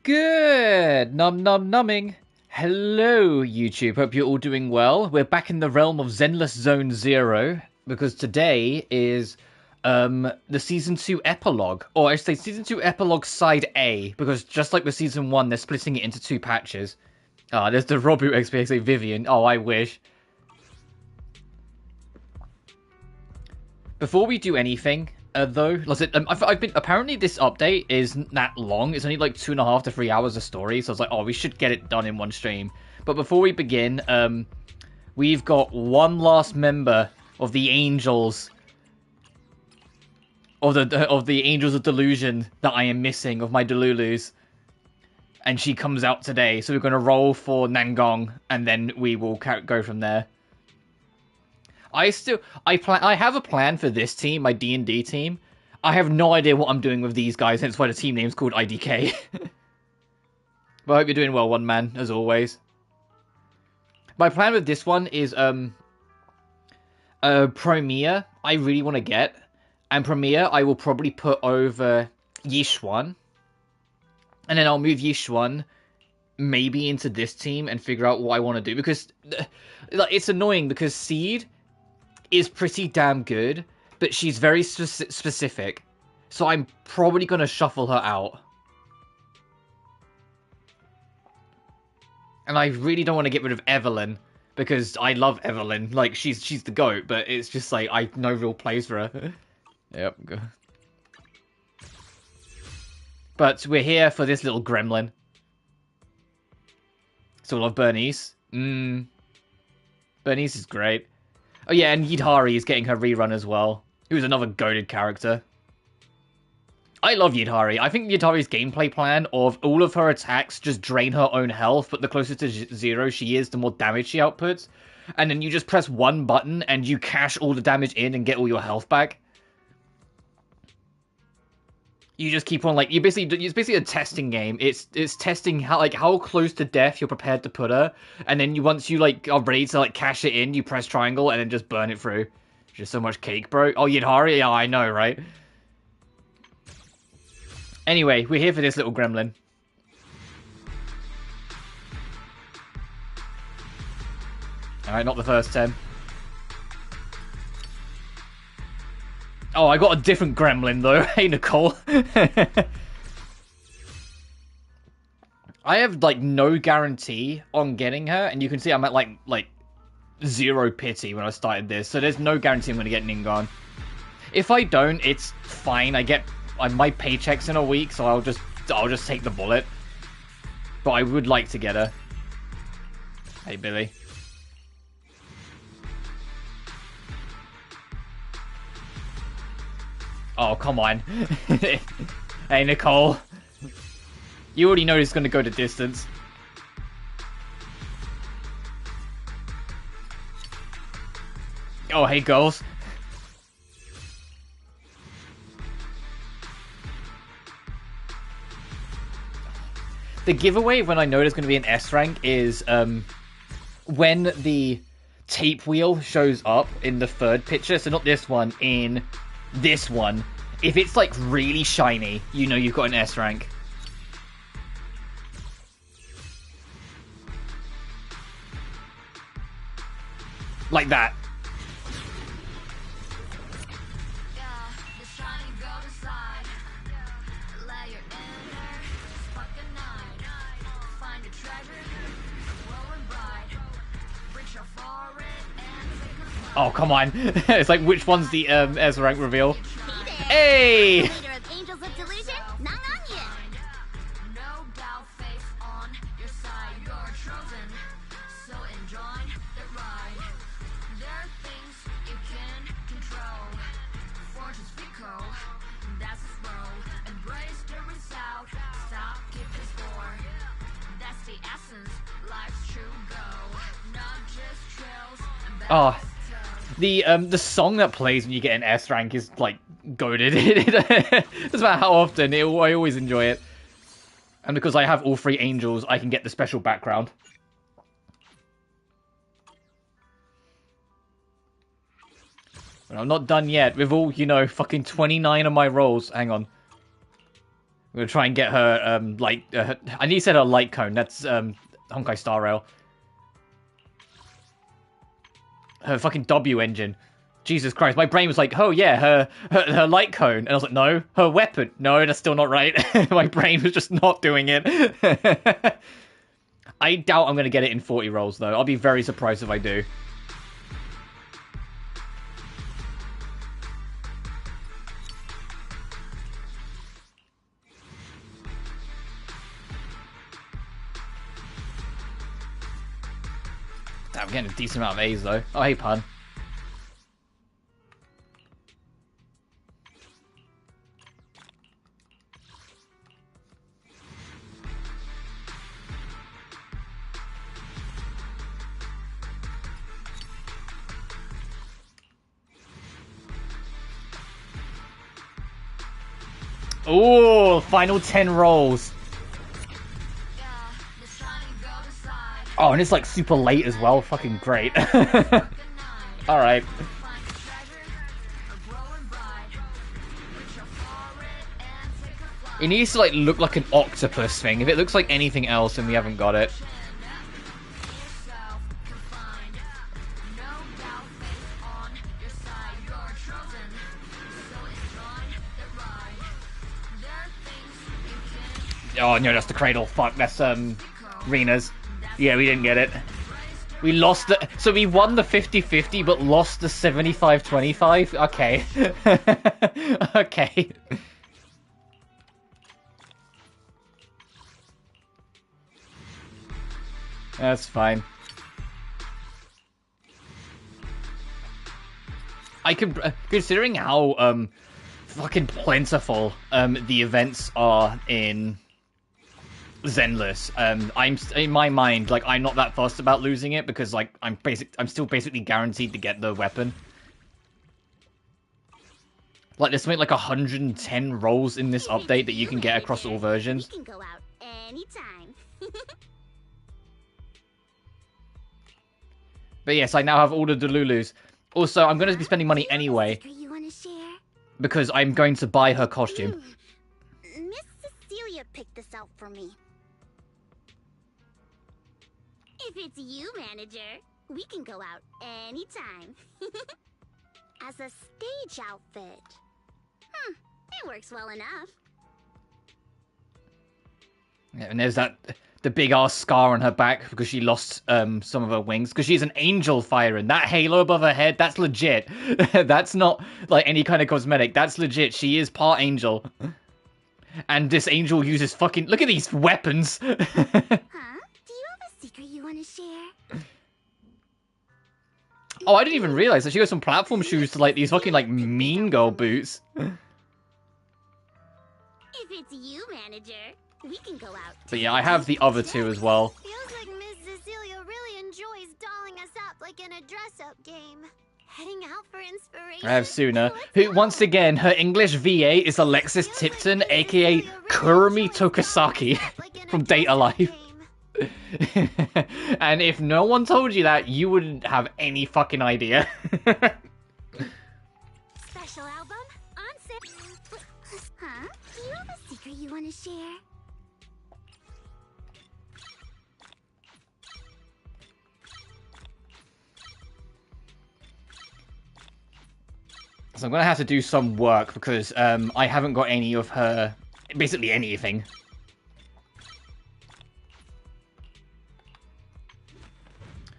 Good! Numbing. Hello, YouTube. Hope you're all doing well. We're back in the realm of Zenless Zone Zero, because today is the Season 2 Epilogue. Or I should say Season 2 Epilogue Side A, because just like with Season 1, they're splitting it into two patches. Ah, there's the Robu XPXA Vivian. Oh, I wish. Before we do anything, though, I've been apparently this update isn't that long. It's only like 2.5 to 3 hours of story, so I was like, oh, we should get it done in one stream. But before we begin, we've got one last member of the Angels, of the Angels of Delusion that I am missing, of my Delulus, and she comes out today. So we're gonna roll for Nangong, and then we will go from there. I have a plan for this team, my D&D team. I have no idea what I'm doing with these guys, hence why the team name's called IDK. But I hope you're doing well, one man, as always. My plan with this one is, Premier, I really want to get. And Premier, I will probably put over Yishuan. And then I'll move Yishuan maybe into this team and figure out what I want to do. Because, it's annoying because Seed is pretty damn good, but she's very specific. So I'm probably going to shuffle her out. And I really don't want to get rid of Evelyn, because I love Evelyn. Like, she's the GOAT, but it's just like, I have no real place for her. Yep. But we're here for this little gremlin. So I love Bernice. Bernice is great. Oh yeah, and Yidhari is getting her rerun as well. Who's another goated character. I love Yidhari. I think Yidhari's gameplay plan of all of her attacks just drain her own health, but the closer to zero she is, the more damage she outputs. And then you just press one button and you cash all the damage in and get all your health back. You just keep on, like, it's basically a testing game. It's testing how close to death you're prepared to put her, and then once you like are ready to like cash it in, you press triangle and then just burn it through. Just so much cake, bro. Oh, Yidhari? Yeah, I know, right? Anyway, we're here for this little gremlin. Alright, not the first 10. Oh, I got a different gremlin, though. Hey, Nicole. I have, like, no guarantee on getting her, and you can see I'm at, like 0 pity when I started this, so there's no guarantee I'm going to get Ningon. If I don't, it's fine. My paycheck's in a week, so I'll just take the bullet. But I would like to get her. Hey, Billy. Oh, come on. Hey, Nicole. You already know it's going to go the distance. Oh, hey, girls. The giveaway when I know there's going to be an S rank is when the tape wheel shows up in the third picture. So not this one, in this one. If it's like really shiny, you know you've got an S rank. Like that. Oh, come on. It's like, which one's the S rank reveal? Hey! Oh, the song that plays when you get an S rank is like goated. It doesn't matter how often, I always enjoy it. And because I have all 3 angels, I can get the special background. But I'm not done yet with all, you know, fucking 29 of my rolls. Hang on. We're gonna try and get her, I need to set her light cone. That's, Honkai Star Rail. Her fucking W engine. Jesus Christ, my brain was like, oh yeah, her light cone. And I was like, no, her weapon. No, that's still not right. My brain was just not doing it. I doubt I'm going to get it in 40 rolls, though. I'll be very surprised if I do. Damn, I'm getting a decent amount of A's, though. Oh, hey, pun. Oh, final 10 rolls. Oh, and it's like super late as well. Fucking great. Alright. It needs to like look like an octopus thing. If it looks like anything else, then we haven't got it. Oh no, that's the cradle. Fuck, that's Rena's. Yeah, we didn't get it. We lost the... So we won the 50-50, but lost the 75-25? Okay. Okay. That's fine. I could... considering how, fucking plentiful, the events are in... Zenless. I'm in my mind, like I'm not that fussed about losing it because like I'm still basically guaranteed to get the weapon. Like there's something like 110 rolls in this update that you can get across all versions. We can go out anytime. But yes, I now have all the Delulus. Also, I'm going to be spending money anyway because I'm going to buy her costume. Miss Cecilia picked this out for me. If it's you, manager, we can go out anytime. As a stage outfit. It works well enough. Yeah, and there's the big ass scar on her back because she lost some of her wings because she's an angel firing. That halo above her head, that's legit. That's not like any kind of cosmetic. That's legit. She is part angel. And this angel uses fucking... Look at these weapons! Huh? Do you have a secret you want to share? Oh, I didn't even realize that she got some platform shoes to, like, these fucking, like, mean girl boots. If it's you, manager, we can go out. But yeah, I have the other two as well. Feels like Miss Cecilia really enjoys dolling us up like in a dress-up game. Heading out for inspiration. I have Suna, who, once again, her English VA is Alexis Tipton, aka Kurumi Tokasaki from Data Life. And if no one told you that, you wouldn't have any fucking idea. Special album on sale. Huh? Do you have a secret you want to share? So I'm gonna have to do some work because I haven't got any of her, basically anything.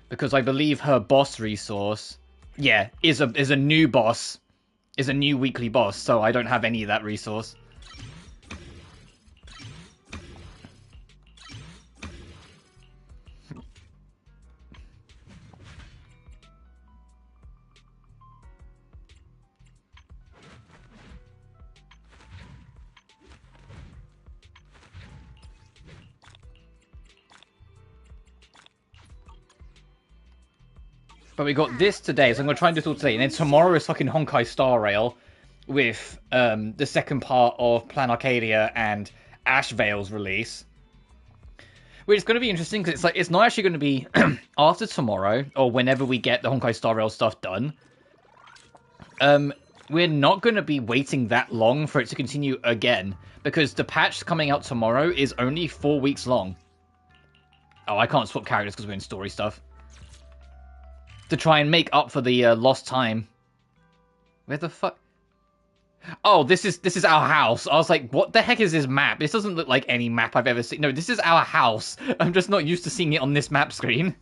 Because I believe her boss resource, yeah, is a new boss, is a new weekly boss, so I don't have any of that resource. But we got this today, so I'm going to try and do it all today. And then tomorrow is fucking Honkai Star Rail with the second part of Plan Arcadia and Ash Veil's release. Which is going to be interesting because it's not actually going to be after tomorrow or whenever we get the Honkai Star Rail stuff done. We're not going to be waiting that long for it to continue again. because the patch coming out tomorrow is only 4 weeks long. Oh, I can't swap characters because we're in story stuff. To try and make up for the lost time. Where the fuck? Oh, this is our house. I was like, what the heck is this map? This doesn't look like any map I've ever seen. No, this is our house. I'm just not used to seeing it on this map screen.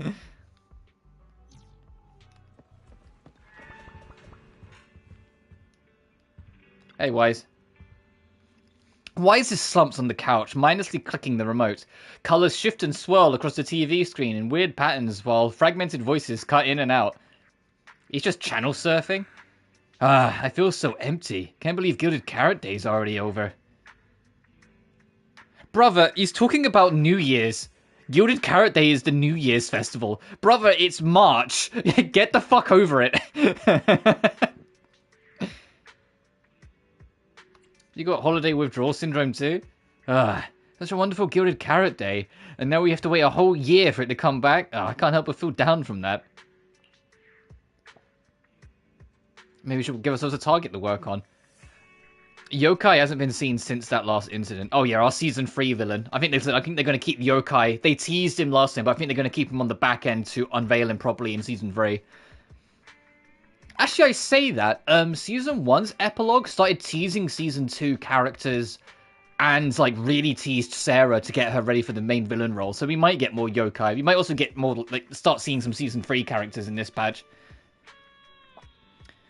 Hey, Wise. Wise is slumped on the couch, mindlessly clicking the remote. Colors shift and swirl across the TV screen in weird patterns while fragmented voices cut in and out. He's just channel surfing? Ah, I feel so empty. Can't believe Gilded Carrot Day's already over. Brother, he's talking about New Year's. Gilded Carrot Day is the New Year's festival. Brother, it's March. Get the fuck over it. You got holiday withdrawal syndrome too? Ah, such a wonderful Gilded Carrot Day. And now we have to wait a whole year for it to come back. Oh, I can't help but feel down from that. Maybe we should give ourselves a target to work on. Yokai hasn't been seen since that last incident. Oh yeah, our season 3 villain. I think they're going to keep Yokai. They teased him last time, but I think they're going to keep him on the back end to unveil him properly in season 3. Actually, I say that. Season 1's epilogue started teasing season 2 characters and like really teased Sarah to get her ready for the main villain role. So we might get more Yokai. We might also get more, like, start seeing some season 3 characters in this patch.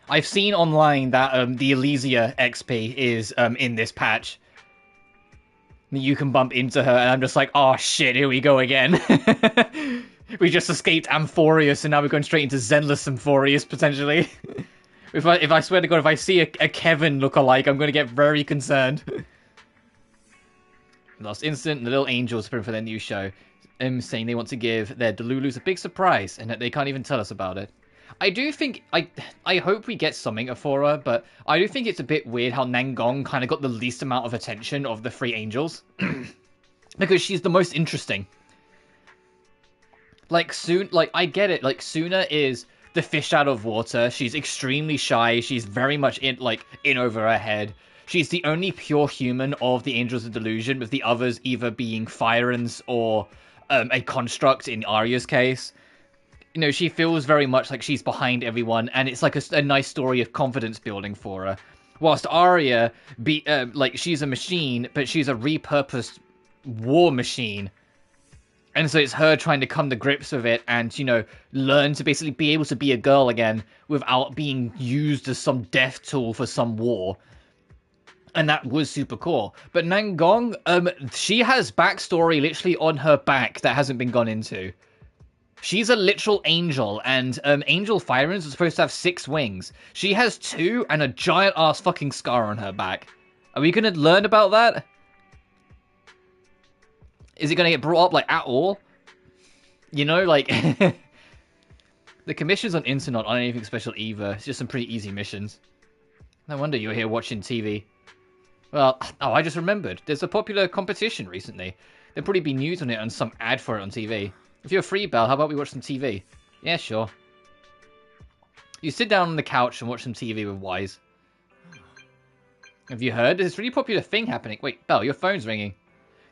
I've seen online that the Elysia XP is in this patch. You can bump into her, and I'm just like, oh shit, here we go again. We just escaped Amphorius, and now we're going straight into Zenless Amphorius, potentially. If I swear to God, if I see a Kevin lookalike, I'm going to get very concerned. Last instant, the little angels preparing for their new show. Saying they want to give their Delulus a big surprise, and that they can't even tell us about it. I do think, I hope we get something for her, but I do think it's a bit weird how Nangong kind of got the least amount of attention of the 3 angels. Because she's the most interesting. Like, I get it, like, Suna is the fish out of water. She's extremely shy. She's very much in over her head. She's the only pure human of the Angels of Delusion, with the others either being Firans or a construct in Arya's case. You know, she feels very much like she's behind everyone, and it's like a nice story of confidence building for her. Whilst Arya, she's a machine, but she's a repurposed war machine. And so it's her trying to come to grips with it and, you know, learn to basically be able to be a girl again without being used as some death tool for some war. And that was super cool. But Nangong, she has backstory literally on her back that hasn't been gone into. She's a literal angel, and angel Firans are supposed to have 6 wings. She has 2 and a giant-ass fucking scar on her back. Are we going to learn about that? Is it going to get brought up, like, at all? You know, like... The commissions on Internet aren't anything special either. It's just some pretty easy missions. No wonder you're here watching TV. Well, oh, I just remembered. There's a popular competition recently. There'll probably be news on it and some ad for it on TV. If you're free, Belle, how about we watch some TV? Yeah, sure. You sit down on the couch and watch some TV with Wise. Have you heard? There's a really popular thing happening. Wait, Belle, your phone's ringing.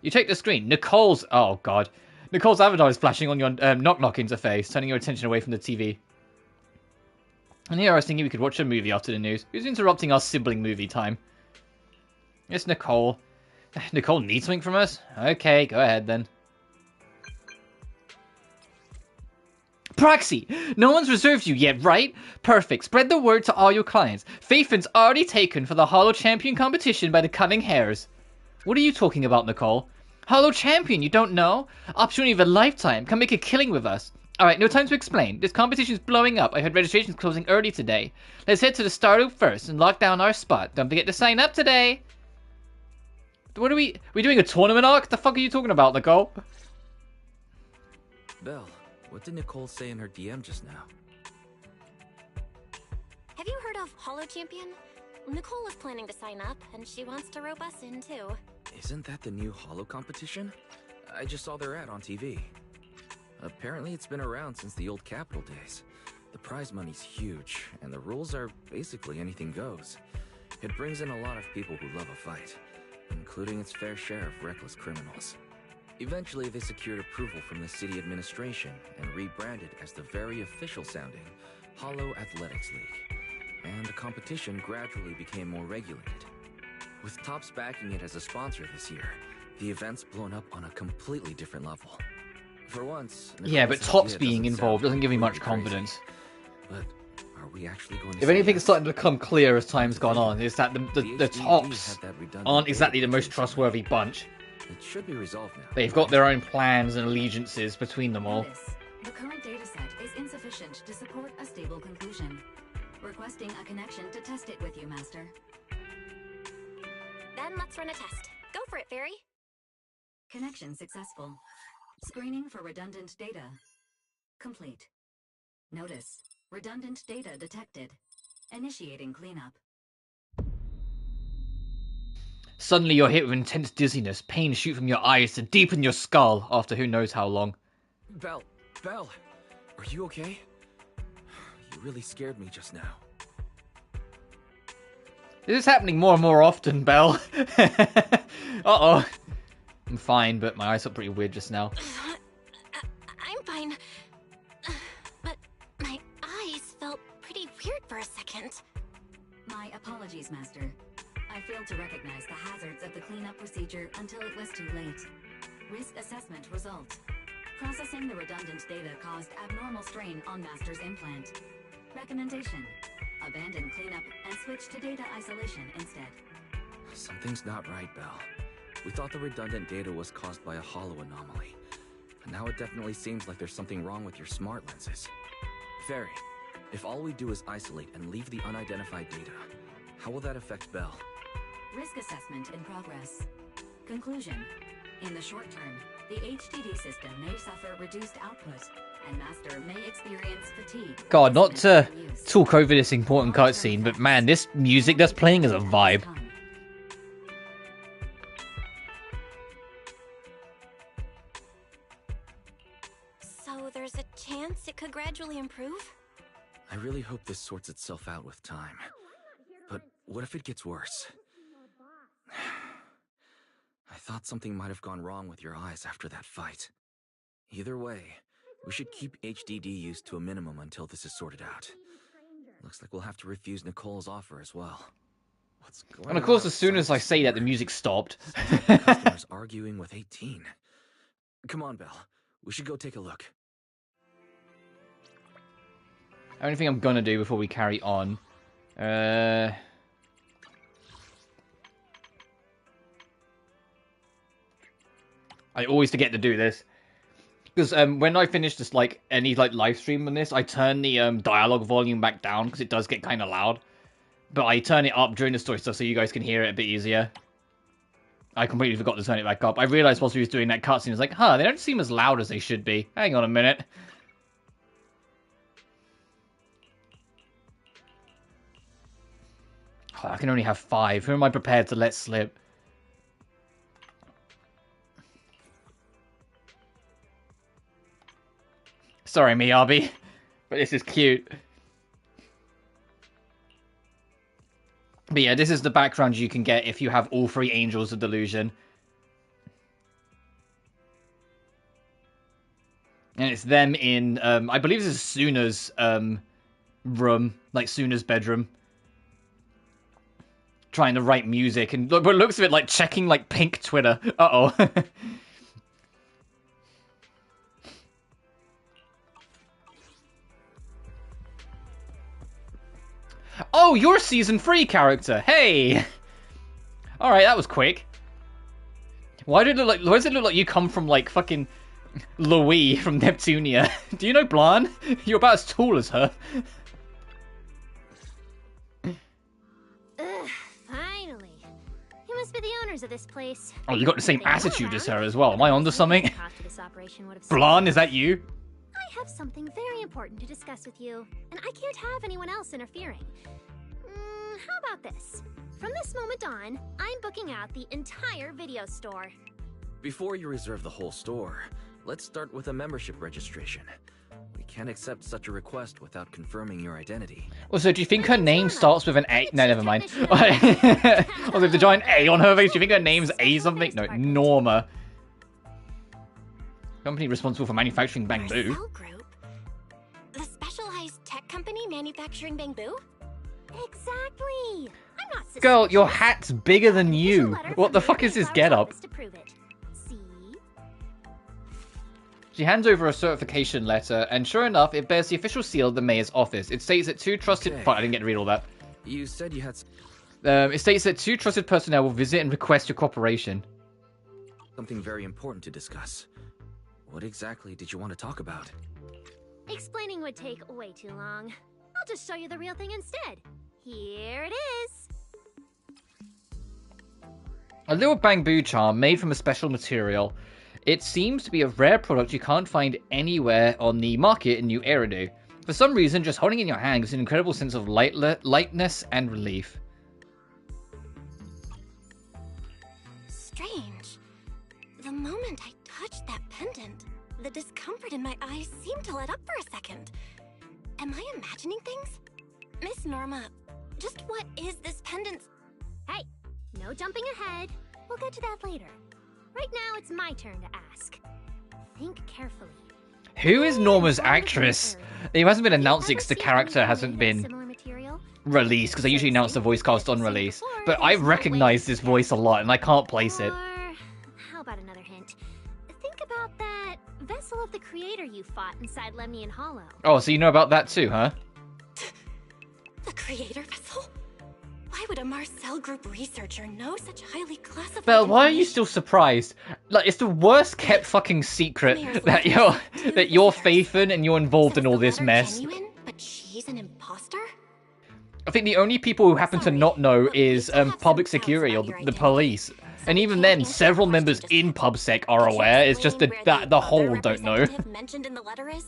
You check the screen. Nicole's... Oh, God. Nicole's avatar is flashing on your knock-knock interface, turning your attention away from the TV. And here I was thinking we could watch a movie after the news. Who's interrupting our sibling movie time? It's Nicole. Nicole needs something from us? Okay, go ahead then. Proxy! No one's reserved you yet, right? Perfect. Spread the word to all your clients. Faithfin's already taken for the Hollow Champion competition by the Cunning Hares. What are you talking about, Nicole? Hollow Champion, you don't know? Opportunity of a lifetime. Come make a killing with us. Alright, no time to explain. This competition's blowing up. I heard registration's closing early today. Let's head to the Starloop first and lock down our spot. Don't forget to sign up today. What are we doing a tournament arc? The fuck are you talking about, Nicole? Belle, what did Nicole say in her DM just now? Have you heard of Hollow Champion? Nicole is planning to sign up, and she wants to rope us in, too. Isn't that the new Hollow competition? I just saw their ad on TV. Apparently it's been around since the old Capital days. The prize money's huge, and the rules are basically anything goes. It brings in a lot of people who love a fight. including its fair share of reckless criminals. Eventually, they secured approval from the city administration and rebranded as the very official sounding Hollow Athletics League, and the competition gradually became more regulated. With Topps backing it as a sponsor this year, the event's blown up on a completely different level. For once, Yeah, but Topps being involved doesn't give me much confidence. But are we actually going to If anything's starting to become clear as time's gone on, is that the Topps aren't exactly the most trustworthy bunch. It should be resolved now. They've got their own plans and allegiances between them all. Notice, the current dataset is insufficient to support a stable conclusion. Requesting a connection to test it with you, Master. Then let's run a test. Go for it, Fairy. Connection successful. Screening for redundant data. Complete. Notice, redundant data detected. Initiating cleanup. Suddenly you're hit with intense dizziness. Pain shoot from your eyes to deep in your skull after who knows how long. Belle, are you okay? You really scared me just now. This is happening more and more often, Belle. Uh-oh. I'm fine, but my eyes are pretty weird just now. I'm fine. But my eyes felt pretty weird for a second. My apologies, Master. I failed to recognize the hazards of the cleanup procedure until it was too late. Risk assessment result. Processing the redundant data caused abnormal strain on Master's implant. Recommendation: abandon cleanup and switch to data isolation instead. Something's not right, Belle. We thought the redundant data was caused by a hollow anomaly. But now it definitely seems like there's something wrong with your smart lenses. Fairy, if all we do is isolate and leave the unidentified data, how will that affect Belle? Risk assessment in progress. Conclusion: in the short term, the HDD system may suffer reduced output, and Master may experience fatigue. God, not to talk over this important cutscene, but man, this music that's playing is a vibe. So there's a chance it could gradually improve? I really hope this sorts itself out with time. But what if it gets worse? I thought something might have gone wrong with your eyes after that fight. Either way, we should keep HDD use to a minimum until this is sorted out. Looks like we'll have to refuse Nicole's offer as well. What's going on? And of course, as soon as I say that, the music stopped. Customers arguing with 18. Come on, Belle. We should go take a look. Only thing I'm gonna do before we carry on. I always forget to do this. Because when I finish this, like, any, like, live stream on this, I turn the dialogue volume back down, because it does get kind of loud. But I turn it up during the story stuff so you guys can hear it a bit easier. I completely forgot to turn it back up. I realized whilst we was doing that cutscene, I was like, huh, they don't seem as loud as they should be. Hang on a minute. Oh, I can only have 5. Who am I prepared to let slip? Sorry, Miyabi, but this is cute. But yeah, this is the background you can get if you have all 3 Angels of Delusion. And it's them in, I believe this is Suna's room, like Suna's bedroom. Trying to write music, and look, but it looks a bit like checking like pink Twitter. Uh-oh. Oh, you're a Season 3 character. Hey! Alright, that was quick. Why does it look like you come from, like, fucking Louis from Neptunia? Do you know Blanc? You're about as tall as her. Finally. You must be the owners of this place. Oh, you got the same attitude as her as well. Am I onto something? Blanc, is that you? I have something very important to discuss with you, and I can't have anyone else interfering. How about this? From this moment on, I'm booking out the entire video store. Before you reserve the whole store, let's start with a membership registration. We can't accept such a request without confirming your identity. Also, do you think her name starts with an A? No, never mind. Also, with the giant A on her face, do you think her name's A something? No, Norma. Company responsible for manufacturing bamboo. Cell Group? The specialized tech company manufacturing bamboo? Exactly. I'm not suspicious. Girl, your hat's bigger than you. What the fuck is this getup? To prove it. See? She hands over a certification letter, and sure enough, it bears the official seal of the mayor's office. It states that two trusted... Okay. Fuck, I didn't get to read all that. You said you had It states that two trusted personnel will visit and request your cooperation. something very important to discuss. What exactly did you want to talk about? Explaining would take way too long. I'll just show you the real thing instead. Here it is. A little bamboo charm made from a special material. It seems to be a rare product you can't find anywhere on the market in New Eridu. For some reason, just holding it in your hand gives an incredible sense of lightness and relief. Strange. The moment I touched that pendant, the discomfort in my eyes seemed to let up for a second. Am I imagining things? Miss Norma, just what is this pendant? Hey, no jumping ahead. We'll get to that later. Right now, it's my turn to ask. Think carefully. Who is Norma's actress? It hasn't been announced because the character hasn't been released, because they usually announce the voice cast on release. But I recognize this voice a lot, and I can't place it. Or how about another hint? Think about that vessel of the creator you fought inside Lemnian Hollow. Oh, so you know about that too, huh? The creator vessel? Why would a Marcel Group researcher know such highly classified Belle, why are you information? still surprised? Like, it's the worst kept fucking secret that you're faith in and you're involved in Says all the this letter mess. genuine, but she's an imposter? I think the only people who happen to Sorry, not know but we is still have public some doubts security or about your the identity. police. So And we even can't then, answer several your members question in just PubSec are Could you aware. It's just explain that where the other whole don't know. representative mentioned in the letter is?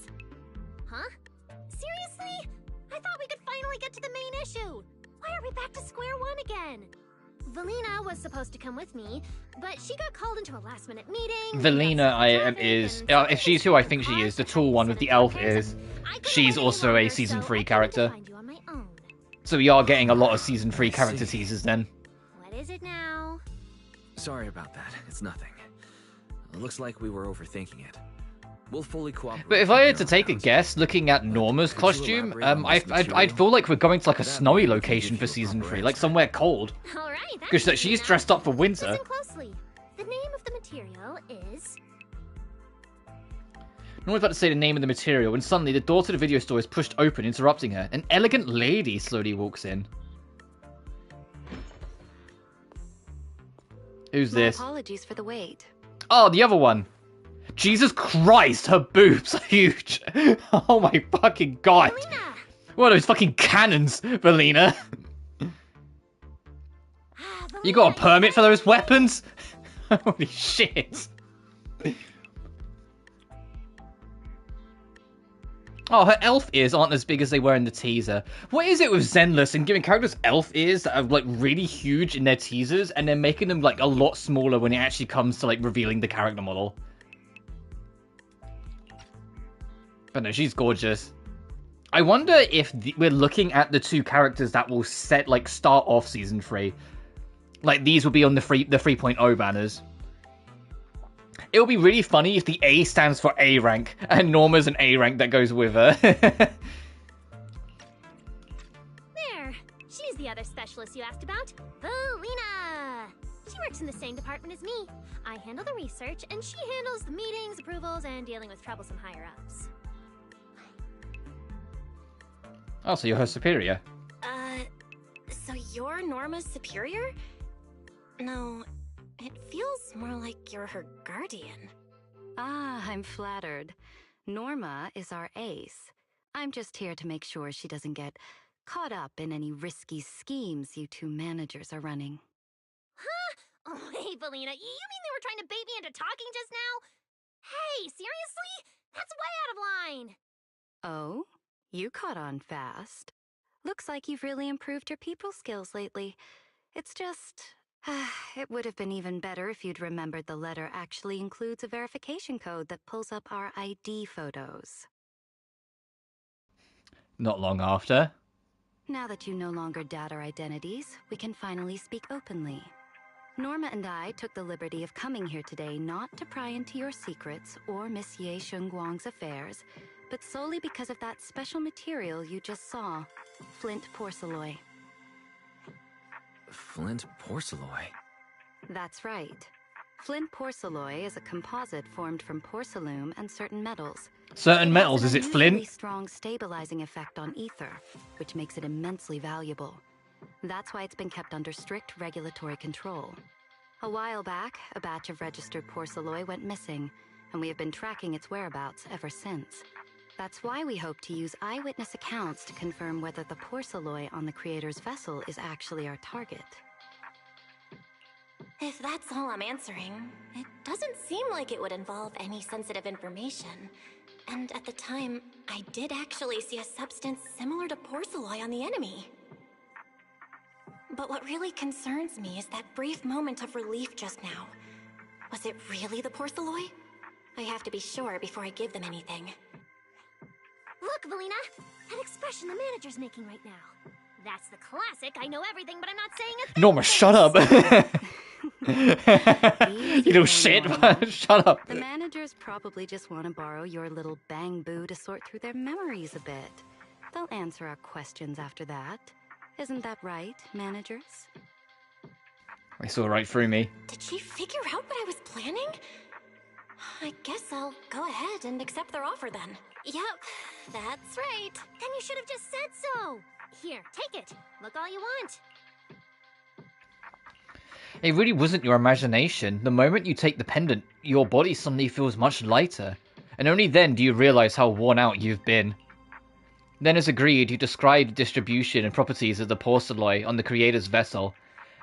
Huh? Seriously? I thought we could finally get to the main issue. Why are we back to square one again? Valina was supposed to come with me, but she got called into a last-minute meeting. Valina if she's who I think she is, the tall one with the elf ears. She's also a season 3 character. So we are getting a lot of season 3 character teasers then. What is it now? Sorry about that. It's nothing. It looks like we were overthinking it. We'll fully cooperate. But if I had to from take a here on out. guess, looking at Norma's Could you costume, elaborate on this I'd material? feel like we're going to like a That snowy way we can location give for you a season proper 3, like answer. somewhere cold. All right, that's Because easy she's enough. dressed up for winter. Listen closely. The name of the material is... Norma's about to say the name of the material when suddenly the door to the video store is pushed open, interrupting her. An elegant lady slowly walks in. Who's My this? apologies for the wait. Oh, the other one. Jesus Christ, her boobs are huge. Oh my fucking god. Valina! What are those fucking cannons, Valina? You got a permit for those weapons? Holy shit. Oh, her elf ears aren't as big as they were in the teaser. What is it with Zenless and giving characters elf ears that are like really huge in their teasers and then making them like a lot smaller when it actually comes to like revealing the character model? But no, she's gorgeous. I wonder if we're looking at the two characters that will start off season 3. Like these will be on the 3.0 banners. It would be really funny if the A stands for A rank, and Norma's an A rank that goes with her. There. She's the other specialist you asked about. Valina! She works in the same department as me. I handle the research, and she handles the meetings, approvals, and dealing with troublesome higher-ups. Oh, so you're her superior. So you're Norma's superior? No, it feels more like you're her guardian. Ah, I'm flattered. Norma is our ace. I'm just here to make sure she doesn't get caught up in any risky schemes you two managers are running. Huh? Oh, hey, Valina, you mean they were trying to bait me into talking just now? Hey, seriously? That's way out of line! Oh? You caught on fast. Looks like you've really improved your people skills lately. It's just... it would have been even better if you'd remembered the letter actually includes a verification code that pulls up our ID photos. Not long after. Now that you no longer doubt our identities, we can finally speak openly. Norma and I took the liberty of coming here today not to pry into your secrets or Miss Ye Shengguang's affairs, but solely because of that special material you just saw, flint porcelain. Flint porcelain? That's right. Flint porcelain is a composite formed from porcelain and certain metals. Certain metals, is it It has an flint? unusually strong stabilizing effect on ether, which makes it immensely valuable. That's why it's been kept under strict regulatory control. A while back, a batch of registered porcelain went missing, and we have been tracking its whereabouts ever since. That's why we hope to use eyewitness accounts to confirm whether the porcelain on the creator's vessel is actually our target. If that's all I'm answering, it doesn't seem like it would involve any sensitive information. And at the time, I did actually see a substance similar to porcelain on the enemy. But what really concerns me is that brief moment of relief just now. Was it really the porcelain? I have to be sure before I give them anything. Look, Valina! That expression the manager's making right now. That's the classic, I know everything, but I'm not saying a thing. Norma, shut up! You know, shit, Norma. shut up. The managers probably just want to borrow your little bang boo to sort through their memories a bit. They'll answer our questions after that. Isn't that right, managers? They saw right through me. Did she figure out what I was planning? I guess I'll go ahead and accept their offer then. Yep, that's right. Then you should have just said so. Here, take it. Look all you want. It really wasn't your imagination. The moment you take the pendant, your body suddenly feels much lighter. And only then do you realize how worn out you've been. Then, as agreed, you described the distribution and properties of the porcelain on the creator's vessel,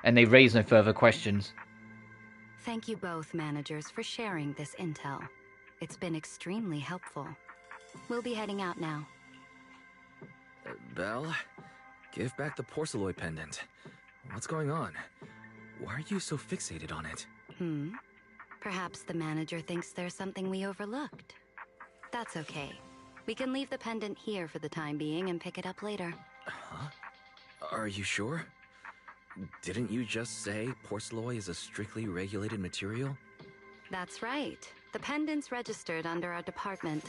and they raised no further questions. Thank you both, managers, for sharing this intel. It's been extremely helpful. We'll be heading out now. Belle, give back the porcelain pendant. What's going on? Why are you so fixated on it? Perhaps the manager thinks there's something we overlooked. That's okay. We can leave the pendant here for the time being and pick it up later. Huh? Are you sure? Didn't you just say porcelain is a strictly regulated material? That's right. The pendant's registered under our department.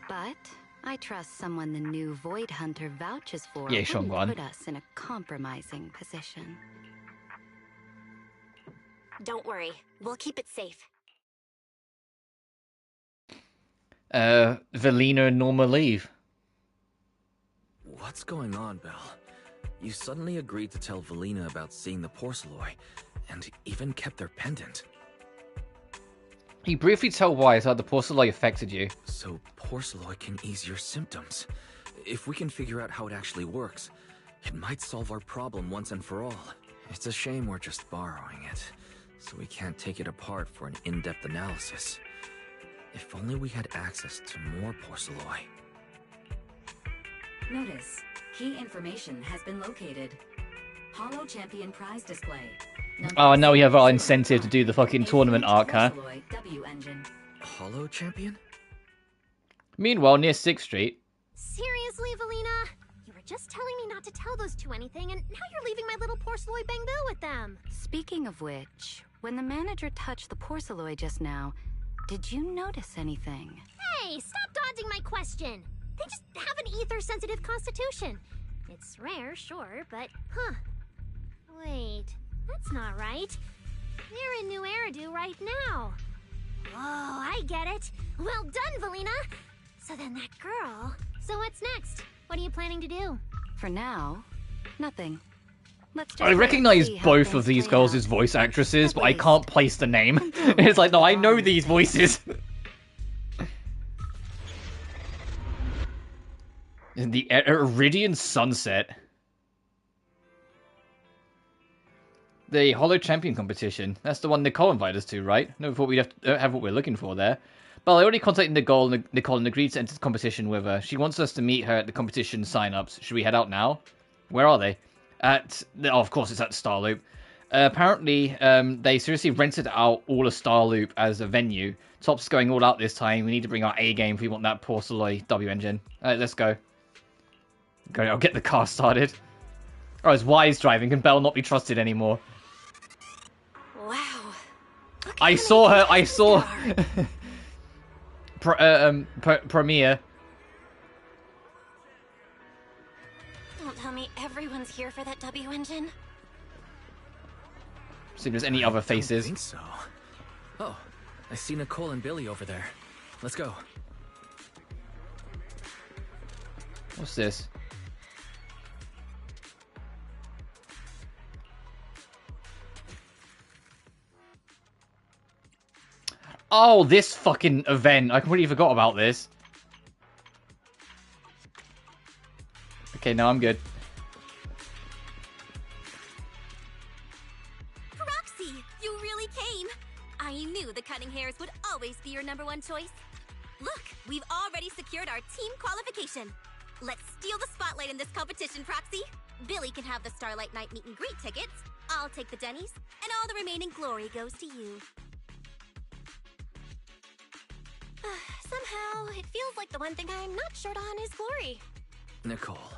But I trust someone the new Void Hunter vouches for Yeah, wouldn't Shongguan. put us in a compromising position. Don't worry, we'll keep it safe. Valina and Norma leave. What's going on, Belle? You suddenly agreed to tell Valina about seeing the porcelain, and even kept their pendant. You briefly tell why how the porcelain affected you. So porcelain can ease your symptoms. If we can figure out how it actually works, it might solve our problem once and for all. It's a shame we're just borrowing it, so we can't take it apart for an in-depth analysis. If only we had access to more porcelain. Notice, key information has been located. Hollow Champion prize display. Oh, now we have our incentive to do the fucking tournament arc, huh? W engine. Hollow Champion? Meanwhile, near 6th Street. Seriously, Valina? You were just telling me not to tell those two anything, and now you're leaving my little porcelain bang-boo with them. Speaking of which, when the manager touched the porcelain just now, did you notice anything? Hey, stop dodging my question. They just have an ether-sensitive constitution. It's rare, sure, but... Wait, that's not right. They're in New Eridu right now. Oh, I get it. Well done, Valina. So then that girl... So what's next? What are you planning to do? For now, nothing. Let's just I wait and recognize see how both things of these play girls out. as voice actresses, At but I least. can't place the name. It's like, no, I know these voices. In the Iridian Sunset. The Hollow Champion competition. That's the one Nicole invited us to, right? No, we thought we'd have what we're looking for there. But I already contacted Nicole and agreed to enter the competition with her. She wants us to meet her at the competition sign-ups. Should we head out now? Where are they? Of course, it's at Starloop. Apparently, they seriously rented out all of Starloop as a venue. Top's going all out this time. We need to bring our A game if we want that porcelain W engine. Alright, let's go. Okay, I'll get the car started. Oh, it's Wise driving. Can Belle not be trusted anymore? Wow. I saw her. I saw Premiere. Don't tell me everyone's here for that W engine. See if there's any other I faces. think so. Oh, I see Nicole and Billy over there. Let's go. What's this? Oh, this fucking event. I completely forgot about this. Okay, no, I'm good. Roxy, you really came. I knew the Cunning Hairs would always be your #1 choice. Look, we've already secured our team qualification. Let's steal the spotlight in this competition, Proxy. Billy can have the Starlight Night meet and greet tickets. I'll take the Denny's, and all the remaining glory goes to you. Somehow, it feels like the one thing I'm not short on is glory. Nicole,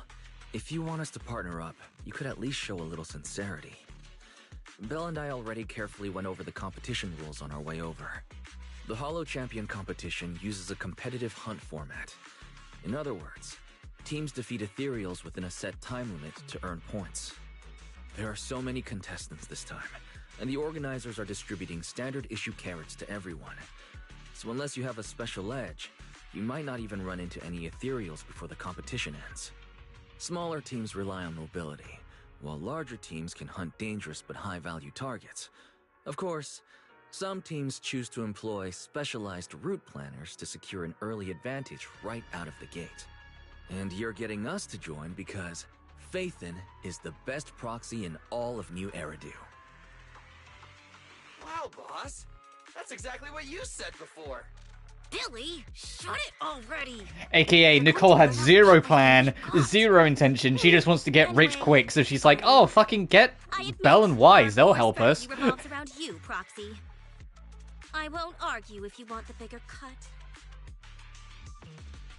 if you want us to partner up, you could at least show a little sincerity. Belle and I already carefully went over the competition rules on our way over. The Hollow Champion competition uses a competitive hunt format. In other words, teams defeat ethereals within a set time limit to earn points. There are so many contestants this time, and the organizers are distributing standard issue carrots to everyone. So unless you have a special edge, you might not even run into any ethereals before the competition ends. Smaller teams rely on mobility, while larger teams can hunt dangerous but high-value targets. Of course, some teams choose to employ specialized route planners to secure an early advantage right out of the gate. And you're getting us to join because Phaethon is the best proxy in all of New Eridu. Wow, boss. That's exactly what you said before. Billy, shut it already. AKA, Nicole had zero plan, zero intention. She just wants to get rich quick, so she's like, oh, fucking get Belle and Wise. They'll help us. Revolves around you, Proxy. I won't argue if you want the bigger cut.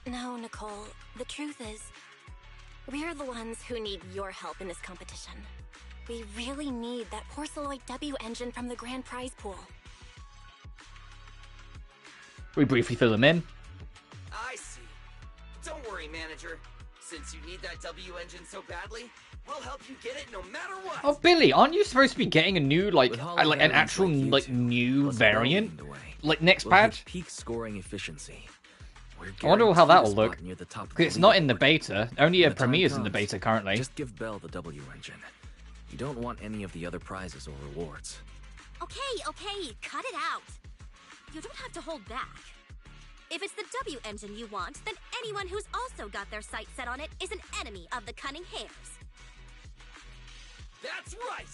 No, Nicole. The truth is, we're the ones who need your help in this competition. We really need that Porceloid W engine from the grand prize pool. We briefly fill them in. I see. Don't worry, manager. Since you need that W engine so badly, we'll help you get it no matter what. Oh, Billy, aren't you supposed to be getting a new, like With hollow an variants actual, like you two, new plus variant? Belle leading the way, Like, next we'll hit patch? peak scoring efficiency. We're I wonder how guaranteed that'll a spot look. near the top of Because it's the not in the leaderboard. beta. Only a When the time Premier's in the comes, beta currently. Just give Belle the W engine. You don't want any of the other prizes or rewards. Okay, cut it out. You don't have to hold back. If it's the W engine you want, then anyone who's also got their sights set on it is an enemy of the Cunning Hairs. That's right!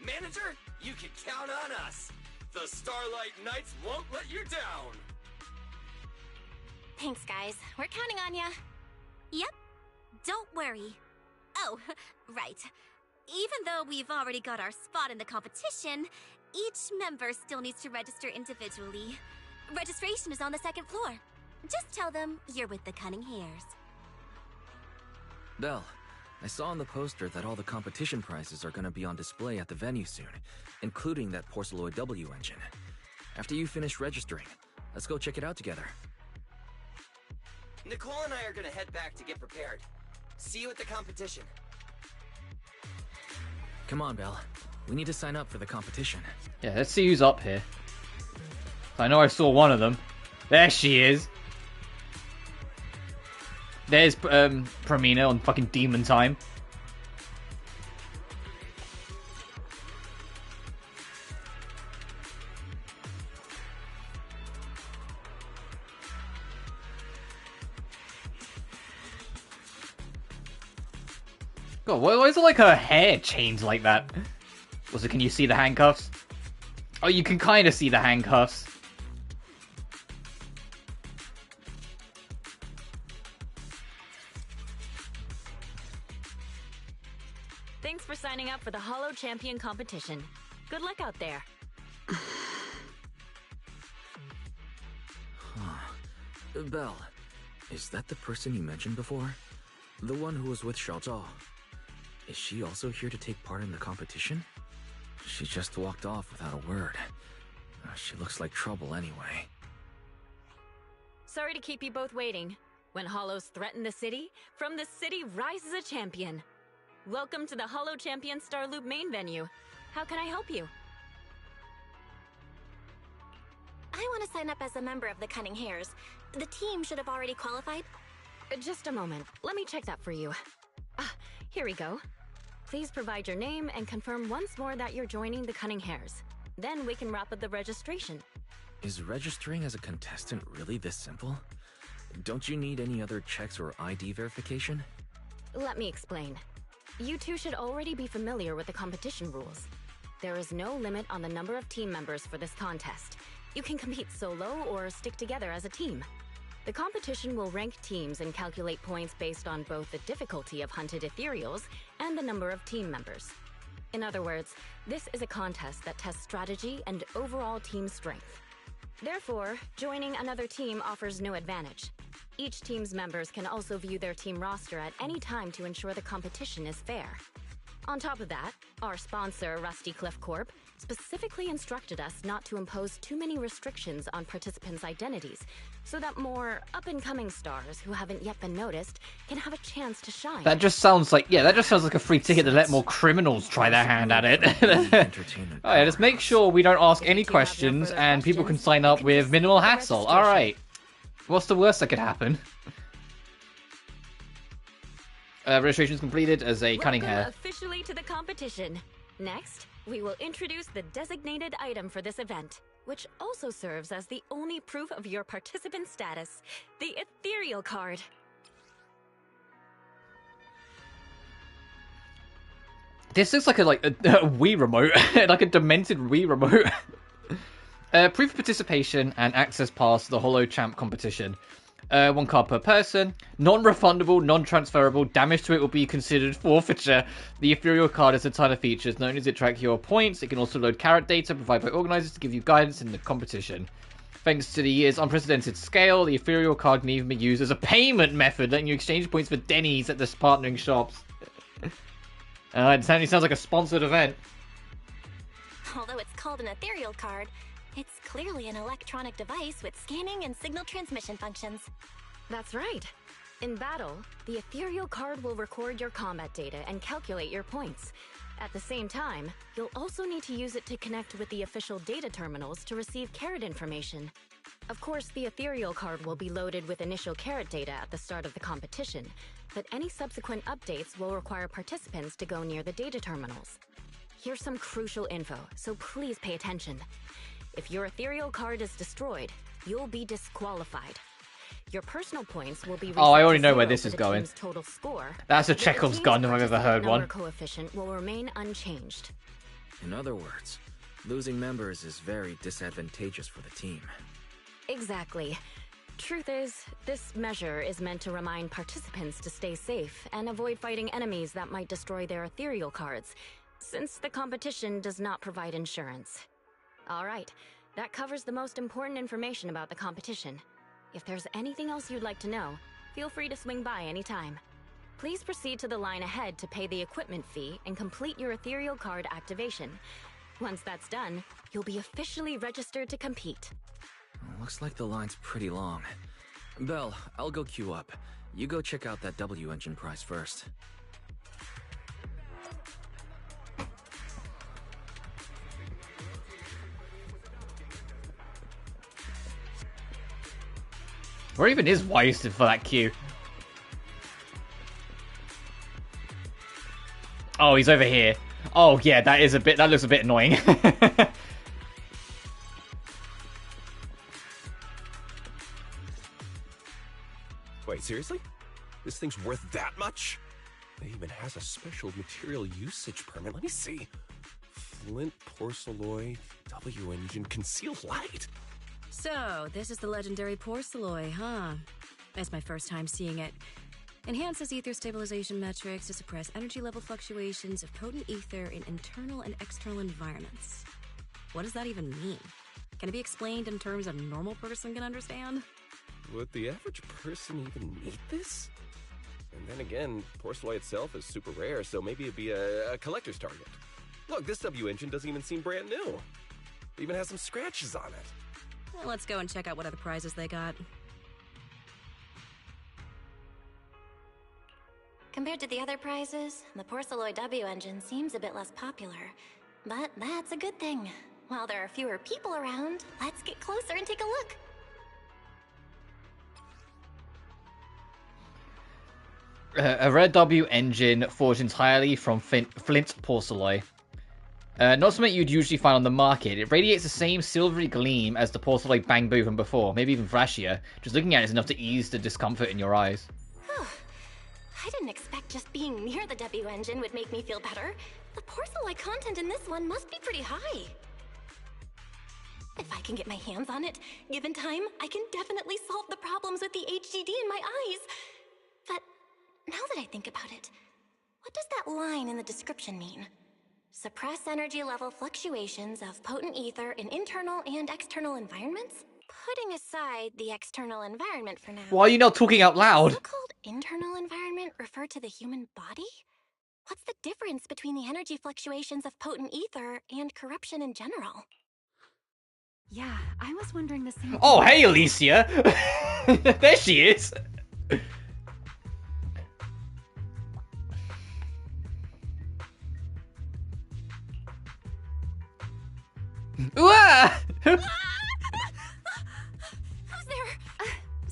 Manager, you can count on us. The Starlight Knights won't let you down. Thanks, guys. We're counting on ya. Yep, don't worry. Oh, right. Even though we've already got our spot in the competition, each member still needs to register individually. Registration is on the 2nd floor. Just tell them you're with the Cunning Hairs. Belle, I saw on the poster that all the competition prizes are going to be on display at the venue soon, including that Porceloid W engine. After you finish registering, let's go check it out together. Nicole and I are gonna head back to get prepared. See you at the competition. Come on, Belle. We need to sign up for the competition. Yeah, let's see who's up here. I know I saw one of them. There she is. There's Pramina on fucking demon time. God, why is it like her hair changed like that? Was it, can you see the handcuffs? Oh, you can kind of see the handcuffs. Thanks for signing up for the Hollow Champion competition. Good luck out there. Belle, is that the person you mentioned before? The one who was with Xiaozhao. Is she also here to take part in the competition? She just walked off without a word. She looks like trouble anyway. Sorry to keep you both waiting. When Hollows threaten the city, from the city rises a champion. Welcome to the Hollow Champion Star Loop main venue. How can I help you? I want to sign up as a member of the Cunning Hares. The team should have already qualified. Just a moment. Let me check that for you. Here we go. Please provide your name and confirm once more that you're joining the Cunning Hares. Then we can wrap up the registration. Is registering as a contestant really this simple? Don't you need any other checks or ID verification? Let me explain. You two should already be familiar with the competition rules. There is no limit on the number of team members for this contest. You can compete solo or stick together as a team. The competition will rank teams and calculate points based on both the difficulty of hunted ethereals and the number of team members. In other words, this is a contest that tests strategy and overall team strength. Therefore, joining another team offers no advantage. Each team's members can also view their team roster at any time to ensure the competition is fair. On top of that, our sponsor, Rusty Cliff Corp, specifically instructed us not to impose too many restrictions on participants' identities, so that more up-and-coming stars who haven't yet been noticed can have a chance to shine. That just sounds like, yeah, that just sounds like a free ticket to let more criminals try their hand at it. Oh yeah, just make sure we don't ask any questions and people can sign up with minimal hassle. Alright. What's the worst that could happen? Registration is completed as a Cunning Hare. Welcome officially to the competition. Next, we will introduce the designated item for this event, which also serves as the only proof of your participant status, the ethereal card. This looks like a Wii remote, like a demented Wii remote. Proof of participation and access pass to the Hollow Champ competition. 1 card per person. Non-refundable, non-transferable. Damage to it will be considered forfeiture. The ethereal card has a ton of features. Not only does it track your points, it can also load carrot data provided by organizers to give you guidance in the competition. Thanks to the year's unprecedented scale, the ethereal card can even be used as a payment method, letting you exchange points for Denny's at the partnering shops. It certainly sounds like a sponsored event. Although it's called an ethereal card, it's clearly an electronic device with scanning and signal transmission functions. That's right. In battle, the ethereal card will record your combat data and calculate your points. At the same time, you'll also need to use it to connect with the official data terminals to receive carrot information. Of course, the ethereal card will be loaded with initial carrot data at the start of the competition, but any subsequent updates will require participants to go near the data terminals. Here's some crucial info, so please pay attention. If your ethereal card is destroyed, you'll be disqualified. Your personal points will be reset I already to know where 0 this for is the going. team's total score. That's a Yet the Chekhov's team's gun if I've ever heard participant one. number coefficient will remain unchanged. In other words, losing members is very disadvantageous for the team. Exactly. Truth is, this measure is meant to remind participants to stay safe and avoid fighting enemies that might destroy their ethereal cards, since the competition does not provide insurance. All right, that covers the most important information about the competition. If there's anything else you'd like to know, feel free to swing by anytime. Please proceed to the line ahead to pay the equipment fee and complete your ethereal card activation. Once that's done, you'll be officially registered to compete. Looks like the line's pretty long. Belle, I'll go queue up. You go check out that W engine prize first. Where even is wasted for that queue? Oh, he's over here. Oh yeah, that looks a bit annoying. Wait, seriously? This thing's worth that much? It even has a special material usage permit. Let me see. Flint porcelloy, W engine, concealed light. So, this is the legendary porcelloy, huh? It's my first time seeing it. Enhances ether stabilization metrics to suppress energy level fluctuations of potent ether in internal and external environments. What does that even mean? Can it be explained in terms a normal person can understand? Would the average person even need this? And then again, Porcelain itself is super rare, so maybe it'd be a collector's target. Look, this W engine doesn't even seem brand new. It even has some scratches on it. Well, let's go and check out what other prizes they got. Compared to the other prizes, the Porceloid W engine seems a bit less popular. But that's a good thing. While there are fewer people around, let's get closer and take a look. A rare W engine forged entirely from flint porcelain. Not something you'd usually find on the market. It radiates the same silvery gleam as the porcelain Bang Boo from before, maybe even flashier. Just looking at it is enough to ease the discomfort in your eyes. I didn't expect just being near the W engine would make me feel better. The porcelain content in this one must be pretty high. If I can get my hands on it, given time, I can definitely solve the problems with the HDD in my eyes. But now that I think about it, what does that line in the description mean? Suppress energy level fluctuations of potent ether in internal and external environments? Putting aside the external environment for now. Why are you not talking out loud? So-called internal environment refer to the human body? What's the difference between the energy fluctuations of potent ether and corruption in general? Yeah, I was wondering the same thing. Oh, hey, Alicia! There she is! Who's there?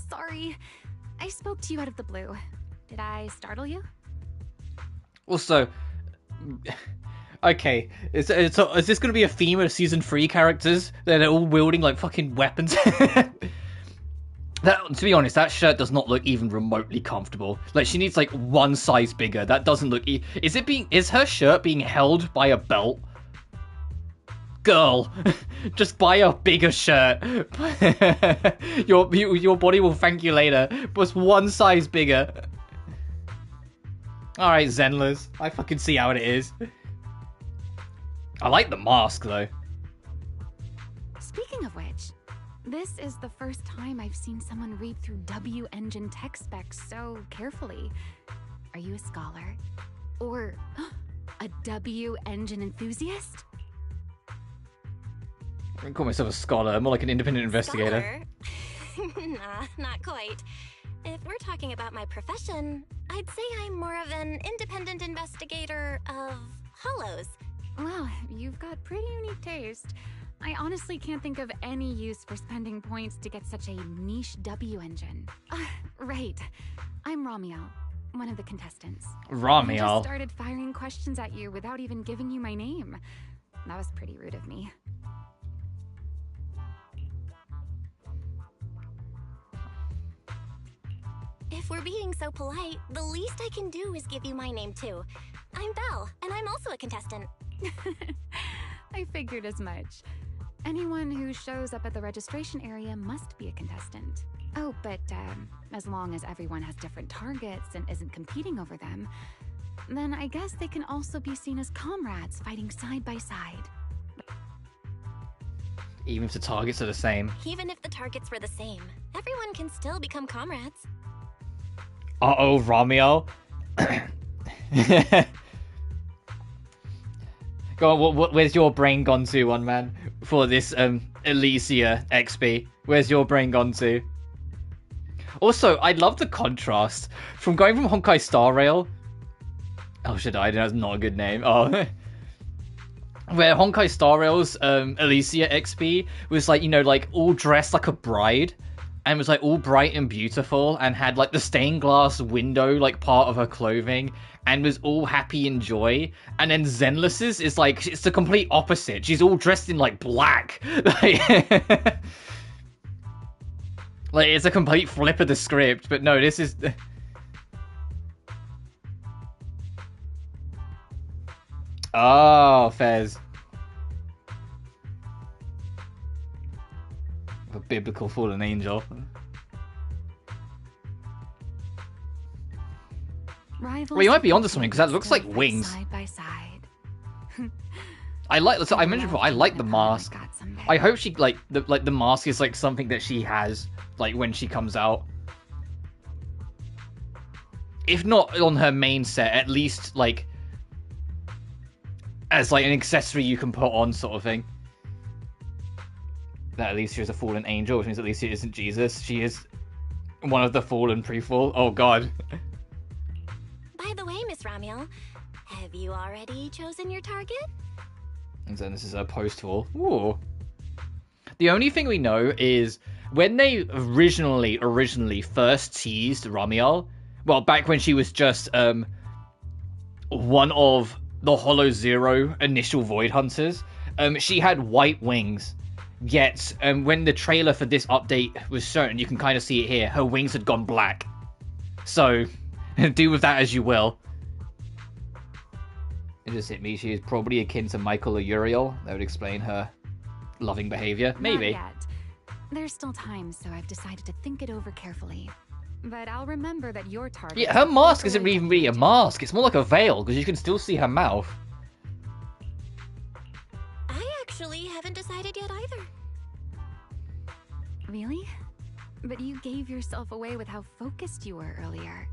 Sorry, I spoke to you out of the blue. Did I startle you? Also, okay, is this going to be a theme of season 3 characters? They're all wielding like fucking weapons. That, to be honest, that shirt does not look even remotely comfortable. Like, she needs like one size bigger. That doesn't look. Is her shirt being held by a belt? Girl, just buy a bigger shirt. Your body will thank you later. Just one size bigger. All right, Zenless. I fucking see how it is. I like the mask though. Speaking of which, this is the first time I've seen someone read through W engine tech specs so carefully. Are you a scholar? Or a W engine enthusiast? I wouldn't call myself a scholar. I'm more like an independent investigator. Nah, not quite. If we're talking about my profession, I'd say I'm more of an independent investigator of hollows. Well, you've got pretty unique taste. I honestly can't think of any use for spending points to get such a niche W engine. Right. I'm Ramiel, one of the contestants. Ramiel? I just started firing questions at you without even giving you my name. That was pretty rude of me. If we're being so polite, the least I can do is give you my name too. I'm Belle, and I'm also a contestant. I figured as much. Anyone who shows up at the registration area must be a contestant. Oh, but as long as everyone has different targets and isn't competing over them, then I guess they can also be seen as comrades fighting side by side. Even if the targets are the same. Even if the targets were the same, everyone can still become comrades. Uh-oh, Ramiel. Go on, where's your brain gone to, one man? For this Alicia XP. Where's your brain gone to? Also, I love the contrast. From going from Honkai Star Rail... Oh shit, that's not a good name. Oh. Where Honkai Star Rail's Alicia XP was like, you know, like all dressed like a bride. And was like all bright and beautiful and had like the stained glass window like part of her clothing and was all happy and joy. And then Zenless's is like, it's the complete opposite. She's all dressed in like black. Like, like it's a complete flip of the script. But no, this is... Oh, Fez. A biblical fallen angel. Well, you might be onto something because that looks like wings. Side by side. I like. So I mentioned before. I like the mask. I hope she like the mask is like something that she has like when she comes out. if not on her main set, at least like as like an accessory you can put on, sort of thing. That Alicia is a fallen angel, which means Alicia isn't Jesus. She is one of the fallen pre-fall. Oh god. By the way, Miss Ramiel, have you already chosen your target? And then this is her post-fall. Ooh. The only thing we know is when they originally first teased Ramiel, well, back when she was just one of the Hollow Zero initial Void Hunters, she had white wings. Yet, when the trailer for this update was shown, you can kind of see it here, her wings had gone black. So, do with that as you will. It just hit me, she is probably akin to Michael or Uriel. That would explain her loving behavior. Maybe. Not yet. There's still time, so I've decided to think it over carefully. But I'll remember that your target... Yeah, her mask isn't even really a mask. It's more like a veil, because you can still see her mouth. I actually haven't decided yet either. Really? But you gave yourself away with how focused you were earlier.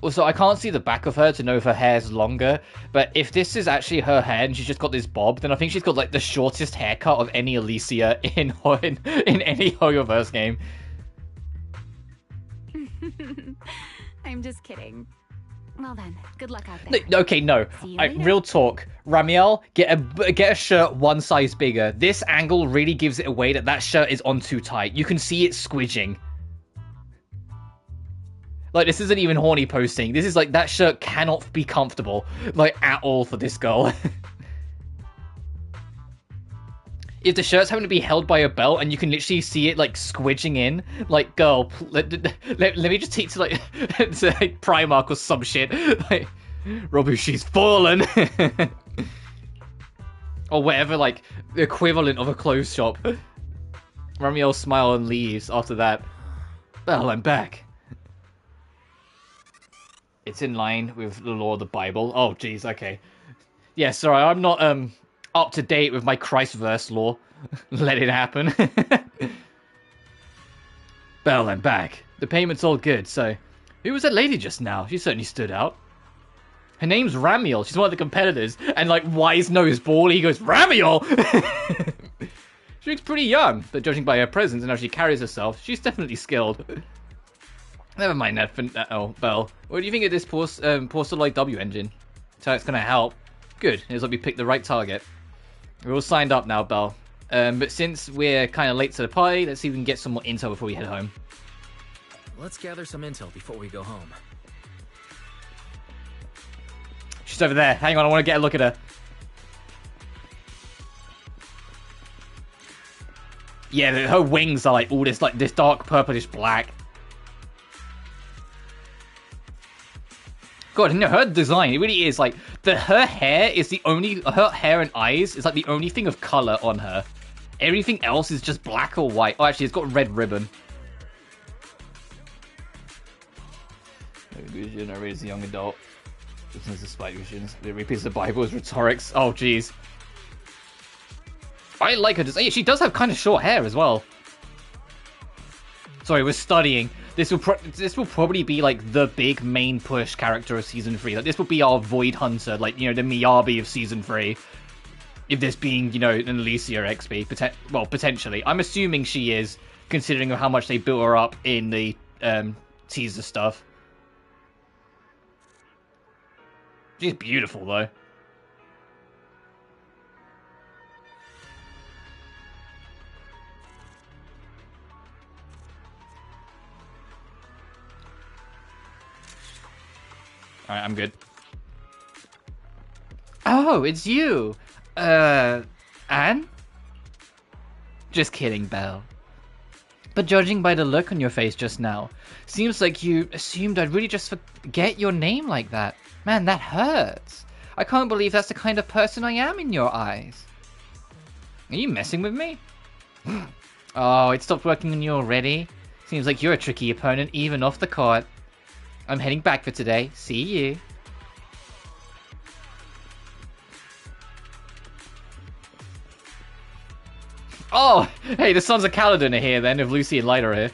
Also, I can't see the back of her to know if her hair's longer, but if this is actually her hair and she's just got this bob, then I think she's got like the shortest haircut of any Alicia in any Hoyoverse game. I'm just kidding. Well then, good luck out there. No, okay, no. Real talk. Ramiel, get a shirt one size bigger. This angle really gives it away that shirt is on too tight. You can see it squidging. Like, this isn't even horny posting. This is like, that shirt cannot be comfortable, like, at all for this girl. If the shirt's having to be held by a belt and you can literally see it, like, squidging in, like, girl, let me just take to, like, to, like, Primark or some shit. Like, Robu, she's fallen. Or whatever, like, the equivalent of a clothes shop. Ramiel smile and leaves after that. Well, I'm back. It's in line with the law of the Bible. Oh, jeez, okay. Yeah, sorry, I'm not, up to date with my Christverse lore. Let it happen. Well, I'm back. The payment's all good, so... Who was that lady just now? She certainly stood out. Her name's Ramiel. She's one of the competitors. And, like, wise nose ball, he goes, Ramiel! She looks pretty young, but judging by her presence and how she carries herself, she's definitely skilled. Never mind that for... oh, Belle. What do you think of this Porceloid W engine? So it's gonna help. Good. It looks like we picked the right target. We're all signed up now, Belle. But since we're kind of late to the party, let's see if we can get some more intel before we head home. Let's gather some intel before we go home. She's over there. Hang on, I want to get a look at her. Yeah, her wings are like all this, like this dark purplish black. God, no, her design, it really is like her hair is her hair and eyes is like the only thing of color on her. Everything else is just black or white. Oh, actually, it's got a red ribbon. Vision, I raised a young adult. Business despite visions. The repeats the Bible as rhetorics. Oh, jeez. I like her design. Yeah, she does have kind of short hair as well. Sorry, we're studying. This will probably be like the big main push character of season 3. Like this will be our Void Hunter, like the Miyabi of season 3. If this being an Alicia XP, potentially. I'm assuming she is, considering how much they built her up in the teaser stuff. She's beautiful though. Alright, I'm good. Oh, it's you! Anne? Just kidding, Belle. But judging by the look on your face just now, seems like you assumed I'd really just forget your name like that. Man, that hurts. I can't believe that's the kind of person I am in your eyes. Are you messing with me? Oh, it stopped working on you already? Seems like you're a tricky opponent even off the court. I'm heading back for today. See you. Oh, hey, the Sons of Kaladin are here then, if Lucy and Light are here.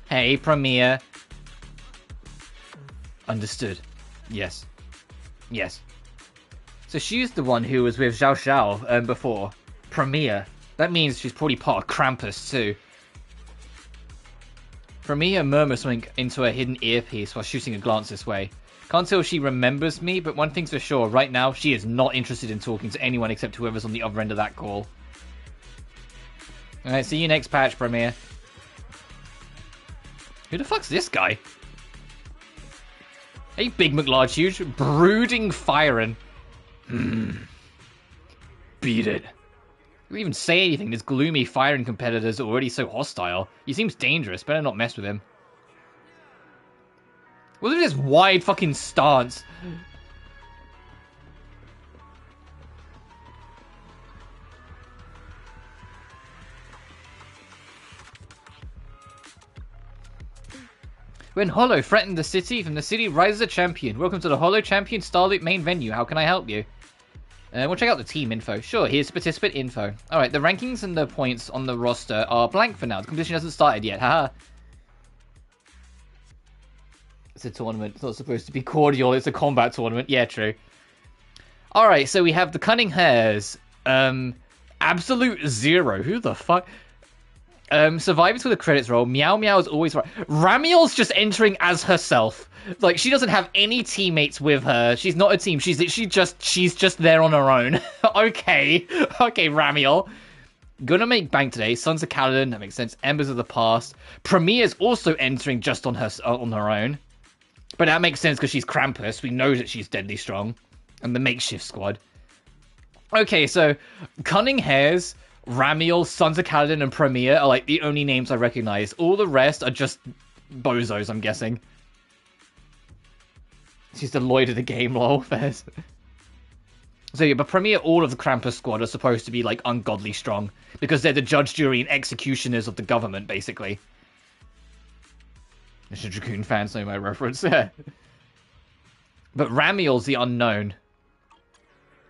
Hey, Premier. Understood. Yes. Yes. So she's the one who was with Xiao Xiao before. Premier. That means she's probably part of Krampus too. Premier murmurs something into a hidden earpiece while shooting a glance this way. Can't tell if she remembers me, but one thing's for sure, right now, she is not interested in talking to anyone except whoever's on the other end of that call. Alright, see you next patch, Premier. Who the fuck's this guy? Hey, Big McLarge Huge. Brooding firing. Beat it. You even say anything, this gloomy firing competitor's already so hostile. He seems dangerous, better not mess with him. Look at this wide fucking stance. When Hollow threatened the city, from the city rises a champion. Welcome to the Hollow Champion Starloop main venue. How can I help you? We'll check out the team info. Sure, here's participant info. Alright, the rankings and the points on the roster are blank for now. The competition hasn't started yet. Haha. It's a tournament. It's not supposed to be cordial. It's a combat tournament. Yeah, true. Alright, so we have the Cunning Hares. Absolute Zero. Who the fuck? Survivors with the credits roll. Meow Meow is always right. Ramiel's just entering as herself. Like, she doesn't have any teammates with her. She's not a team. She's just there on her own. Okay. Okay, Ramiel. Gonna make bank today. Sons of Kaladin, that makes sense. Embers of the Past. Premier's also entering just on her own. But that makes sense because she's Krampus. We know that she's deadly strong. And the makeshift squad. Okay, so Cunning Hares, Ramiel, Sons of Kaladin, and Premier are like the only names I recognize. All the rest are just bozos, I'm guessing. She's the Lloyd of the game, lol. So yeah, but Premier, all of the Krampus squad are supposed to be like ungodly strong because they're the judge, jury, and executioners of the government, basically. The Dragoon fans know my reference. But Ramiel's the unknown.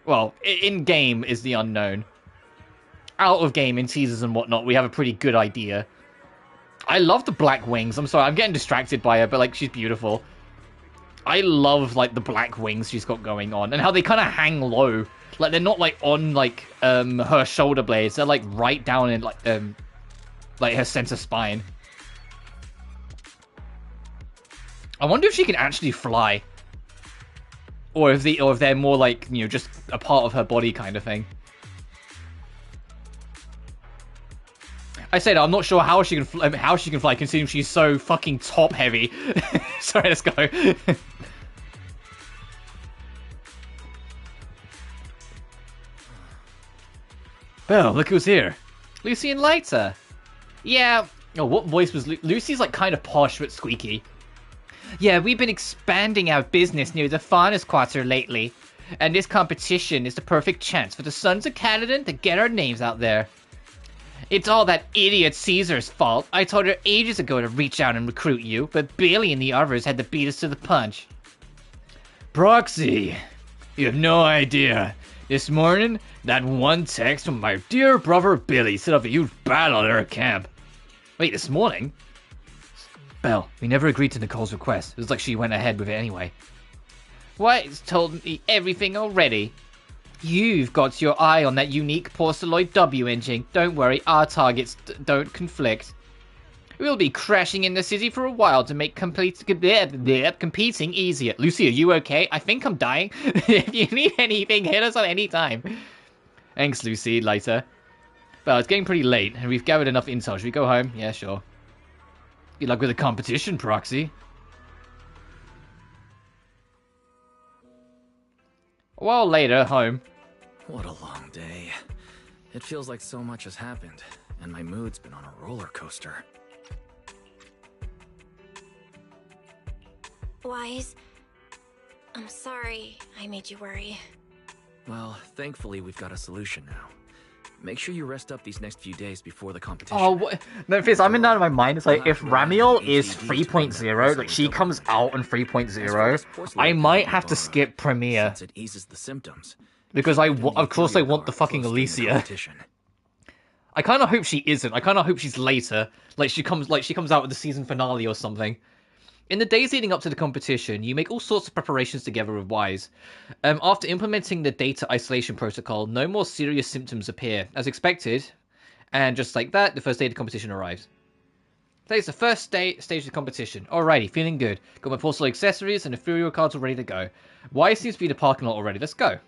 Well, in-game is the unknown. Out of game, in teasers and whatnot, we have a pretty good idea. I love the black wings. I'm sorry, I'm getting distracted by her, but like, she's beautiful. I love like the black wings she's got going on, and how they kind of hang low. Like, they're not like on like her shoulder blades. They're like right down in like her center spine. I wonder if she can actually fly, or if they're more like, you know, just a part of her body kind of thing. I said I'm not sure how she can fly, considering she's so fucking top heavy. Sorry, let's go. Belle, look who's here. Lucy and Lighter. Yeah. Oh, what voice was Lucy's like kind of posh but squeaky. Yeah, we've been expanding our business near the Faunus Quarter lately, and this competition is the perfect chance for the Sons of Kaladin to get our names out there. It's all that idiot Caesar's fault. I told her ages ago to reach out and recruit you, but Bailey and the others had to beat us to the punch. Proxy, you have no idea. This morning, that one text from my dear brother Billy set up a huge battle at our camp. Wait, this morning? Belle, we never agreed to Nicole's request. It was like she went ahead with it anyway. White's told me everything already. You've got your eye on that unique Porceloid W engine. Don't worry, our targets don't conflict. We'll be crashing in the city for a while to make competing easier. Lucy, are you okay? I think I'm dying. If you need anything, hit us on any time. Thanks, Lucy. Later. Well, it's getting pretty late, and we've gathered enough intel. Should we go home? Yeah, sure. Good luck with the competition, Proxy. A while later, home. What a long day. It feels like so much has happened, and my mood's been on a roller coaster. Wise, I'm sorry I made you worry. Well, thankfully we've got a solution now. Make sure you rest up these next few days before the competition. Oh, what? No, Fizz, I'm in out of my mind. It's like, if Ramiel is 3.0, like, she comes out in 3.0, I might have to skip Premiere. Since it eases the symptoms. Because of course I want the fucking Alicia. I kind of hope she isn't. I kind of hope she's later. Like she comes out with the season finale or something. In the days leading up to the competition, you make all sorts of preparations together with Wise. After implementing the data isolation protocol, no more serious symptoms appear, as expected. And just like that, the first day of the competition arrives. Today's the first stage of the competition. Alrighty, feeling good. Got my porcelain accessories and the Furio cards all ready to go. Wise seems to be in the parking lot already. Let's go.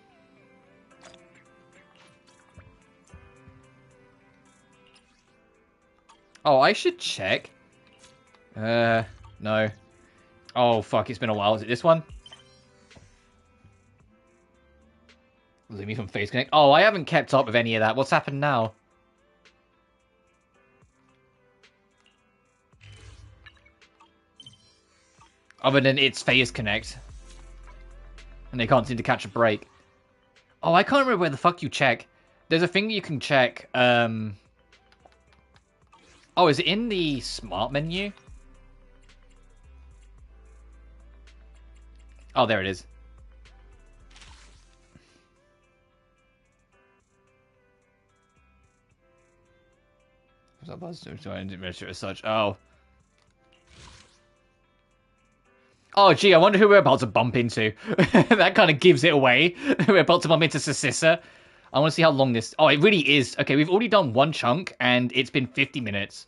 Oh, I should check. No. Oh, fuck, it's been a while. Is it this one? Leave me from Face Connect. Oh, I haven't kept up with any of that. What's happened now? Other than it's Phase Connect. And they can't seem to catch a break. Oh, I can't remember where the fuck you check. There's a thing you can check. Oh, is it in the smart menu? Oh, there it is. Was that buzz? So I didn't register as such. Oh. Oh, gee, I wonder who we're about to bump into. That kind of gives it away. We're about to bump into Sississa. I want to see how long this... Oh, it really is. Okay, we've already done one chunk, and it's been 50 minutes.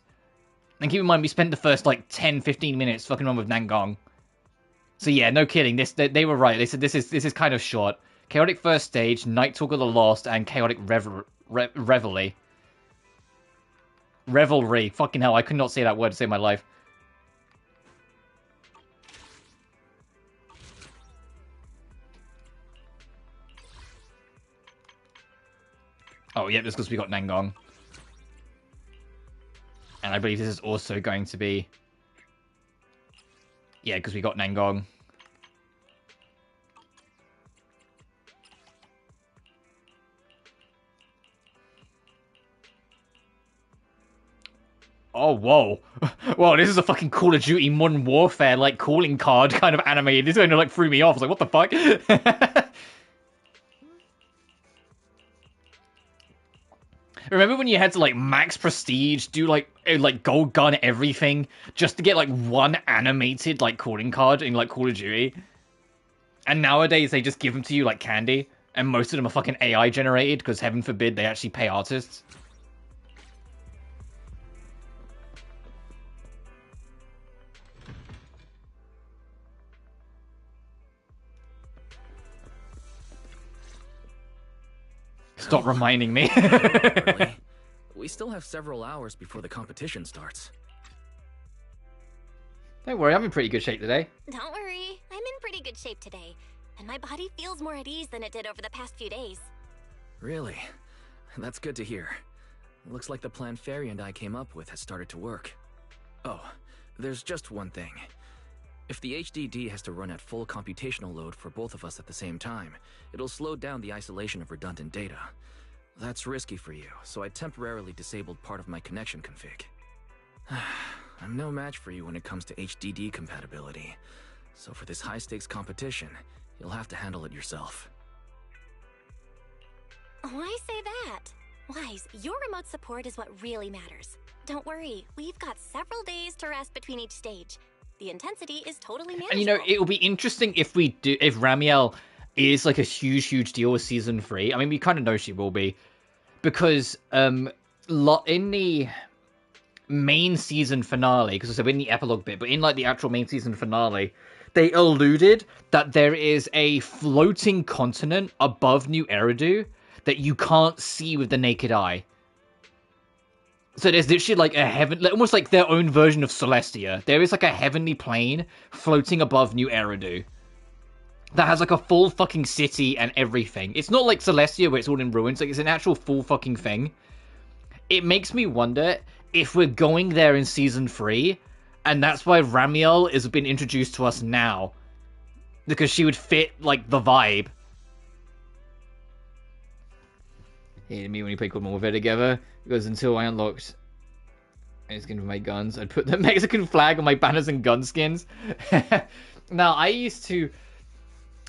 And keep in mind, we spent the first, like, 10, 15 minutes fucking around with Nangong. So yeah, no kidding. They were right. They said this is kind of short. Chaotic First Stage, Night Talk of the Lost, and Chaotic Revelry. Revelry. Fucking hell, I could not say that word to save my life. Oh, yeah, just because we got Nangong. And I believe this is also going to be... Yeah, because we got Nangong. Oh, whoa. Whoa, this is a fucking Call of Duty Modern Warfare, like, calling card kind of anime. This kind of, like, threw me off. I was like, what the fuck? Remember when you had to, like, max prestige, do, like gold gun everything, just to get, like, one animated, like, calling card in, like, Call of Duty? And nowadays, they just give them to you like candy, and most of them are fucking AI generated, because heaven forbid they actually pay artists. Stop reminding me. We still have several hours before the competition starts. Don't worry, I'm in pretty good shape today. Don't worry, I'm in pretty good shape today, and my body feels more at ease than it did over the past few days. Really? That's good to hear. Looks like the plan Fairy and I came up with has started to work. Oh, there's just one thing. If the HDD has to run at full computational load for both of us at the same time, it'll slow down the isolation of redundant data. That's risky for you, so I temporarily disabled part of my connection config. I'm no match for you when it comes to HDD compatibility, so for this high-stakes competition, you'll have to handle it yourself. Why say that? Wise, your remote support is what really matters. Don't worry, we've got several days to rest between each stage. The intensity is totally manageable. And you know, it'll be interesting if Ramiel is like a huge deal with season 3. I mean, we kind of know she will be, because in the main season finale, because I said we're in the epilogue bit, but in like the actual main season finale, they alluded that there is a floating continent above New Eridu that you can't see with the naked eye. So there's literally like a heaven, almost like their own version of Celestia. There is like a heavenly plane floating above New Eridu that has like a full fucking city and everything. It's not like Celestia where it's all in ruins. Like, it's an actual full fucking thing. It makes me wonder if we're going there in season 3, and that's why Ramiel has been introduced to us now, because she would fit like the vibe. Hated me when you played Modern Warfare together, because until I unlocked any skin for my guns, I'd put the Mexican flag on my banners and gun skins. Now, I used to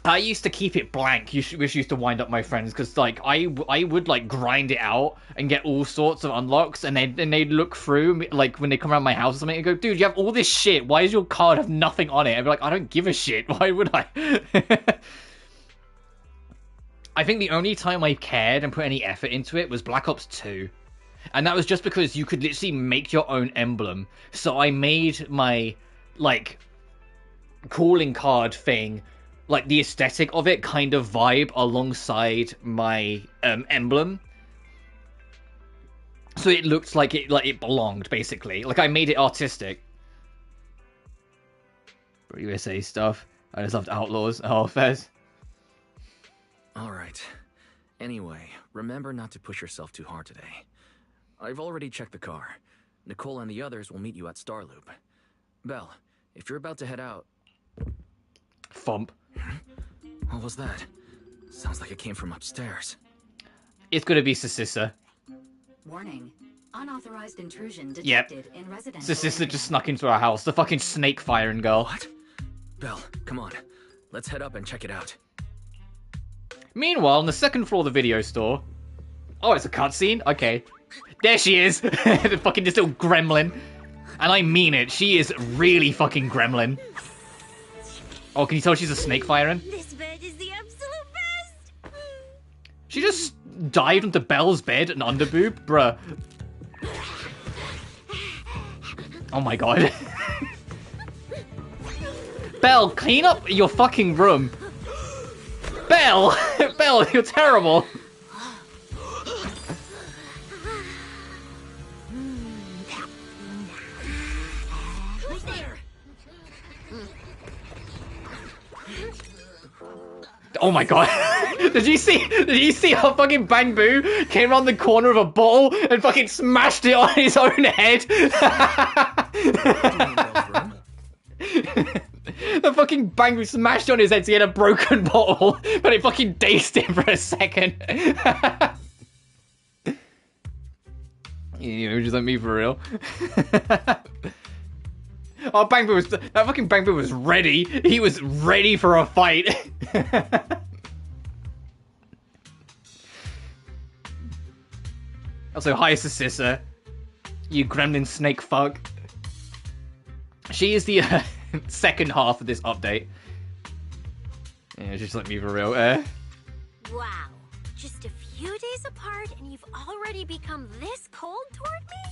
I used to keep it blank, which used to wind up my friends, because like I would like grind it out and get all sorts of unlocks, and they'd look through like when they come around my house or something and go, dude, you have all this shit. Why does your card have nothing on it? I'd be like, I don't give a shit. Why would I? I think the only time I cared and put any effort into it was Black Ops 2. And that was just because you could literally make your own emblem. So I made my, like, calling card thing, like, the aesthetic of it kind of vibe alongside my emblem. So it looked like it belonged, basically. Like, I made it artistic. USA stuff. I just loved Outlaws. Oh, Fez. Alright. Anyway, remember not to push yourself too hard today. I've already checked the car. Nicole and the others will meet you at Starloop. Belle, if you're about to head out... Thump. What was that? Sounds like it came from upstairs. It's gonna be Sississa. Warning. Unauthorized intrusion detected in residential Sississa area. just snuck into our house. The fucking snake firing girl. What? Belle, come on. Let's head up and check it out. Meanwhile, on the second floor of the video store... Oh, it's a cutscene? Okay. There she is! The fucking this little gremlin. And I mean it, she is really fucking gremlin. Oh, can you tell she's a snake firing? This bed is the absolute best! She just dived onto Belle's bed and underboob? Bruh. Oh my god. Belle, clean up your fucking room. Belle! Belle, you're terrible. Who's there? Oh my god. Did you see how fucking Bang Boo came around the corner of a bottle and fucking smashed it on his own head? The fucking Bang Boo smashed it on his head so he had a broken bottle, but it fucking dazed him for a second. You know, just like me for real. Oh, that fucking Bang Boo was ready. He was ready for a fight. Also, hi, Sississa. You gremlin snake fuck. She is the second half of this update. Yeah, just like me for real. Wow. Just a few days apart and you've already become this cold toward me?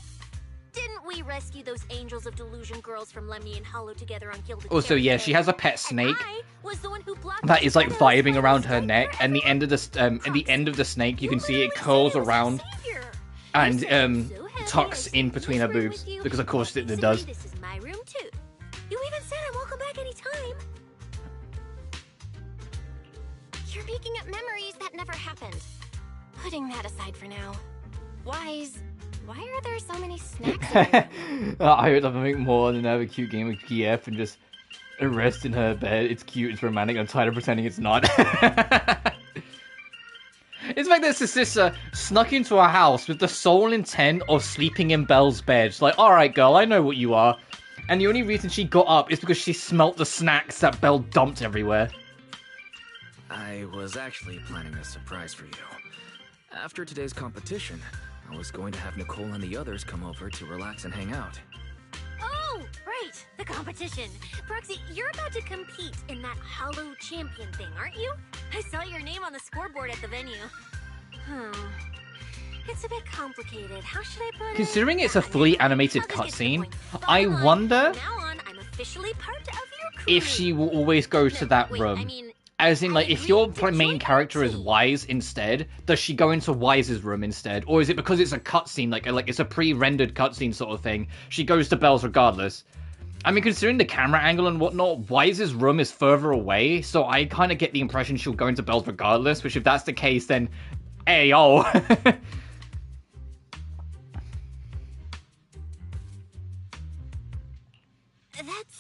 Didn't we rescue those Angels of Delusion girls from Lemmy and Hollow together on Gilded Also, yeah, she has a pet snake that is like vibing around her neck, and the end of the snake, you can see it curls around and tucks in between her boobs, because of course it does. This is my room too. You even said I'm welcome back anytime. You're making up memories that never happened. Putting that aside for now. Why are there so many snacks in your room? I would love to make more than have a cute game of GF and just rest in her bed. It's cute, it's romantic, I'm tired of pretending it's not. It's like that Sississa snuck into our house with the sole intent of sleeping in Belle's bed. She's like, alright girl, I know what you are. And the only reason she got up is because she smelt the snacks that Belle dumped everywhere. I was actually planning a surprise for you. After today's competition, I was going to have Nicole and the others come over to relax and hang out. Oh, right, the competition. Proxy, you're about to compete in that Hollow Champion thing, aren't you? I saw your name on the scoreboard at the venue. It's a bit complicated. How should I put it? Considering it's a fully animated cutscene, I wonder From now on, I'm officially part of your crew. if she will always go to that room. As in, like, if your main character is Wise instead, does she go into Wise's room instead? Or is it because it's a cutscene, like it's a pre-rendered cutscene sort of thing, she goes to Belle's regardless? I mean, considering the camera angle and whatnot, Wise's room is further away, so I kind of get the impression she'll go into Belle's regardless, which if that's the case, then... Hey, oh! That's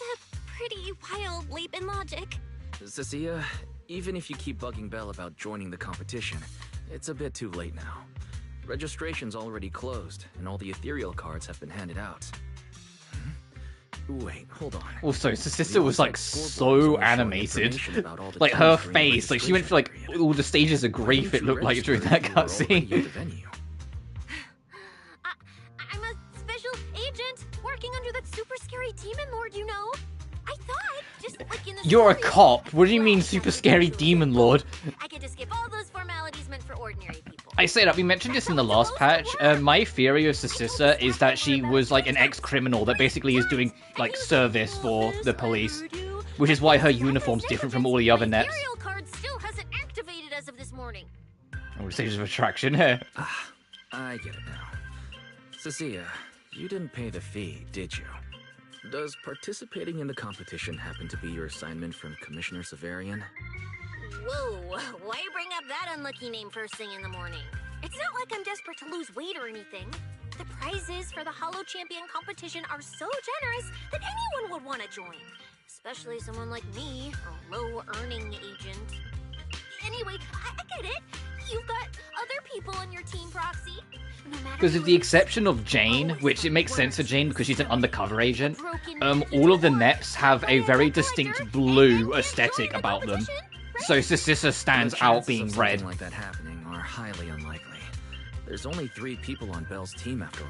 a pretty wild leap in logic. Cecilia, even if you keep bugging Belle about joining the competition, it's a bit too late now. Registration's already closed, and all the ethereal cards have been handed out. Wait, hold on. Also, Sister was like so animated. Like her face, like she went through like all the stages of grief it looked like during that cutscene. I'm a special agent working under that super scary demon lord, you know. I thought, just like in the You're a stories, cop. What do you mean super scary demon lord? I get to skip all those formalities meant for ordinary people. I say that we mentioned this in the last patch. My theory of Sister is that she was like an ex-criminal that basically is doing like service for the police, which is why her uniform's different from all the other nets. Imperial card still hasn't activated as of this morning. Oh, stages of attraction here. I get it now. Cecilia, you didn't pay the fee, did you? Does participating in the competition happen to be your assignment from Commissioner Severian? Whoa, why bring up that unlucky name first thing in the morning? It's not like I'm desperate to lose weight or anything. The prizes for the Hollow Champion competition are so generous that anyone would want to join. Especially someone like me, a low-earning agent. Anyway, I get it. You've got other people in your team, Proxy. Because with the exception of Jane, which it makes sense for Jane because she's an undercover agent, all of the nets have a very distinct blue aesthetic about them. So Sister stands out being red. Something like that happening are highly unlikely. There's only 3 people on Belle's team after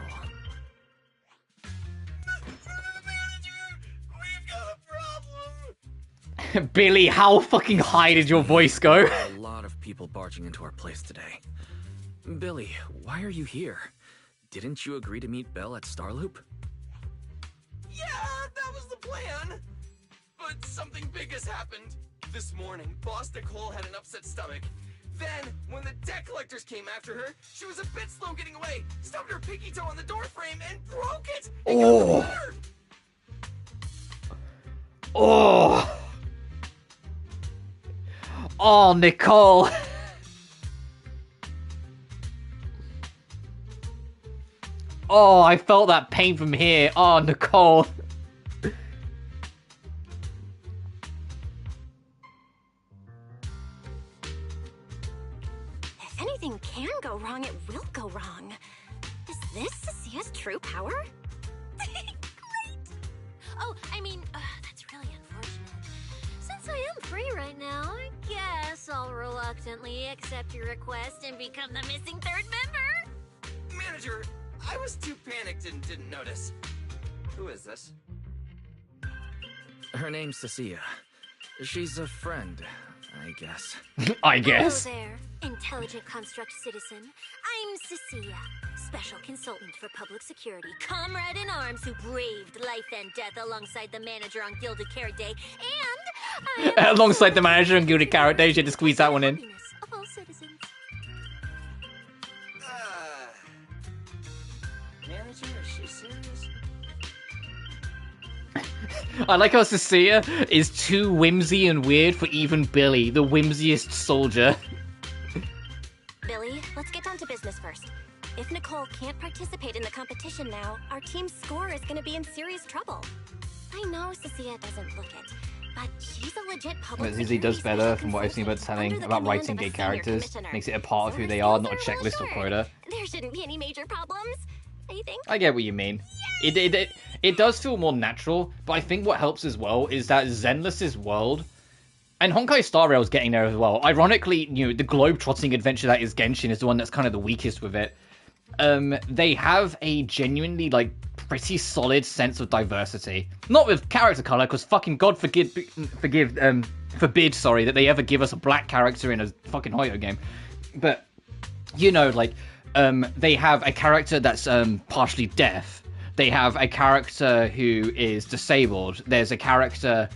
all. Billy, how fucking high did your voice go? A lot of people barging into our place today. Billy, why are you here? Didn't you agree to meet Belle at Starloop? Yeah, that was the plan. But something big has happened. This morning, Boss Nicole had an upset stomach. Then, when the debt collectors came after her, she was a bit slow getting away, stubbed her pinky toe on the door frame, and broke it! Oh! Oh, Nicole! Oh, I felt that pain from here. Oh, Nicole. If anything can go wrong, it will go wrong. Is this Cecia's true power? Great! Oh, I mean, that's really unfortunate. Since I am free right now, I guess I'll reluctantly accept your request and become the missing third member. Manager, I was too panicked and didn't notice. Who is this? Her name's Cecilia. She's a friend, I guess. I guess. Hello there, intelligent construct citizen. I'm Cecilia, special consultant for public security, comrade in arms who braved life and death alongside the manager on Gilded Carrot Day, and I am Alongside the manager on Gilded Carrot Day, she had to squeeze that one in. of all citizens. Manager, is she serious? I like how Cecilia is too whimsy and weird for even Billy, the whimsiest soldier. Billy, let's get down to business first. If Nicole can't participate in the competition now, our team's score is going to be in serious trouble. I know Cecilia doesn't look it, but she's a legit public Zizi does better from what I've seen about telling about writing gay characters. Makes it a part of who they are, not a checklist or quota. There shouldn't be any major problems, I think. I get what you mean. It does feel more natural, but I think what helps as well is that Zenless's world, and Honkai Star Rail's getting there as well. Ironically, the globe-trotting adventure that is Genshin is the one that's kind of the weakest with it. They have a genuinely, pretty solid sense of diversity. Not with character color, because fucking God forbid, that they ever give us a black character in a fucking Hoyo game. But, they have a character that's partially deaf. They have a character who is disabled. There's a character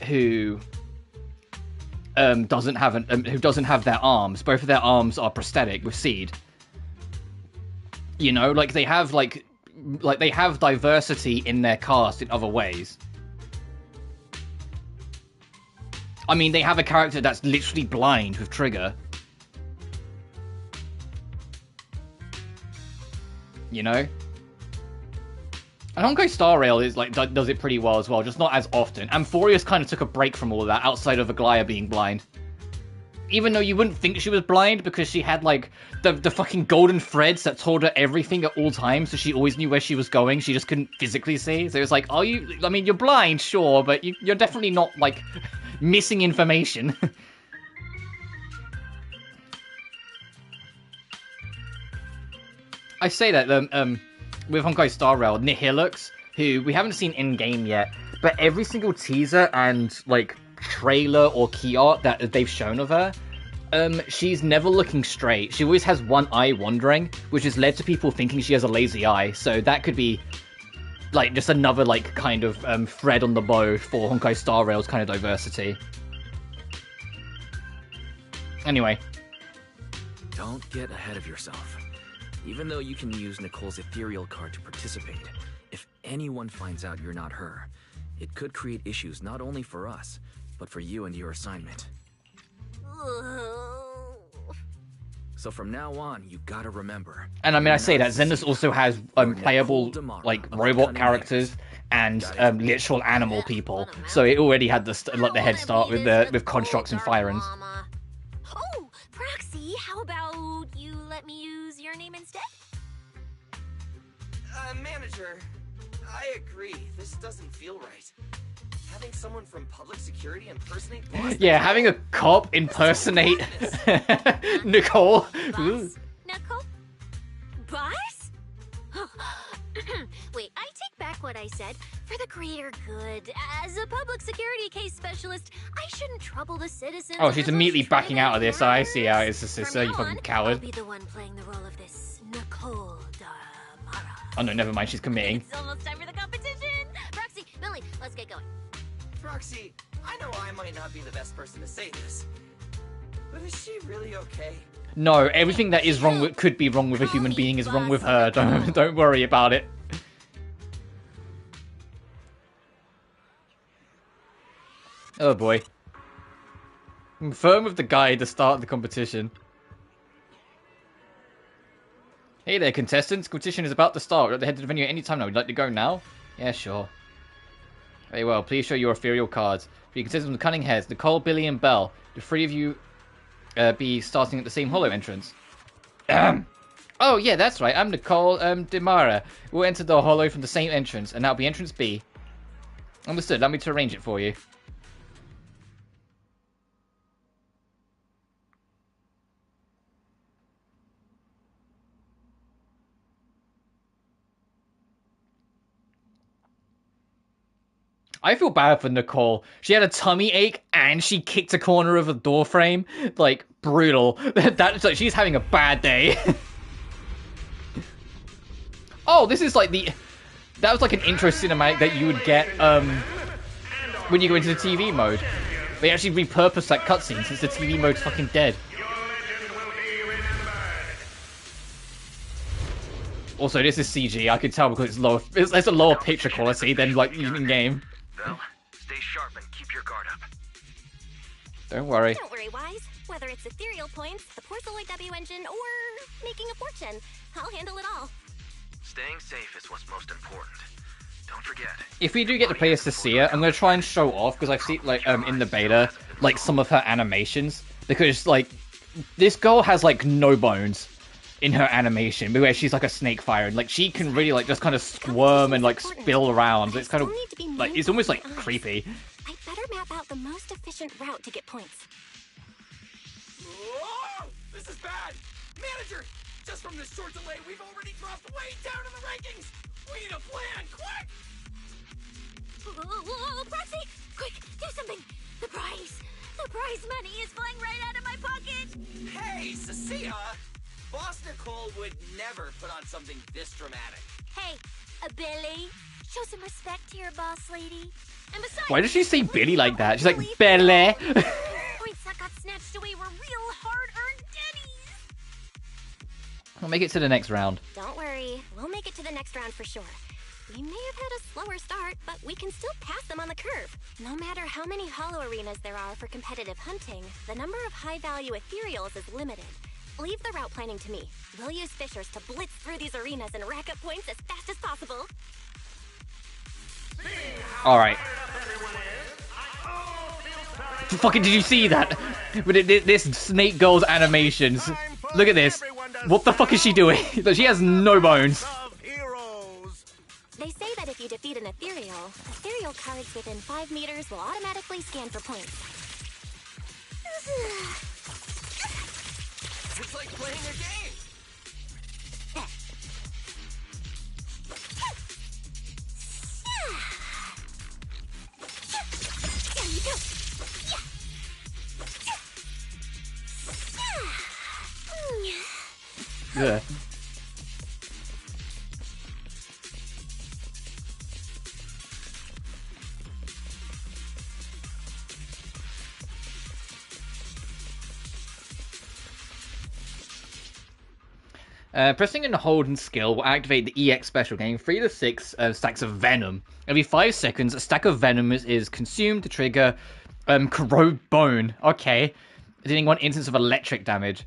who doesn't have their arms. Both of their arms are prosthetic with seed. They have they have diversity in their cast in other ways. I mean, they have a character that's literally blind with Trigger. And Honkai Star Rail is does it pretty well as well, just not as often. Amphorius kind of took a break from all of that outside of Aglaya being blind. even though you wouldn't think she was blind because she had like the fucking golden threads that told her everything at all times, so she always knew where she was going. She just couldn't physically see. So it was like, are you? I mean, you're blind, sure, but you're definitely not like missing information. I say that with Honkai Star Rail, Nihilux, who we haven't seen in game yet, but every single teaser and like trailer or key art that they've shown of her, she's never looking straight. She always has one eye wandering, which has led to people thinking she has a lazy eye. So that could be like just another like kind of thread on the bow for Honkai Star Rail's kind of diversity. Anyway, Don't get ahead of yourself. Even though you can use Nicole's ethereal card to participate, if anyone finds out you're not her, it could create issues not only for us, but for you and your assignment. So from now on, you gotta remember. and I mean, I say that Zenless also has playable like robot characters and literal animal people, so it already had the head start with constructs and firings. Oh, Proxy, how about you let me use your name instead? Manager, I agree. This doesn't feel right. Having someone from public security impersonate Boss. Yeah, having a cop impersonate Nicole. Boss? Nicole? Boss? Wait, I take back what I said. For the greater good, as a public security case specialist, I shouldn't trouble the citizens. Oh, she's immediately backing out of this. I see how it is, sister. You fucking I'll coward. be the one playing the role of this Nicole Damara. Oh no, never mind. She's committing. It's almost time for the competition. Proxy, Millie, let's get going. Proxy, I know I might not be the best person to say this, but is she really okay? No, everything that is wrong with, could be wrong with a human being is wrong with her. Don't worry about it. Oh boy. Confirm with the guy to start the competition. Hey there, contestants. Competition is about to start. We're at the head of the venue at any time now. Would you like to go now? Yeah, sure. Very well. Please show your ethereal cards. For your contestants with cunning heads, Nicole, Billy, and Belle, the three of you be starting at the same hollow entrance. Oh, yeah, that's right. I'm Nicole Damara. We'll enter the hollow from the same entrance, and that'll be entrance B. Understood. Allow me to arrange it for you. I feel bad for Nicole. She had a tummy ache and she kicked a corner of a door frame. Like, brutal. That's like, she's having a bad day. Oh, this is like that was like an intro cinematic that you would get when you go into the TV mode. They actually repurposed that cutscene since the TV mode's fucking dead. Also, this is CG. I could tell because it's lower. It's a lower picture quality than like in game. Well, stay sharp and keep your guard up. Don't worry. Don't worry, Wise. Whether it's ethereal points, the Porceloid W engine, or making a fortune, I'll handle it all. Staying safe is what's most important. Don't forget. If we do get to play as Cecilia, I'm gonna try and show off because I've seen like in the beta like some of her animations because like this girl has like no bones in her animation, where she's like a snake fire, and like she can really like just kind of squirm and like spill around. It's kind of like it's almost like creepy. I'd better map out the most efficient route to get points. Whoa! This is bad! Manager! Just from this short delay, we've already dropped way down in the rankings! We need a plan, quick! Whoa, Proxy! Quick, do something! The prize money is flying right out of my pocket! Hey, Cecilia! Boss Nicole would never put on something this dramatic. Hey, Billy, show some respect to your boss lady. And besides, Why does she say Billy like that? She's like, Billy! points that got snatched away were real hard-earned goodies. I'll make it to the next round. Don't worry, we'll make it to the next round for sure. We may have had a slower start, but we can still pass them on the curve. No matter how many hollow arenas there are for competitive hunting, the number of high-value ethereals is limited. Leave the route planning to me. We'll use fishers to blitz through these arenas and rack up points as fast as possible. Alright. Fucking, did you see that? But this snake girl's animations. Look at this. What the fuck is she doing? She has no bones. They say that if you defeat an ethereal cards within 5 meters will automatically scan for points. It's like playing a game. There you go. Yeah. Pressing and hold and skill will activate the EX special, getting 3 to 6 stacks of venom. Every 5 seconds, a stack of venom is consumed to trigger corrode bone. Okay. Dealing 1 instance of electric damage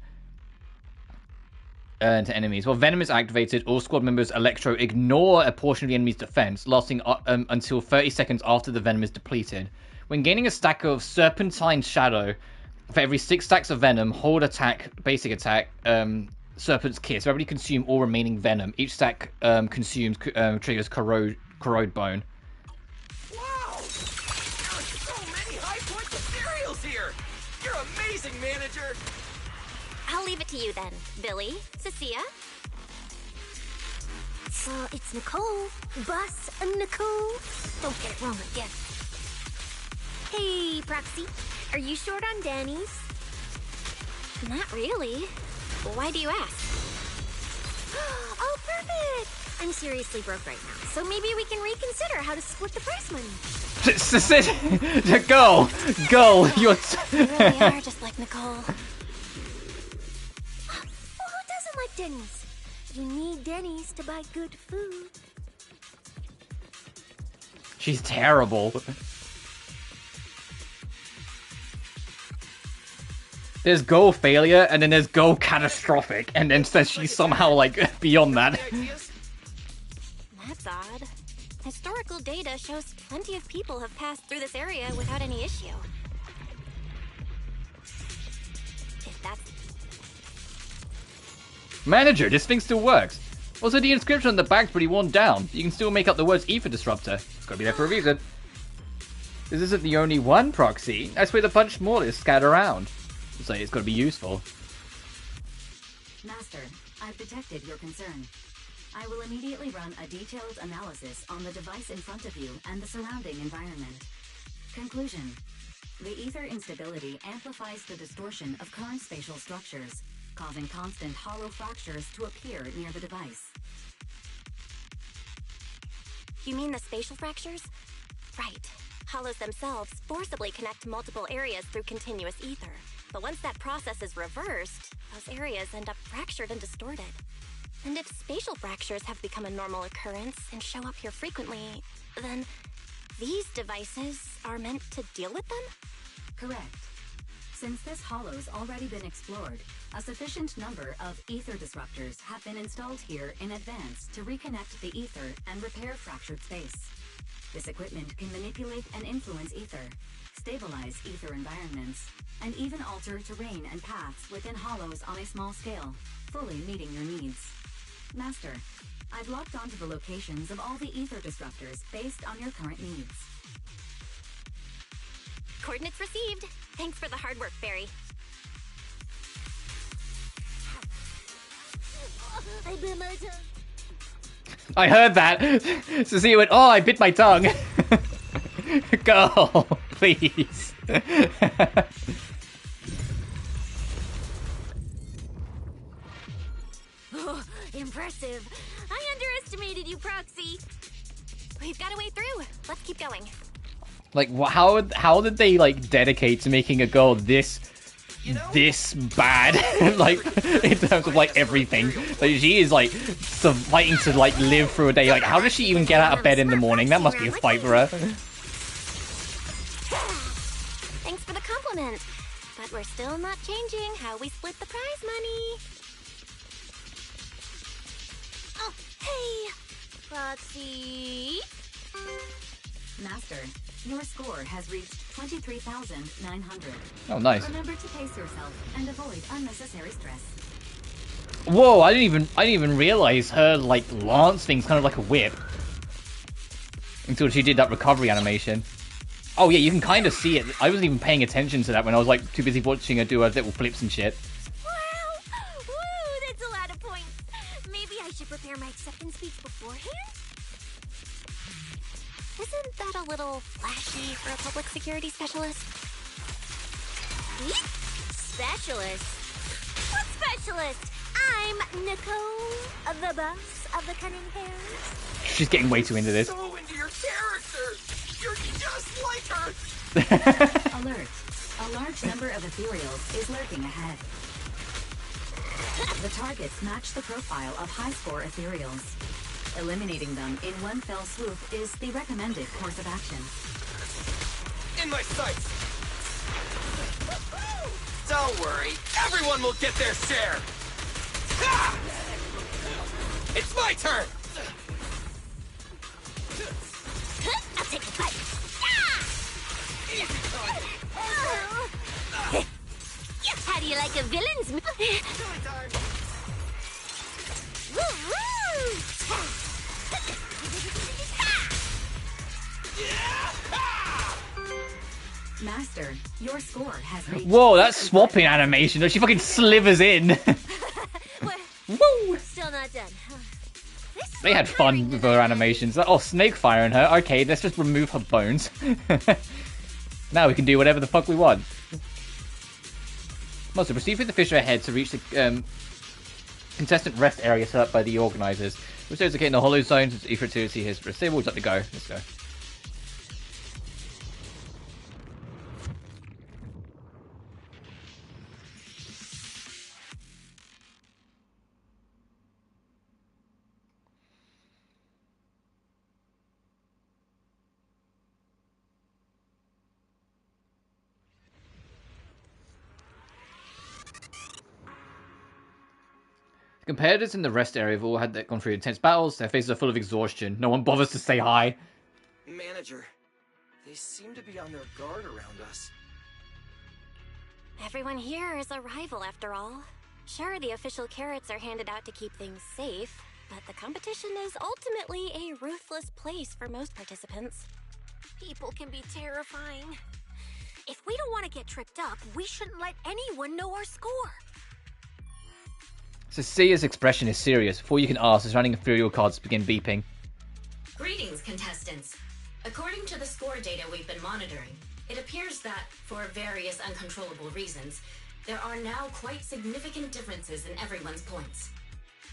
to enemies. While venom is activated, all squad members electro ignore a portion of the enemy's defense, lasting until 30 seconds after the venom is depleted. When gaining a stack of serpentine shadow, for every 6 stacks of venom, hold attack, basic attack, Serpent's Kiss. Everybody consume all remaining venom. Each stack consumes triggers corrode bone. Wow! There are so many high point materials here. You're amazing, manager. I'll leave it to you then, Billy, Cecilia. So it's Nicole. Bus Nicole. Don't get it wrong again. Hey, Proxy. Are you short on Danny's? Not really. Why do you ask? Oh, perfect! I'm seriously broke right now, so maybe we can reconsider how to split the prize money. Go, you're. You really are just like Nicole. Well, who doesn't like Denny's? You need Denny's to buy good food. She's terrible. There's goal failure, and then there's goal catastrophic, and then says she's somehow, like, beyond that. That's odd. Historical data shows plenty of people have passed through this area without any issue. If that's... Manager, this thing still works. Also, the inscription on the bag's pretty worn down. You can still make out the words Ether Disruptor. It's gotta be there for a reason. This isn't the only one, Proxy. I swear the bunch more is scattered around. So it's got to be useful. Master, I've detected your concern. I will immediately run a detailed analysis on the device in front of you and the surrounding environment. Conclusion. The ether instability amplifies the distortion of current spatial structures, causing constant hollow fractures to appear near the device. You mean the spatial fractures? Right. Hollows themselves forcibly connect multiple areas through continuous ether. But once that process is reversed, those areas end up fractured and distorted. And if spatial fractures have become a normal occurrence and show up here frequently, then these devices are meant to deal with them? Correct. Since this hollow's already been explored, a sufficient number of ether disruptors have been installed here in advance to reconnect the ether and repair fractured space. This equipment can manipulate and influence ether, stabilize ether environments, and even alter terrain and paths within hollows on a small scale, fully meeting your needs. Master, I've locked onto the locations of all the ether disruptors based on your current needs. Coordinates received. Thanks for the hard work, Barry. I bit my tongue. I heard that. Cecilia went, oh, I bit my tongue. Go, please. Oh, impressive. I underestimated you, Proxy. We've got a way through. Let's keep going. Like, how did they, like, dedicate to making a girl this bad? Like, in terms of, like, everything. Like, she is, like, fighting to, like, live through a day. Like, how does she even get out of bed in the morning? That must be a fight for her. Thanks for the compliment. But we're still not changing how we split the prize money. Oh, hey, Proxy. Master, your score has reached 23,900. Oh, nice. Remember to pace yourself and avoid unnecessary stress. Whoa, I didn't even realize her, like, lance thing's kind of like a whip. Until she did that recovery animation. Oh yeah, you can kind of see it. I wasn't even paying attention to that when I was, like, too busy watching her do her little flips and shit. Wow! Woo! That's a lot of points. Maybe I should prepare my acceptance speech beforehand? Isn't that a little flashy for a public security specialist? Eek! Specialist? What specialist? I'm Nicole, the boss of the Cunning Hairs. She's getting way too into this. So into your character! You're just like her! Alert. A large number of ethereals is lurking ahead. The targets match the profile of high-score ethereals. Eliminating them in one fell swoop is the recommended course of action. In my sights! Don't worry, everyone will get their share! Ha! It's my turn! I'll take the fight. How do you like a villain's Master, your score has reached... Whoa, that swapping animation. She fucking slivers in. Woo! Still not done. They had fun with her animations. Oh, snake firing her. Okay, let's just remove her bones. Now we can do whatever the fuck we want. Must proceed with the fisher ahead to reach the contestant rest area set up by the organizers. Which is located in the hollow zone since Ether Activity has disabled. Let me go. Let's go. The competitors in the rest area have all gone through intense battles. Their faces are full of exhaustion. No one bothers to say hi. Manager, they seem to be on their guard around us. Everyone here is a rival after all. Sure, the official carrots are handed out to keep things safe, but the competition is ultimately a ruthless place for most participants. People can be terrifying. If we don't want to get tripped up, we shouldn't let anyone know our score. Cecilia's expression is serious. Before you can ask, the surrounding ethereal cards begin beeping. Greetings, contestants. According to the score data we've been monitoring, it appears that, for various uncontrollable reasons, there are now quite significant differences in everyone's points.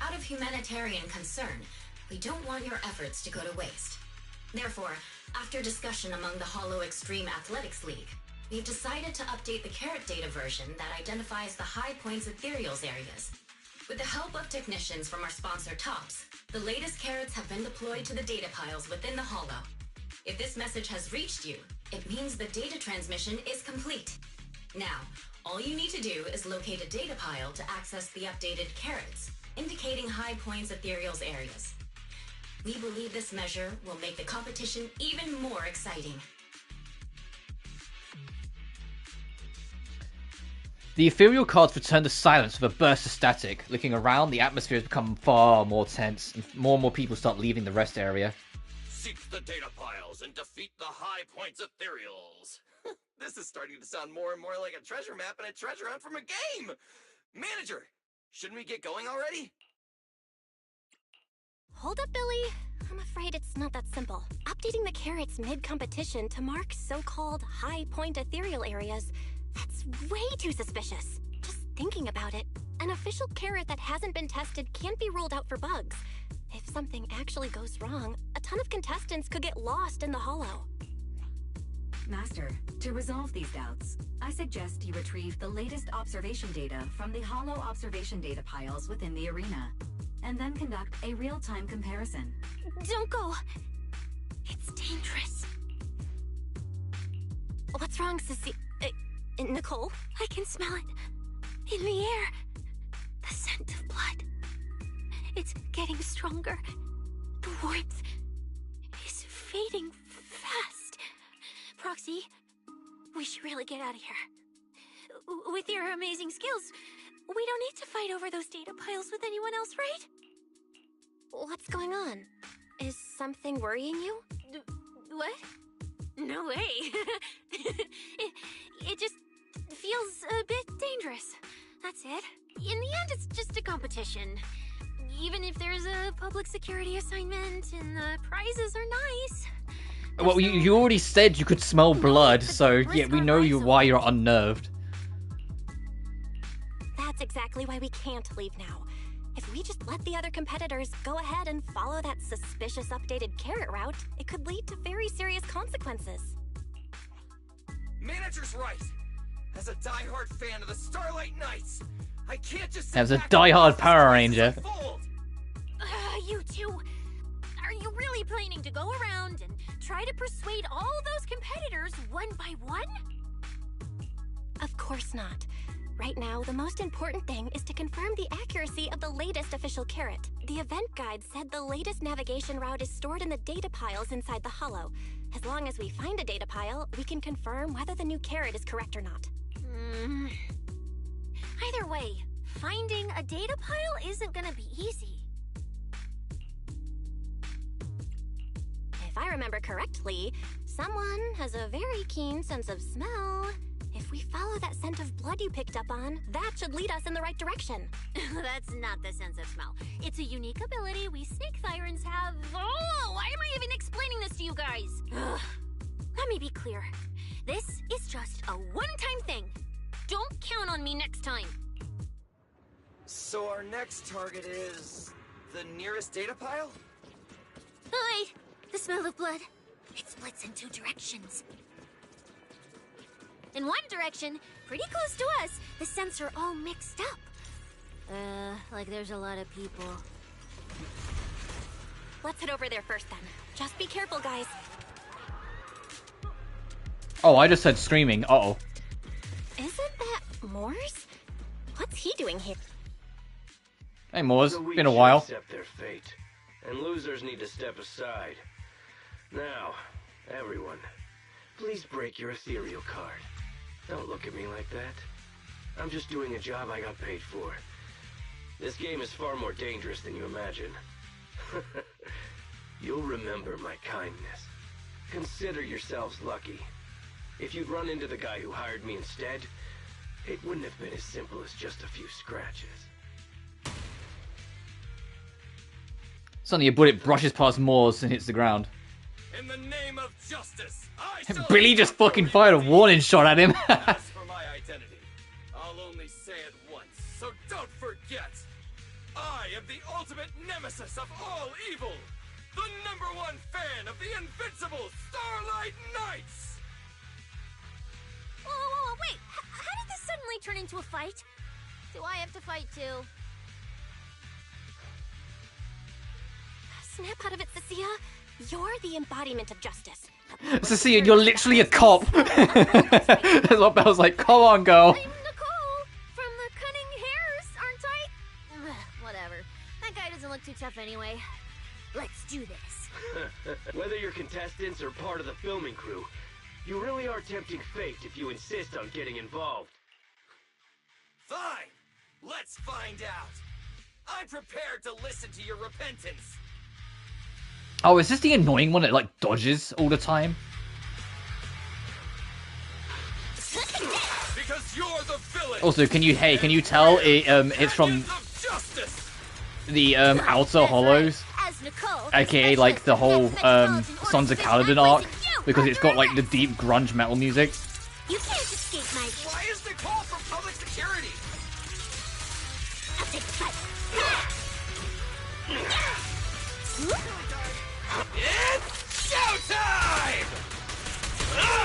Out of humanitarian concern, we don't want your efforts to go to waste. Therefore, after discussion among the Hollow Extreme Athletics League, we've decided to update the carrot data version that identifies the high points ethereals areas. With the help of technicians from our sponsor Tops, the latest carrots have been deployed to the data piles within the Hollow. If this message has reached you, it means the data transmission is complete. Now, all you need to do is locate a data pile to access the updated carrots, indicating high points ethereals areas. We believe this measure will make the competition even more exciting. The ethereal cards return to silence with a burst of static. Looking around, the atmosphere has become far more tense, and more people start leaving the rest area. Seek the data piles and defeat the high points ethereals. This is starting to sound more and more like a treasure map and a treasure hunt from a game. Manager, shouldn't we get going already? Hold up, Billy. I'm afraid it's not that simple. Updating the carrots mid-competition to mark so-called high-point ethereal areas, that's way too suspicious. Just thinking about it, an official carrot that hasn't been tested can't be ruled out for bugs. If something actually goes wrong, a ton of contestants could get lost in the hollow. Master, to resolve these doubts, I suggest you retrieve the latest observation data from the Hollow observation data piles within the arena, and then conduct a real-time comparison. Don't go! It's dangerous. What's wrong, Sissy? Nicole? I can smell it. In the air. The scent of blood. It's getting stronger. The warmth is fading fast. Proxy, we should really get out of here. With your amazing skills, we don't need to fight over those data piles with anyone else, right? What's going on? Is something worrying you? What? No way. it just feels a bit dangerous. That's it. In the end, it's just a competition. Even if there's a public security assignment and the prizes are nice. Well, you already said you could smell blood, so yeah, we know why you're unnerved. That's exactly why we can't leave now. If we just let the other competitors go ahead and follow that suspicious updated carrot route, it could lead to very serious consequences. Manager's right. As a diehard fan of the Starlight Knights, I can't just. As a diehard Power Ranger. You two, are you really planning to go around and try to persuade all those competitors one by one? Of course not. Right now, the most important thing is to confirm the accuracy of the latest official carrot. The event guide said the latest navigation route is stored in the data piles inside the hollow. As long as we find a data pile, we can confirm whether the new carrot is correct or not. Either way, finding a data pile isn't gonna be easy. If I remember correctly, someone has a very keen sense of smell. If we follow that scent of blood you picked up on, that should lead us in the right direction. That's not the sense of smell. It's a unique ability we snake sirens have. Oh, why am I even explaining this to you guys? Ugh. Let me be clear. This is just a one-time thing. Don't count on me next time. So our next target is the nearest data pile? Oh, wait. The smell of blood. It splits in two directions. In one direction, pretty close to us, the scents are all mixed up. Like there's a lot of people. Let's head over there first then. Just be careful, guys. Oh, I just said screaming. Uh-oh. Isn't that Morse? What's he doing here? Hey, Moors. So we Been a should while. accept their fate, and losers need to step aside. Now, everyone, please break your ethereal card. Don't look at me like that. I'm just doing a job I got paid for. This game is far more dangerous than you imagine. You'll remember my kindness. Consider yourselves lucky. If you'd run into the guy who hired me instead, it wouldn't have been as simple as just a few scratches. Suddenly a bullet brushes past Moors and hits the ground. In the name of justice, Billy just fucking fired a warning shot at him. As for my identity, I'll only say it once, so don't forget. I am the ultimate nemesis of all evil. The #1 fan of the invincible Starlight Knights. Whoa, wait. How did this suddenly turn into a fight? Do I have to fight too? Snap out of it, Cecilia. You're the embodiment of justice. Cecilia, you're literally a cop. That's what Belle's like. Come on, girl. I'm Nicole from the Cunning Hairs, aren't I? Ugh, whatever. That guy doesn't look too tough anyway. Let's do this. Whether you're contestants or part of the filming crew, you really are tempting fate if you insist on getting involved. Fine. Let's find out. I'm prepared to listen to your repentance. Oh, is this the annoying one that like dodges all the time? Because you're the villain. Also, can you tell it's from the Outer Hollows, aka like the whole Sons of Kaladin arc, because it's got like the deep grunge metal music. You can't escape my... Why is Nicole from public security? I'll take the fight. It's showtime!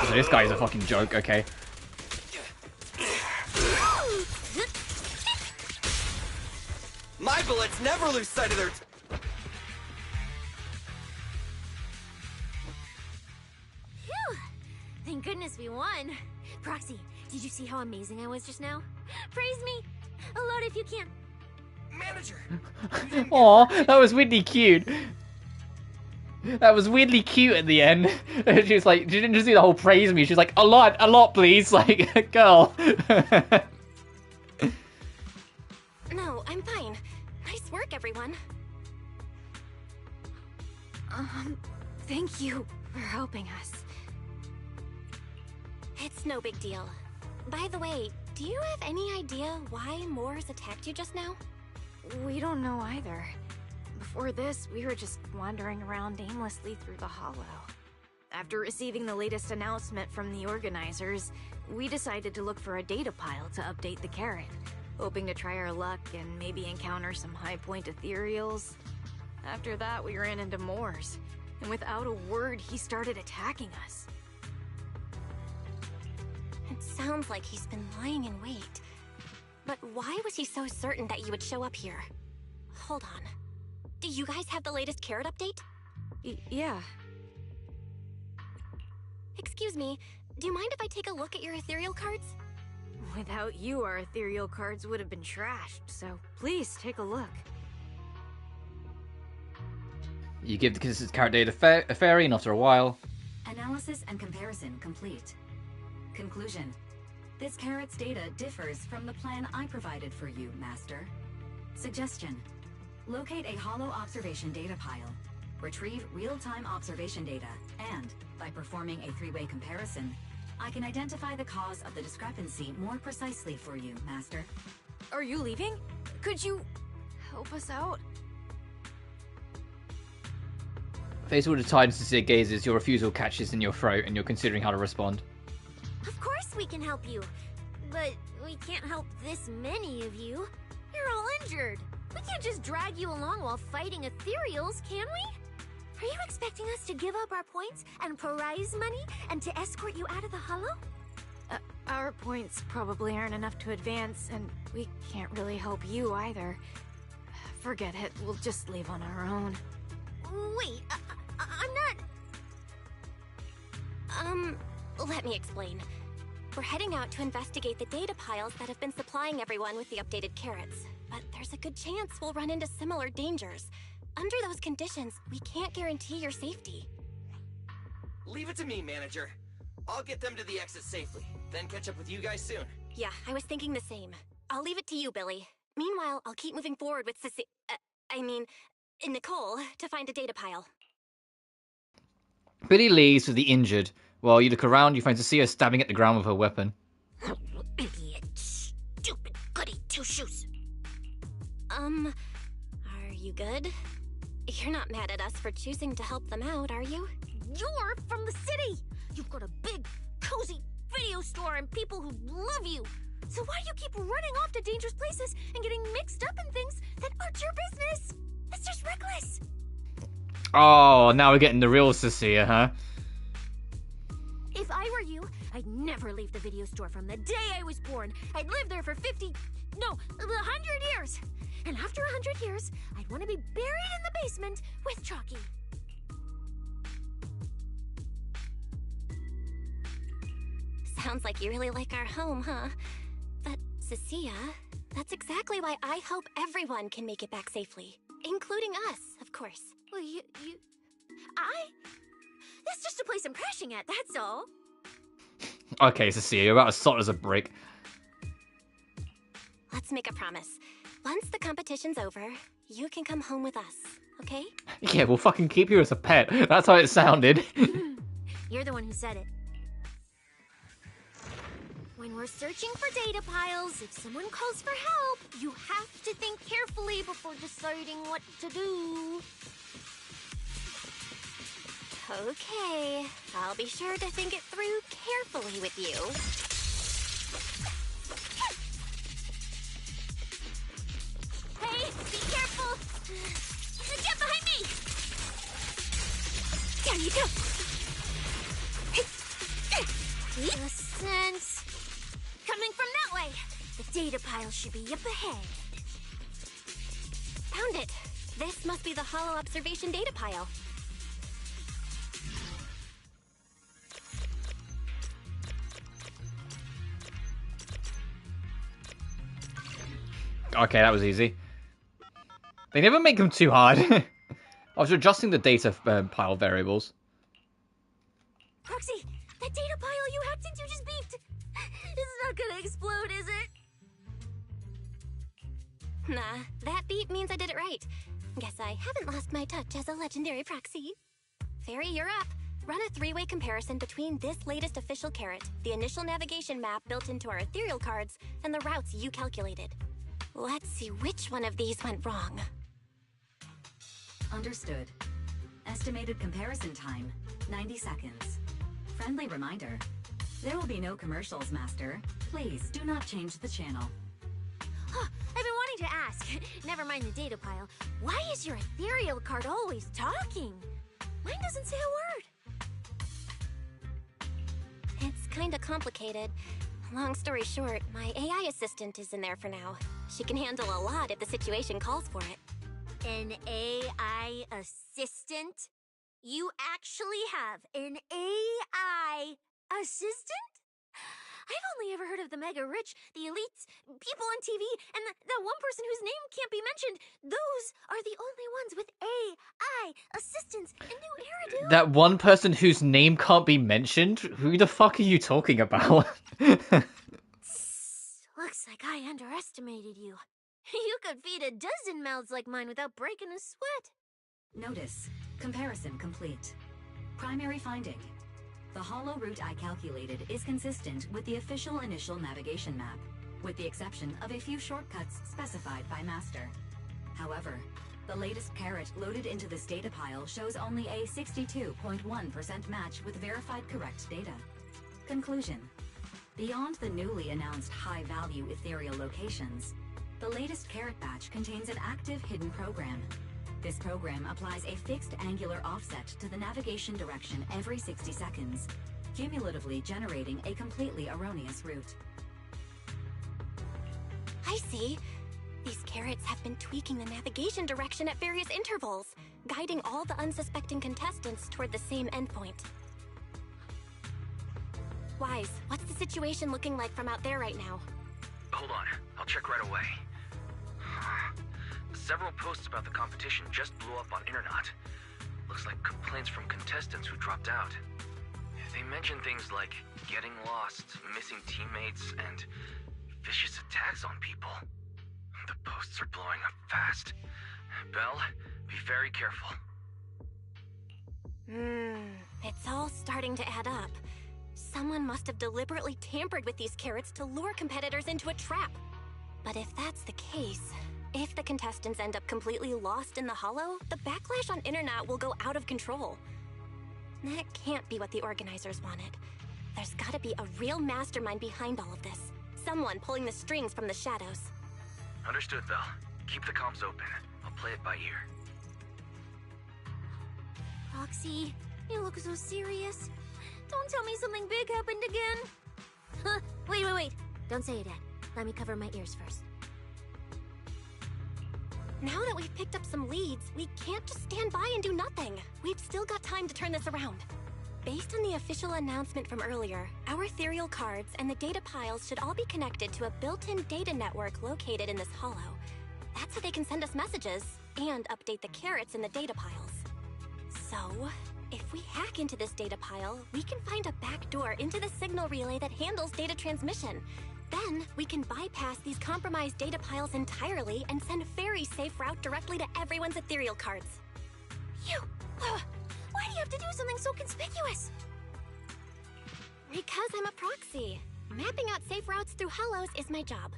So this guy is a fucking joke, okay. My bullets never lose sight of their... Phew! Thank goodness we won. Proxy, did you see how amazing I was just now? Praise me! Alone if you can. Manager! Aw, that was really cute. That was weirdly cute at the end. She was like, she didn't just do the whole praise me. She's like, a lot, please. Like, girl. No, I'm fine. Nice work, everyone. Thank you for helping us. It's no big deal. By the way, do you have any idea why Moors attacked you just now? We don't know either. Before this, we were just wandering around aimlessly through the hollow. After receiving the latest announcement from the organizers, we decided to look for a data pile to update the carrot, hoping to try our luck and maybe encounter some high-point ethereals. After that, we ran into Moors, and without a word, he started attacking us. It sounds like he's been lying in wait. But why was he so certain that you would show up here? Hold on. Do you guys have the latest carrot update? Yeah. Excuse me, do you mind if I take a look at your ethereal cards? Without you, our ethereal cards would have been trashed, so please take a look. You give the consistent carrot data a fairy, and after a while. Analysis and comparison complete. Conclusion. This carrot's data differs from the plan I provided for you, Master. Suggestion. Locate a hollow observation data pile. Retrieve real-time observation data, and, by performing a three-way comparison, I can identify the cause of the discrepancy more precisely for you, Master. Are you leaving? Could you help us out? Faced with the tides to see gazes, your refusal catches in your throat, and you're considering how to respond. Of course we can help you, but we can't help this many of you. You're all injured. We can't just drag you along while fighting ethereals, can we? Are you expecting us to give up our points and prize money and to escort you out of the hollow? Our points probably aren't enough to advance, and we can't really help you either. Forget it, we'll just leave on our own. Wait, I'm not... Let me explain. We're heading out to investigate the data piles that have been supplying everyone with the updated carrots. But there's a good chance we'll run into similar dangers. Under those conditions, we can't guarantee your safety. Leave it to me, manager. I'll get them to the exit safely, then catch up with you guys soon. Yeah, I was thinking the same. I'll leave it to you, Billy. Meanwhile, I'll keep moving forward with Nicole, to find a data pile. Billy leaves with the injured. While you look around, you find Cecilia stabbing at the ground with her weapon. Idiot, stupid goody two-shoes. Are you good? You're not mad at us for choosing to help them out, are you? You're from the city! You've got a big, cozy video store and people who love you! So why do you keep running off to dangerous places and getting mixed up in things that aren't your business? That's just reckless! Oh, now we're getting the real Cecilia, huh? If I were you, I'd never leave the video store from the day I was born. I'd live there for 100 years. And after 100 years, I'd want to be buried in the basement with Chalky. Sounds like you really like our home, huh? But, Cecilia, that's exactly why I hope everyone can make it back safely. Including us, of course. Well, that's just a place I'm crashing at, that's all. Okay, Cecilia, you're about as solid as a brick. Let's make a promise. Once the competition's over, you can come home with us, okay? Yeah, we'll fucking keep you as a pet. That's how it sounded. You're the one who said it. When we're searching for data piles, if someone calls for help, you have to think carefully before deciding what to do. Okay, I'll be sure to think it through carefully with you. Hey, be careful! Get behind me! Down you go! A sense coming from that way. The data pile should be up ahead. Found it! This must be the hollow observation data pile. Okay, that was easy. They never make them too hard. I was adjusting the data pile variables. Proxy, that data pile you hacked into just beeped. It's not gonna explode, is it? Nah, that beep means I did it right. Guess I haven't lost my touch as a legendary proxy. Fairy, you're up. Run a three-way comparison between this latest official carrot, the initial navigation map built into our ethereal cards, and the routes you calculated. Let's see which one of these went wrong. Understood. Estimated comparison time, 90 seconds. Friendly reminder, there will be no commercials, Master. Please do not change the channel. Huh, I've been wanting to ask. Never mind the data pile. Why is your ethereal card always talking? Mine doesn't say a word. It's kinda complicated. Long story short, my AI assistant is in there for now. She can handle a lot if the situation calls for it. An AI assistant? You actually have an AI assistant? I've only ever heard of the mega rich, the elites, people on TV, and that one person whose name can't be mentioned. Those are the only ones with AI assistants in New Era, dude. That one person whose name can't be mentioned? Who the fuck are you talking about? Looks like I underestimated you. You could feed a dozen mouths like mine without breaking a sweat. Notice. Comparison complete. Primary finding. The hollow route I calculated is consistent with the official initial navigation map, with the exception of a few shortcuts specified by Master. However, the latest carrot loaded into this data pile shows only a 62.1% match with verified correct data. Conclusion. Beyond the newly announced high-value ethereal locations, the latest carrot batch contains an active hidden program. This program applies a fixed angular offset to the navigation direction every 60 seconds, cumulatively generating a completely erroneous route. I see. These carrots have been tweaking the navigation direction at various intervals, guiding all the unsuspecting contestants toward the same endpoint. Wise, what's the situation looking like from out there right now? Hold on, I'll check right away. Several posts about the competition just blew up on Internet. Looks like complaints from contestants who dropped out. They mention things like getting lost, missing teammates, and vicious attacks on people. The posts are blowing up fast. Belle, be very careful. It's all starting to add up. Someone must have deliberately tampered with these carrots to lure competitors into a trap. But if that's the case, if the contestants end up completely lost in the hollow, the backlash on Internet will go out of control. That can't be what the organizers wanted. There's gotta be a real mastermind behind all of this. Someone pulling the strings from the shadows. Understood, Belle. Keep the comms open. I'll play it by ear. Roxy, you look so serious. Don't tell me something big happened again. Huh, wait. Don't say it yet. Let me cover my ears first. Now that we've picked up some leads, we can't just stand by and do nothing. We've still got time to turn this around. Based on the official announcement from earlier, our ethereal cards and the data piles should all be connected to a built-in data network located in this hollow. That's how they can send us messages and update the carrots in the data piles. So, if we hack into this data pile, we can find a back door into the signal relay that handles data transmission. Then, we can bypass these compromised data piles entirely and send a very safe route directly to everyone's ethereal cards. Why do you have to do something so conspicuous? Because I'm a proxy. Mapping out safe routes through hollows is my job.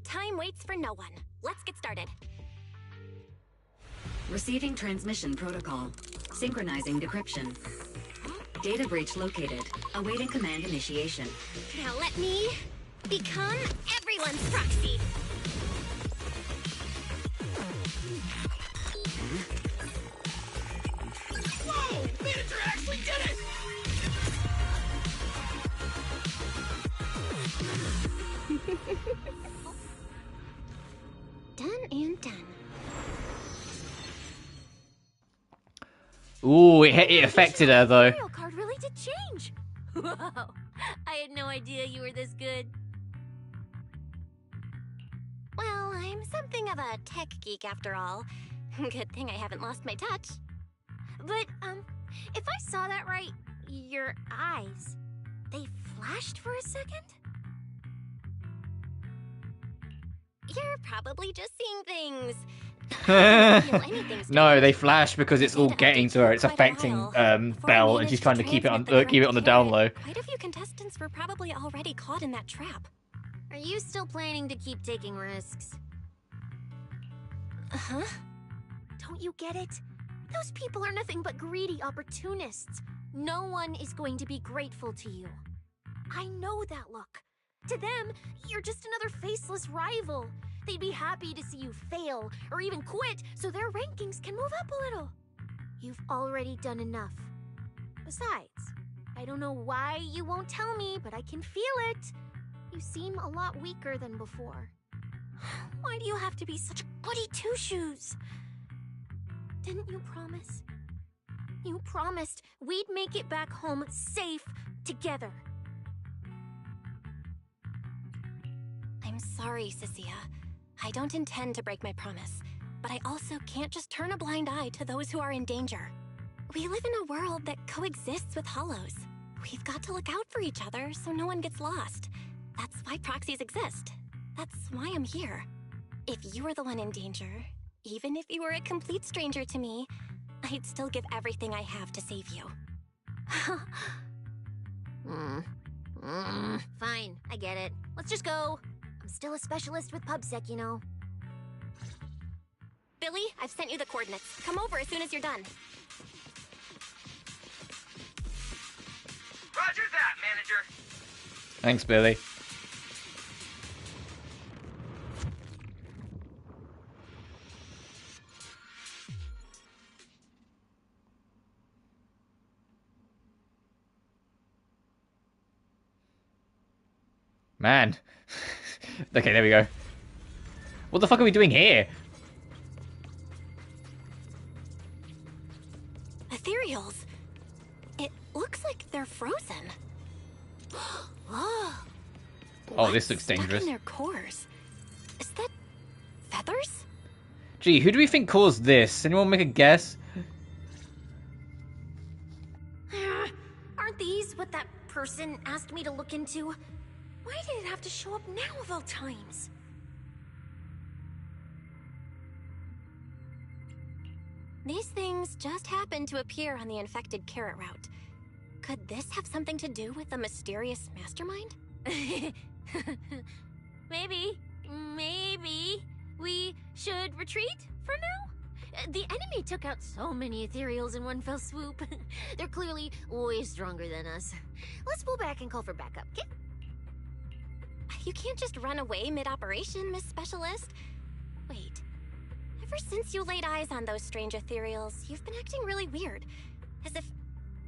Time waits for no one. Let's get started. Receiving transmission protocol. Synchronizing decryption. Data breach located. Awaiting command initiation. Now let me become everyone's proxy. Whoa! Manager actually did it! Done and done. Ooh, it affected her though. Your card really did change. Whoa! I had no idea you were this good. Well, I'm something of a tech geek after all. Good thing I haven't lost my touch. But, if I saw that right, your eyes, they flashed for a second? You're probably just seeing things. No, they flash because it's all getting to her. It's affecting Belle, and she's trying to keep it on the down low. Quite a few contestants were probably already caught in that trap. Are you still planning to keep taking risks? Huh? Don't you get it? Those people are nothing but greedy opportunists. No one is going to be grateful to you. I know that look. To them, you're just another faceless rival. They'd be happy to see you fail or even quit so their rankings can move up a little. You've already done enough. Besides, I don't know why you won't tell me, but I can feel it. You seem a lot weaker than before. Why do you have to be such a goody two-shoes? Didn't you promise? You promised we'd make it back home safe together. I'm sorry, Cecilia. I don't intend to break my promise, but I also can't just turn a blind eye to those who are in danger. We live in a world that coexists with hollows. We've got to look out for each other so no one gets lost. That's why proxies exist. That's why I'm here. If you were the one in danger, even if you were a complete stranger to me, I'd still give everything I have to save you. Fine, I get it. Let's just go. I'm still a specialist with PubSec, you know. Billy, I've sent you the coordinates. Come over as soon as you're done. Roger that, manager. Thanks, Billy. Man. Okay, there we go. What the fuck are we doing here? Ethereals. It looks like they're frozen. Oh, this looks dangerous. In their cores. Is that feathers? Gee, who do we think caused this? Anyone make a guess? Aren't these what that person asked me to look into? Why did it have to show up now of all times? These things just happened to appear on the infected carrot route. Could this have something to do with the mysterious mastermind? Maybe we should retreat for now? The enemy took out so many ethereals in one fell swoop. They're clearly way stronger than us. Let's pull back and call for backup, okay? You can't just run away mid-operation, Miss Specialist. Wait. Ever since you laid eyes on those strange ethereals, you've been acting really weird. As if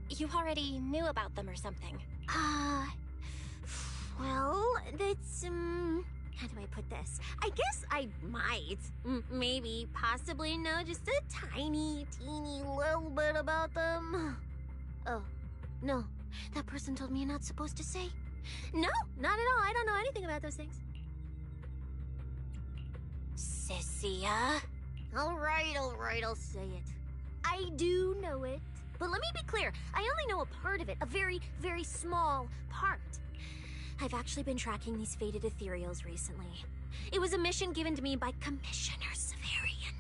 you already knew about them or something. Well, that's, how do I put this? I guess I might, maybe, possibly know just a tiny, teeny little bit about them. Oh, no. That person told me you're not supposed to say. No, not at all. I don't know anything about those things. Cecilia? All right, I'll say it. I do know it. But let me be clear, I only know a part of it, a very, very small part. I've actually been tracking these faded ethereals recently. It was a mission given to me by Commissioner Severian.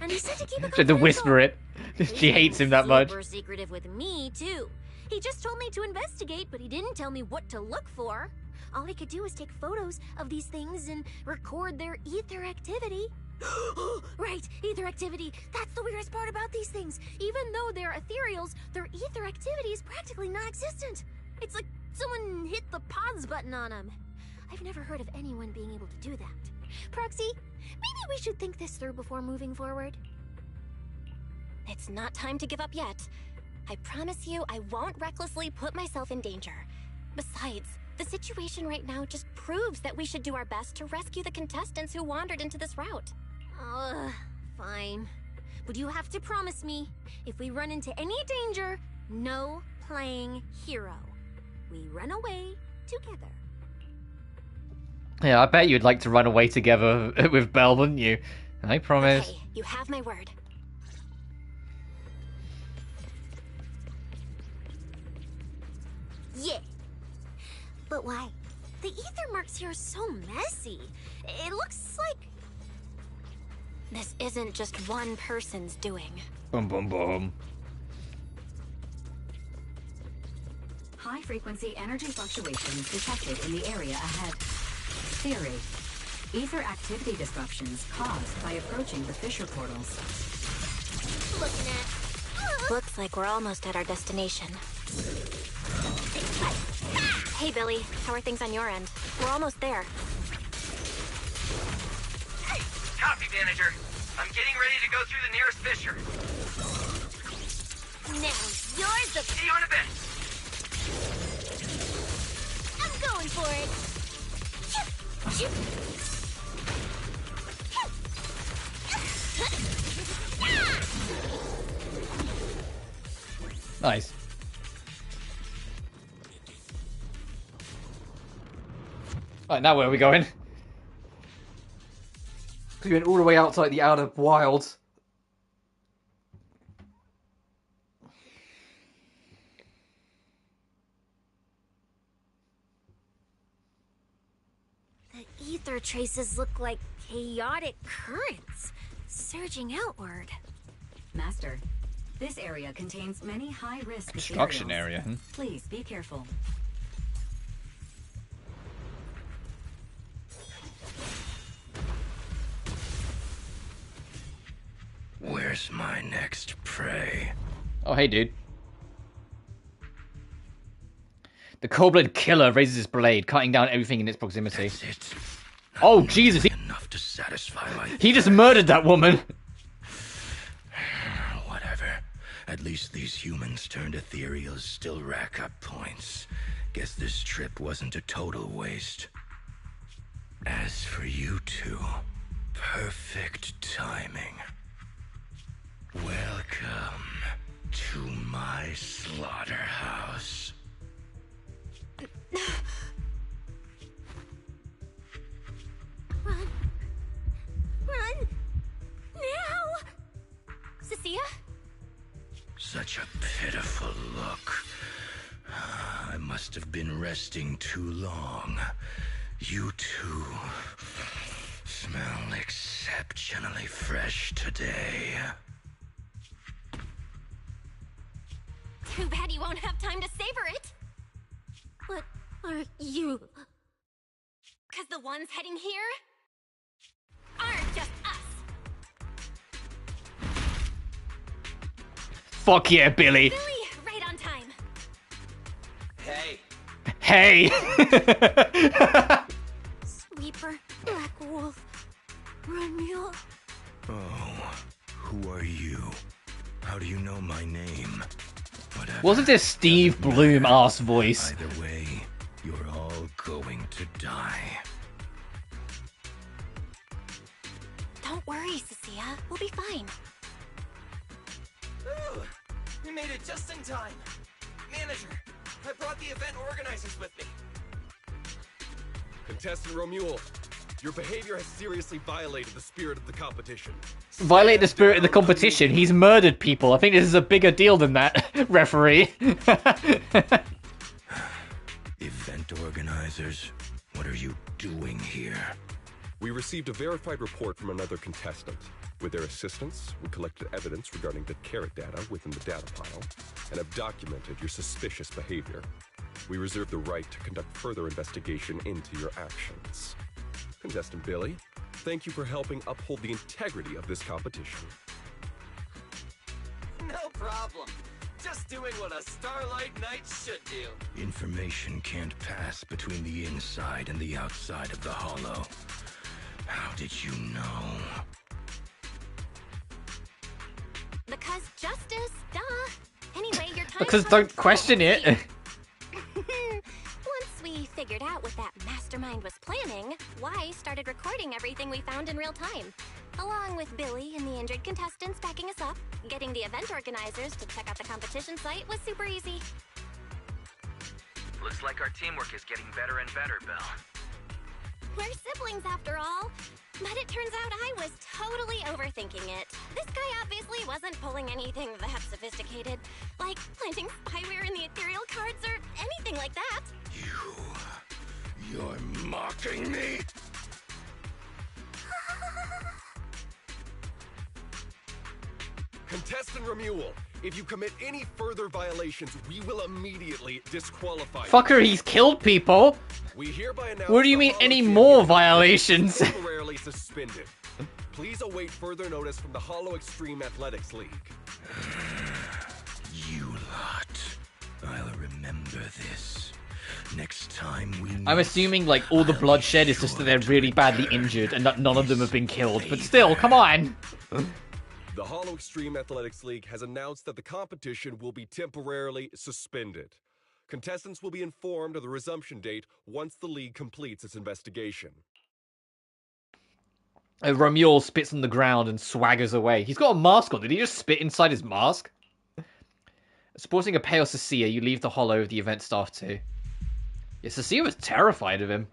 And he said to keep it confidential. To whisper it. She hates him that much. Super secretive with me, too. He just told me to investigate, but he didn't tell me what to look for. All he could do was take photos of these things and record their ether activity. Right, ether activity. That's the weirdest part about these things. Even though they're ethereals, their ether activity is practically non-existent. It's like someone hit the pause button on them. I've never heard of anyone being able to do that. Proxy, maybe we should think this through before moving forward. It's not time to give up yet. I promise you I won't recklessly put myself in danger. Besides, the situation right now just proves that we should do our best to rescue the contestants who wandered into this route. Fine. But you have to promise me, if we run into any danger, no playing hero. We run away together. Yeah, I bet you'd like to run away together with Belle, wouldn't you? I promise. Okay, you have my word. Yeah. But why? The ether marks here are so messy. It looks like... This isn't just one person's doing. Boom, boom, boom. High-frequency energy fluctuations detected in the area ahead. Theory. Ether activity disruptions caused by approaching the fissure portals. Looking at... Looks like we're almost at our destination. Hey, Billy. How are things on your end? We're almost there. Copy, manager. I'm getting ready to go through the nearest fissure. Now, you're the... See you in a bit. I'm going for it. Nice. Right, now where are we going? We went all the way outside the outer wilds. The ether traces look like chaotic currents, surging outward. Master, this area contains many high-risk Construction materials. area. Please be careful. Where's my next prey? Oh, hey, dude. The cold-blooded killer raises his blade, cutting down everything in its proximity. That's it. Oh, Jesus! Enough to satisfy my... He just murdered that woman! Whatever. At least these humans turned ethereals still rack up points. Guess this trip wasn't a total waste. As for you two, perfect timing. Welcome to my slaughterhouse. Run. Run. Now. Cecilia? Such a pitiful look. I must have been resting too long. You two smell exceptionally fresh today. Too bad you won't have time to savor it. What are you? Because the ones heading here aren't just us. Fuck yeah, Billy! Billy, right on time. Hey. Hey! Sweeper, Black Wolf, Romeo. Oh, who are you? How do you know my name? Whatever. Wasn't this Steve Bloom ass voice? Either way, you're all going to die. Don't worry, Cecilia. We'll be fine. Ooh, we made it just in time. Manager, I brought the event organizers with me. Contestant Romuald, your behavior has seriously violated the spirit of the competition. Violate the spirit of the competition. He's murdered people. I think this is a bigger deal than that, referee. Event organizers, what are you doing here? We received a verified report from another contestant. With their assistance, we collected evidence regarding the carrot data within the data pile, and have documented your suspicious behavior. We reserve the right to conduct further investigation into your actions. Contestant Billy, thank you for helping uphold the integrity of this competition. No problem. Just doing what a Starlight Knight should do. Information can't pass between the inside and the outside of the hollow. How did you know? Because justice, duh. Anyway, your time. Because don't question it. Once we figured out what that mastermind was planning, Y started recording everything we found in real time. Along with Billy and the injured contestants backing us up, getting the event organizers to check out the competition site was super easy. Looks like our teamwork is getting better and better, Belle. We're siblings after all. But it turns out I was totally overthinking it. This guy obviously wasn't pulling anything that sophisticated, like planting spyware in the ethereal cards or anything like mocking me? Contestant Remuel, if you commit any further violations, we will immediately disqualify you. Fucker, he's killed people. We hereby announce What do you the mean, Hollow any Champion more is violations? temporarily suspended. Please await further notice from the Hollow Extreme Athletics League. You lot. I'll remember this. Next time we meet, I'm assuming, like, all the bloodshed is just that they're really badly injured and that none of them have been killed. But still, come on. The Hollow Extreme Athletics League has announced that the competition will be temporarily suspended. Contestants will be informed of the resumption date once the league completes its investigation. Romuald spits on the ground and swaggers away. He's got a mask on. Did he just spit inside his mask? Supporting a pale Cecilia, you leave the Hollow with the event staff too. Yeah, Cecilia was terrified of him.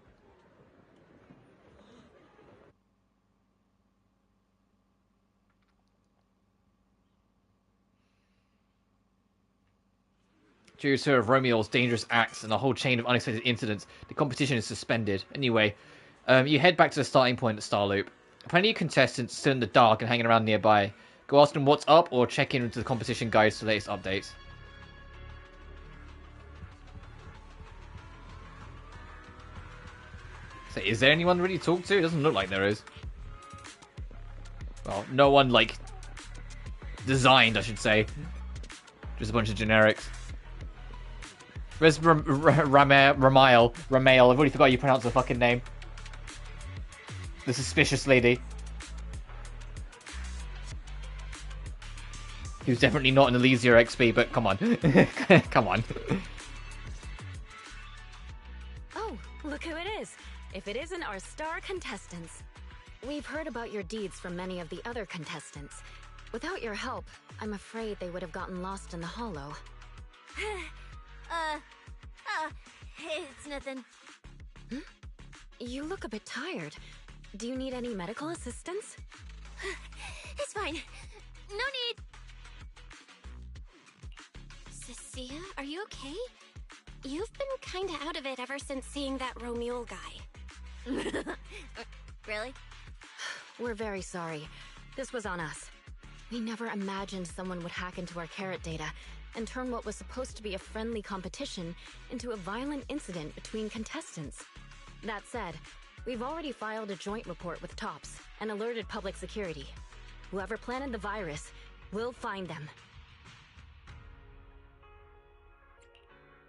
Due to Romuald's dangerous acts and a whole chain of unexpected incidents, the competition is suspended. Anyway, you head back to the starting point at Starloop. Plenty of contestants still in the dark and hanging around nearby. Go ask them what's up or check in into the competition guides for the latest updates. So is there anyone really to talk to? It doesn't look like there is. Well, no one, like, designed, I should say. Just a bunch of generics. Where's Ramael? I've already forgot you pronounce the fucking name. The suspicious lady. Who's definitely not an Elysia XP, but come on. Come on. Oh, look who it is. If it isn't our star contestants. We've heard about your deeds from many of the other contestants. Without your help, I'm afraid they would have gotten lost in the Hollow. It's nothing. You look a bit tired. Do you need any medical assistance? It's fine. No need. Cecilia, are you okay? You've been kinda out of it ever since seeing that Romuald guy. Really? We're very sorry. This was on us. We never imagined someone would hack into our carrot data and turn what was supposed to be a friendly competition into a violent incident between contestants. That said, we've already filed a joint report with TOPS and alerted public security. Whoever planted the virus, we'll find them.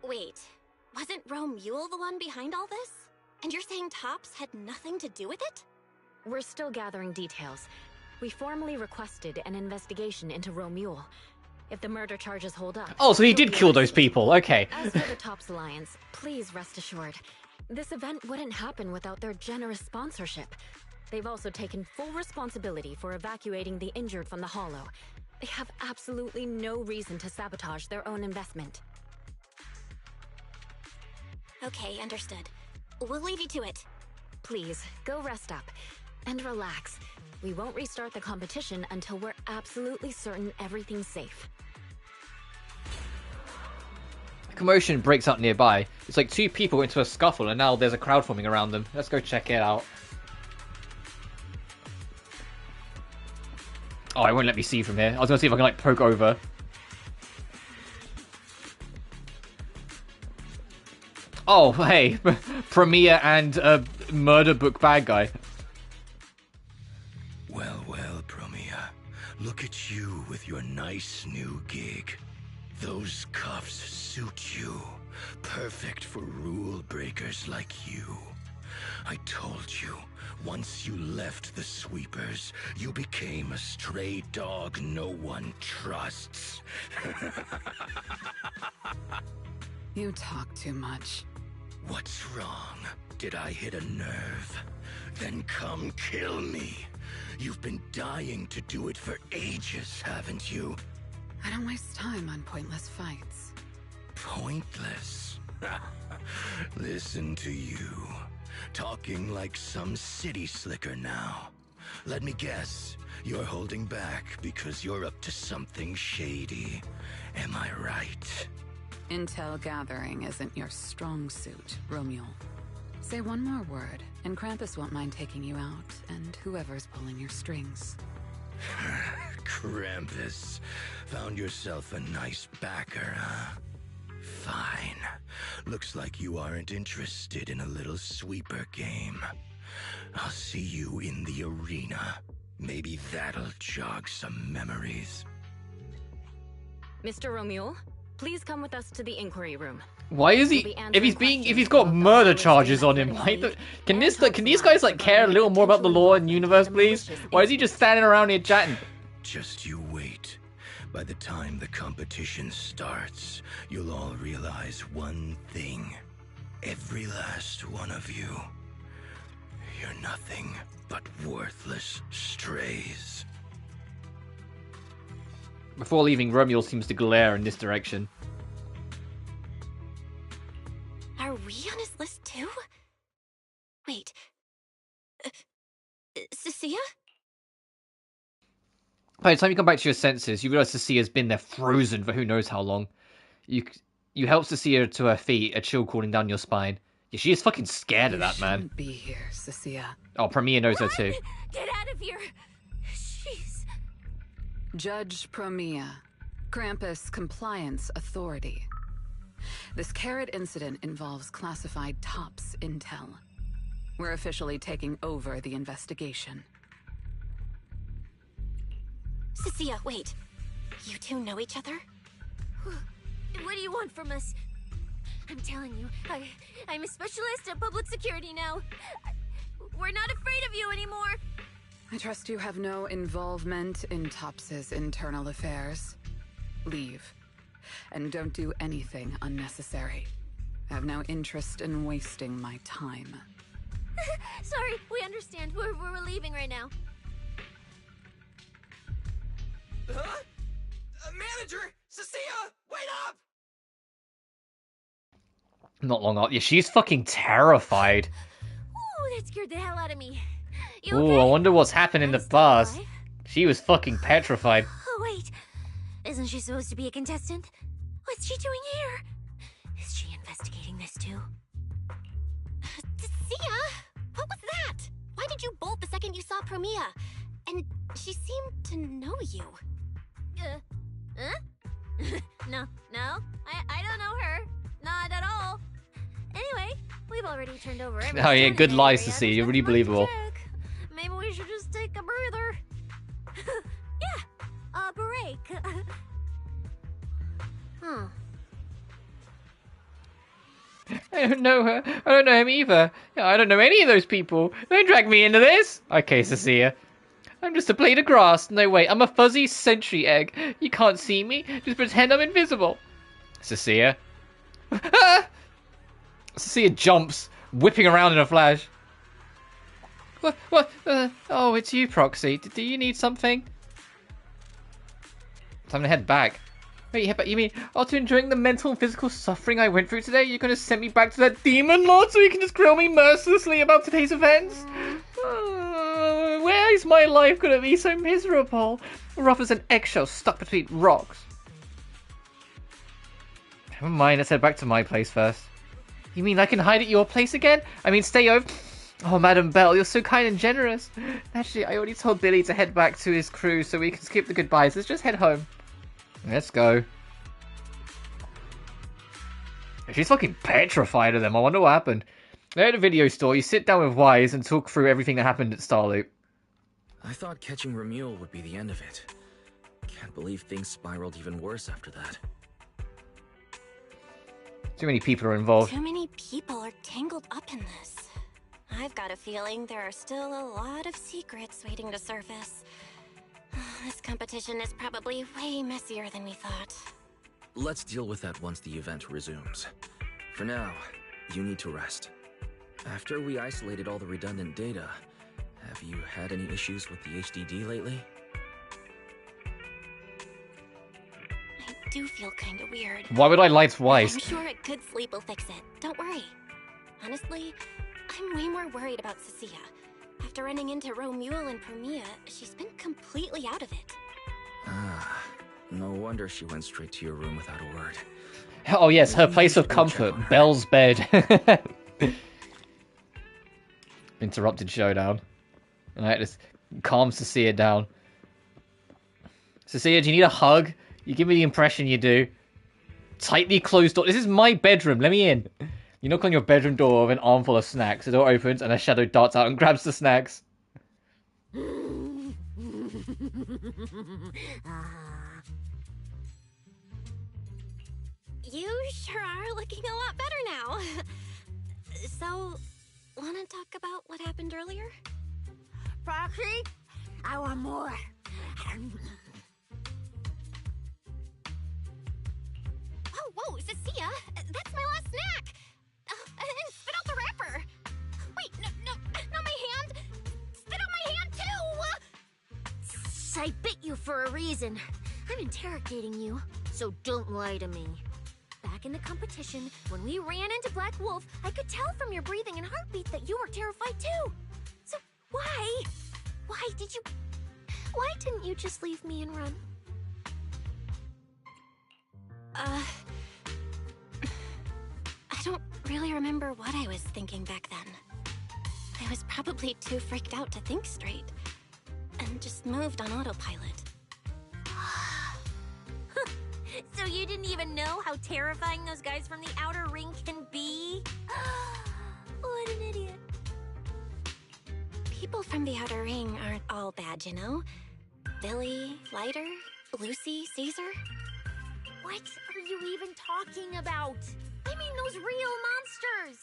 Wait, wasn't Romuald the one behind all this? And you're saying TOPS had nothing to do with it? We're still gathering details. We formally requested an investigation into Romuald. If the murder charges hold up... Oh, so he did kill those people. Okay. As for the TOPS Alliance, please rest assured. This event wouldn't happen without their generous sponsorship. They've also taken full responsibility for evacuating the injured from the Hollow. They have absolutely no reason to sabotage their own investment. Okay, understood. We'll leave you to it. Please, go rest up. And relax. We won't restart the competition until we're absolutely certain everything's safe. A commotion breaks out nearby. It's like two people into a scuffle and now there's a crowd forming around them. Let's go check it out. Oh, it won't let me see from here. I was gonna see if I can, like, poke over. Oh, hey. Premier and murder book bad guy. Well, Promia. Look at you with your nice new gig. Those cuffs suit you. Perfect for rule breakers like you. I told you, once you left the sweepers, you became a stray dog no one trusts. You talk too much. What's wrong? Did I hit a nerve? Then come kill me. You've been dying to do it for ages, haven't you? I don't waste time on pointless fights. Pointless? Listen to you. Talking like some city slicker now. Let me guess, you're holding back because you're up to something shady. Am I right? Intel gathering isn't your strong suit, Romuald. Say one more word, and Krampus won't mind taking you out, and whoever's pulling your strings. Krampus, found yourself a nice backer, huh? Fine. Looks like you aren't interested in a little sweeper game. I'll see you in the arena. Maybe that'll jog some memories. Mr. Romule, please come with us to the inquiry room. Why is he? If he's got murder charges on him, why? Can these guys like care a little more about the lore and universe, please? Why is he just standing around here chatting? Just you wait. By the time the competition starts, you'll all realize one thing. Every last one of you. You're nothing but worthless strays. Before leaving, Romule seems to glare in this direction. Are we on his list too? Wait. Cecilia? By the time you come back to your senses, you realize Cecilia's been there frozen for who knows how long. You help Cecilia to her feet, a chill cooling down your spine. Yeah, she is fucking scared of that, man. Be here, Cecilia. Oh, Premier knows her too. Get out of here! She's... Judge Promia, Krampus Compliance Authority. This carrot incident involves classified TOPS intel. We're officially taking over the investigation. Cecilia, wait. You two know each other? What do you want from us? I'm telling you, I'm a specialist in public security now. We're not afraid of you anymore. I trust you have no involvement in TOPS's internal affairs. Leave. And don't do anything unnecessary. I have no interest in wasting my time. Sorry, we understand. We're leaving right now. Huh? Manager! Cecilia! Wait up! Not long after. Yeah, she's fucking terrified. Ooh, that scared the hell out of me. Ooh, I wonder what's happened in the past. She was fucking petrified. Oh, wait. Isn't she supposed to be a contestant? What's she doing here? Is she investigating this too? Cecilia? What was that? Why did you bolt the second you saw Promia? And she seemed to know you. Huh? No, I don't know her. Not at all. Anyway, we've already turned over every Oh yeah, good lies to area. see. There's You're really nothing left to believable. check. Maybe we should just take a breather. Yeah, a break. I don't know her. I don't know him either. I don't know any of those people. Don't drag me into this. Okay, Cecilia. I'm just a blade of grass. No, wait. I'm a fuzzy sentry egg. You can't see me. Just pretend I'm invisible. Cecilia. Ah! Cecilia jumps, whipping around in a flash. What? Oh, it's you, Proxy. Do you need something? Time to head back. Wait, you mean after enjoying the mental and physical suffering I went through today, you're going to send me back to that demon lord so you can just grill me mercilessly about today's events? Where is my life going to be so miserable? Rough as an eggshell stuck between rocks. Never mind, let's head back to my place first. You mean I can hide at your place again? I mean, stay over... Oh, Madam Belle, you're so kind and generous. Actually, I already told Billy to head back to his crew so we can skip the goodbyes. Let's just head home. Let's go. She's fucking petrified of them. I wonder what happened. They're at a video store. You sit down with Wise and talk through everything that happened at Starloop. I thought catching Remule would be the end of it. Can't believe things spiraled even worse after that. Too many people are involved. Too many people are tangled up in this. I've got a feeling there are still a lot of secrets waiting to surface. This competition is probably way messier than we thought. Let's deal with that once the event resumes. For now, you need to rest. After we isolated all the redundant data, have you had any issues with the HDD lately? I do feel kind of weird. Why would I lie to Wise? I'm sure a good sleep will fix it. Don't worry. Honestly, I'm way more worried about Cecilia. After running into Romule and Promia, she's been completely out of it. Ah, no wonder she went straight to your room without a word. Oh yes, her place of comfort, Belle's bed. interrupted showdown. Alright, let's calm Cecilia down. Cecilia, do you need a hug? You give me the impression you do. Tightly closed door. This is my bedroom. Let me in. You knock on your bedroom door with an armful of snacks. The door opens and a shadow darts out and grabs the snacks. You sure are looking a lot better now. So, wanna talk about what happened earlier? Proxy, I want more. Whoa, Cecilia, that's my last snack. And spit out the wrapper. Wait, no, not my hand. Spit out my hand too. I bit you for a reason. I'm interrogating you, so don't lie to me. Back in the competition, when we ran into Black Wolf, I could tell from your breathing and heartbeat that you were terrified too. So why didn't you just leave me and run? I don't really remember what I was thinking back then. I was probably too freaked out to think straight, and just moved on autopilot. So you didn't even know how terrifying those guys from the outer ring can be? What an idiot. People from the outer ring aren't all bad, you know? Billy, Lighter, Lucy, Caesar. What are you even talking about? I mean those real monsters!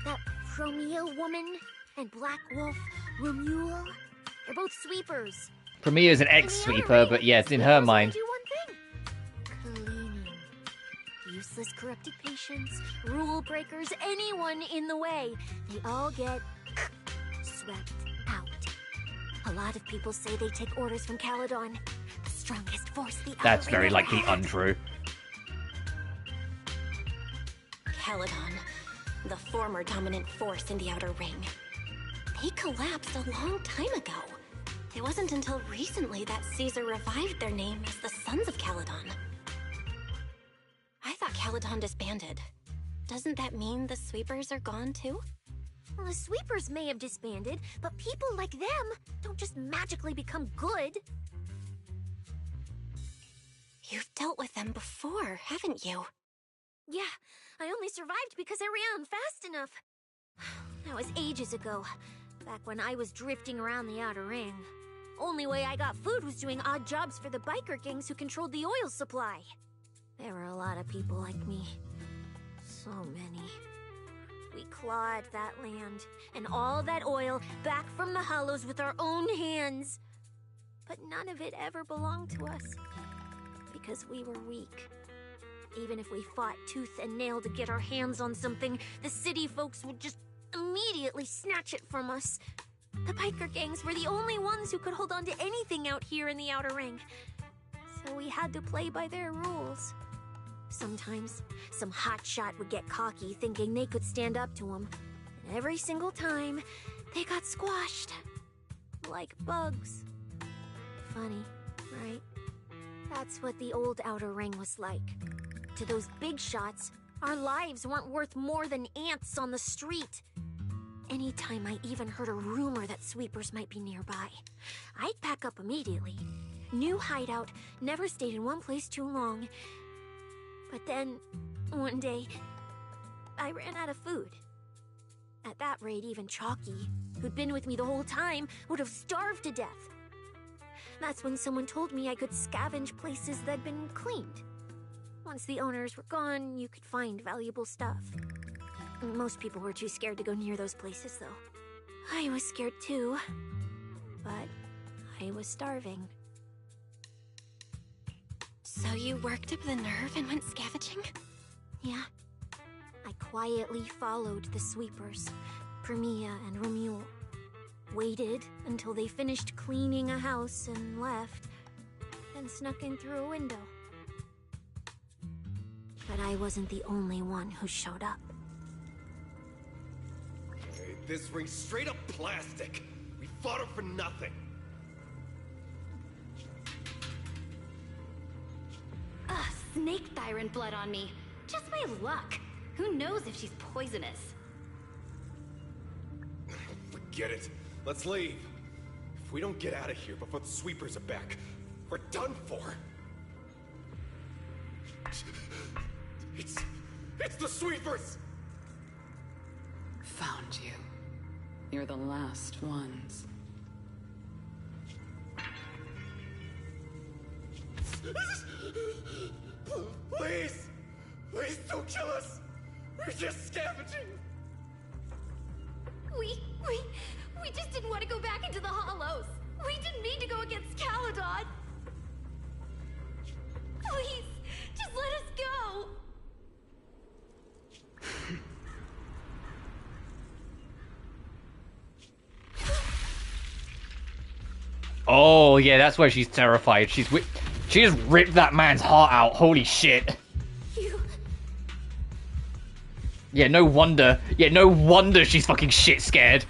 That Promia woman and Black Wolf, Romuald, they're both sweepers. Premiere is an ex-sweeper, but yes, in her mind. Do one thing. Cleaning. Useless corrupted patients, rule breakers, anyone in the way. They all get swept out. A lot of people say they take orders from Caledon, the strongest force the That's outer very ring likely ever had. untrue. Caledon, the former dominant force in the outer ring. They collapsed a long time ago. It wasn't until recently that Caesar revived their name as the Sons of Caledon. I thought Caledon disbanded. Doesn't that mean the sweepers are gone too? Well, the sweepers may have disbanded, but people like them don't just magically become good. You've dealt with them before, haven't you? Yeah, I only survived because I ran fast enough. That was ages ago, back when I was drifting around the outer ring. Only way I got food was doing odd jobs for the biker gangs who controlled the oil supply. There were a lot of people like me. So many. We clawed that land, and all that oil back from the hollows with our own hands. But none of it ever belonged to us, because we were weak. Even if we fought tooth and nail to get our hands on something, the city folks would just immediately snatch it from us. The biker gangs were the only ones who could hold on to anything out here in the outer ring. So we had to play by their rules. Sometimes, some hotshot would get cocky thinking they could stand up to him. And every single time, they got squashed. Like bugs. Funny, right? That's what the old outer ring was like. To those big shots, our lives weren't worth more than ants on the street. Anytime I even heard a rumor that sweepers might be nearby, I'd pack up immediately. New hideout, never stayed in one place too long. But then, one day, I ran out of food. At that rate, even Chalky, who'd been with me the whole time, would have starved to death. That's when someone told me I could scavenge places that'd been cleaned. Once the owners were gone, you could find valuable stuff. Most people were too scared to go near those places, though. I was scared too, but I was starving. So you worked up the nerve and went scavenging? Yeah. I quietly followed the sweepers, Premia and Romuald. Waited until they finished cleaning a house and left, then snuck in through a window. But I wasn't the only one who showed up. This ring's straight up plastic. We fought her for nothing. Snake tyrant blood on me. Just my luck. Who knows if she's poisonous? Get it? Let's leave. If we don't get out of here before the sweepers are back, we're done for. It's the sweepers! Found you. You're the last ones. Please! Please don't kill us! We're just scavenging! We just didn't want to go back into the hollows. We didn't mean to go against Caledon. Please, just let us go. Oh, yeah, that's why she's terrified. She just ripped that man's heart out. Holy shit. Yeah, no wonder. Yeah, no wonder she's fucking shit scared.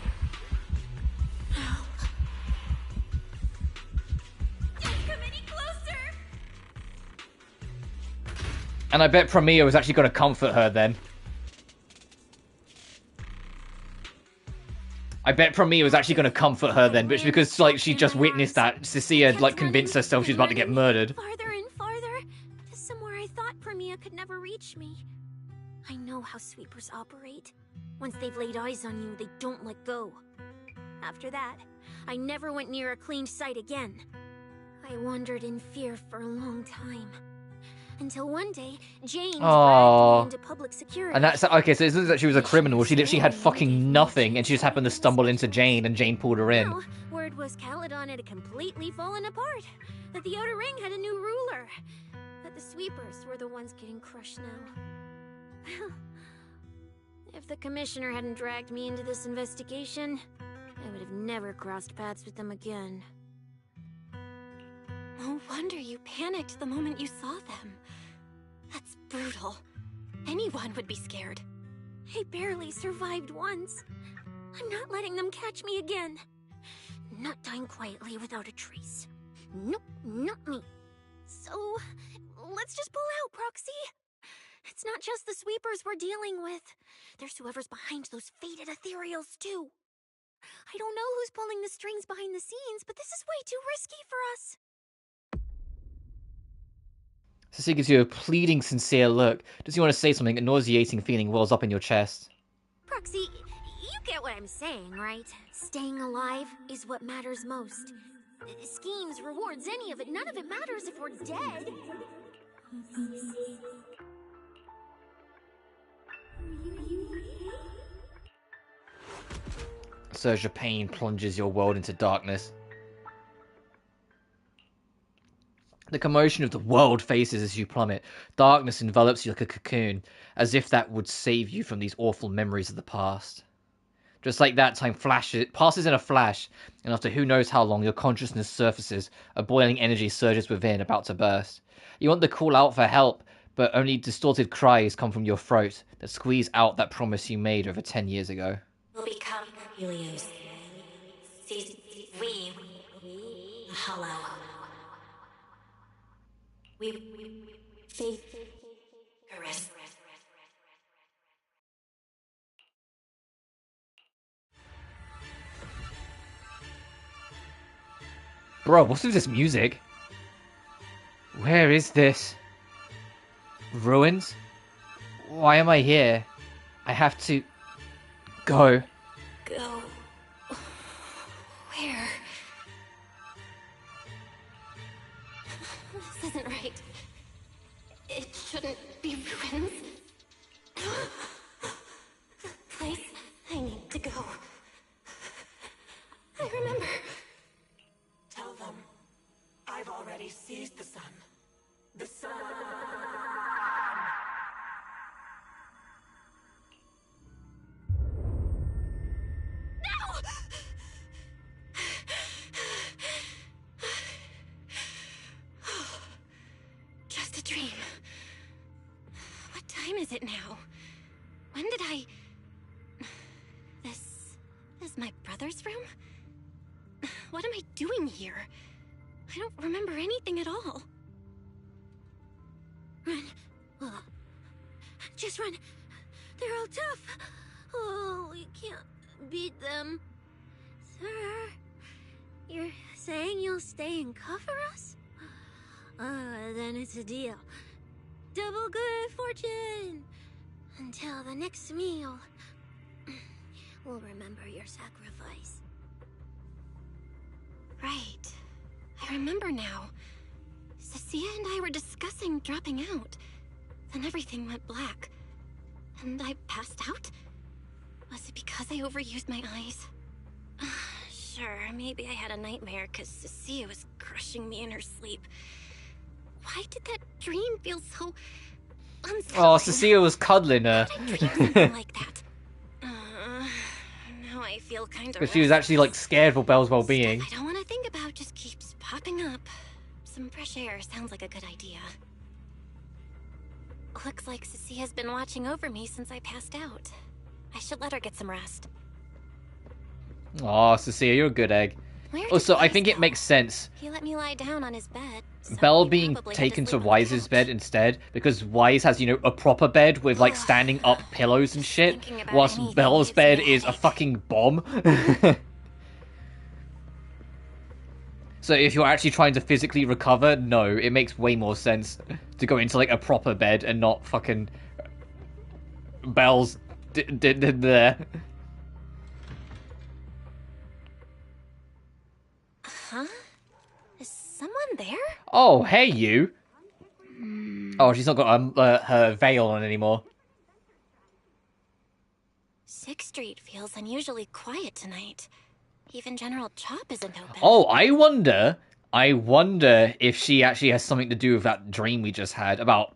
Don't come any closer. And I bet Premia was actually going to comfort her then. I bet Premia was actually going to comfort her then, but it's because, like, she just witnessed that. Cecilia, like, convinced herself she's about to get murdered. Farther and farther to somewhere I thought Premia could never reach me. I know how sweepers operate. Once they've laid eyes on you, they don't let go. After that, I never went near a cleaned site again. I wandered in fear for a long time. Until one day, Jane dragged me into public security. And that's okay, so it's not that she was a criminal. She literally had fucking nothing, and she just happened to stumble into Jane, and Jane pulled her in. Well, word was Caledon had completely fallen apart. That the Outer Ring had a new ruler. That the sweepers were the ones getting crushed now. Well, if the commissioner hadn't dragged me into this investigation, I would have never crossed paths with them again. No wonder you panicked the moment you saw them. That's brutal. Anyone would be scared. I barely survived once. I'm not letting them catch me again. Not dying quietly without a trace. Nope, not me. So, let's just pull out, Proxy. It's not just the sweepers we're dealing with. There's whoever's behind those faded ethereals, too. I don't know who's pulling the strings behind the scenes, but this is way too risky for us. Cecilia gives you a pleading, sincere look. Does you want to say something? A nauseating feeling wells up in your chest. Proxy, you get what I'm saying, right? Staying alive is what matters most. Schemes, rewards, any of it, none of it matters if we're dead. A surge of pain plunges your world into darkness. The commotion of the world faces as you plummet. Darkness envelops you like a cocoon, as if that would save you from these awful memories of the past. Just like that, time passes in a flash, and after who knows how long, your consciousness surfaces, a boiling energy surges within, about to burst. You want to call out for help, but only distorted cries come from your throat that squeeze out that promise you made over 10 years ago. We'll become Helios. We hollow. We faith caress. Bro, what's with this music? Where is this? Ruins? Why am I here? I have to go. Go. Where? This isn't right. It shouldn't be ruins. The place I need to go. I remember. Tell them I've already seized the sun. The sun! Just a dream. What time is it now? When did I... This is my brother's room? What am I doing here? I don't remember anything at all. Run. Just run. They're all tough. Oh, we can't beat them. Sir, you're saying you'll stay and cover us? Then it's a deal. Double good fortune! Until the next meal. We'll remember your sacrifice. Right. I remember now. Cecilia and I were discussing dropping out. Then everything went black. And I passed out? Was it because I overused my eyes? Sure, maybe I had a nightmare because Cecilia was crushing me in her sleep. Why did that dream feel so unsettling? Oh, Cecilia was cuddling her. I dreamed something like that. Now I feel kind of. Because she was actually like scared for Belle's well-being. I don't want to think about just keeps popping up. Some fresh air sounds like a good idea. Looks like Cecilia's been watching over me since I passed out. I should let her get some rest. Oh, Cecilia, you're a good egg. Also, I think it makes sense. He let me lie down on his bed. Belle being taken to Wise's bed instead, because Wise has, you know, a proper bed with like standing up pillows and shit, whilst Belle's bed is a fucking bomb. So if you're actually trying to physically recover, no, it makes way more sense to go into like a proper bed and not fucking Belle's there. Huh? Is someone there? Oh, hey you. Oh, she's not got her veil on anymore. 6th Street feels unusually quiet tonight. Even General Chop isn't open. Oh, I wonder if she actually has something to do with that dream we just had about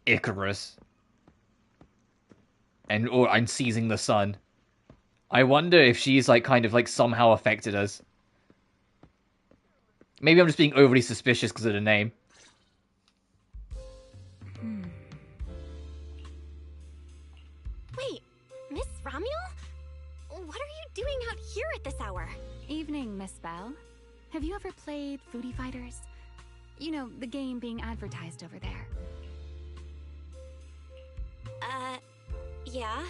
Icarus and seizing the sun. I wonder if she's like kind of like somehow affected us. Maybe I'm just being overly suspicious because of the name. Wait, Miss Romuel? What are you doing out here at this hour? Evening, Miss Belle. Have you ever played Foodie Fighters? You know, the game being advertised over there. Yeah.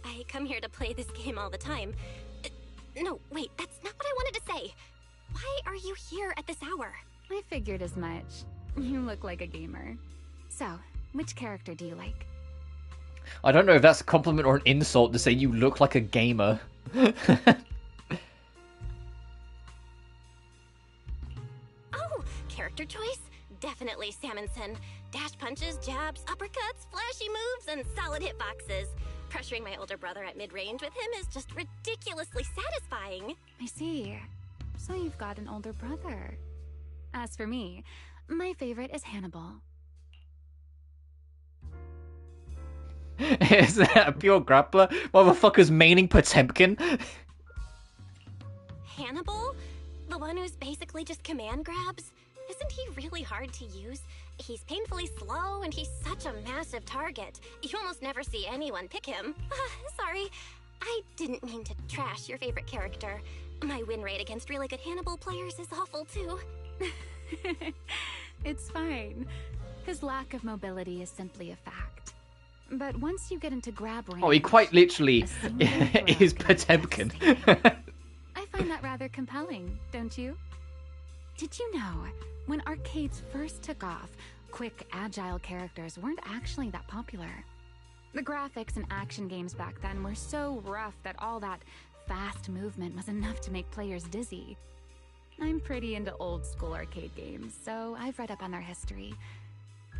I come here to play this game all the time. No, wait, that's not what I wanted to say. Why are you here at this hour? I figured as much. You look like a gamer. So, which character do you like? I don't know if that's a compliment or an insult to say you look like a gamer. Oh, character choice? Definitely Salmonson. Dash punches, jabs, uppercuts, flashy moves, and solid hitboxes. Pressuring my older brother at mid-range with him is just ridiculously satisfying. I see. So you've got an older brother. As for me, my favorite is Hannibal. Is that a pure grappler? Motherfucker's maining Potemkin? Hannibal? The one who's basically just command grabs? Isn't he really hard to use? He's painfully slow, and he's such a massive target. You almost never see anyone pick him. Sorry. I didn't mean to trash your favorite character. My win rate against really good Hannibal players is awful, too. It's fine. His lack of mobility is simply a fact. But once you get into grab range... Oh, he quite literally is Potemkin. I find that rather compelling, don't you? Did you know, when arcades first took off, quick, agile characters weren't actually that popular? The graphics in action games back then were so rough that all that fast movement was enough to make players dizzy. I'm pretty into old school arcade games, so I've read up on their history.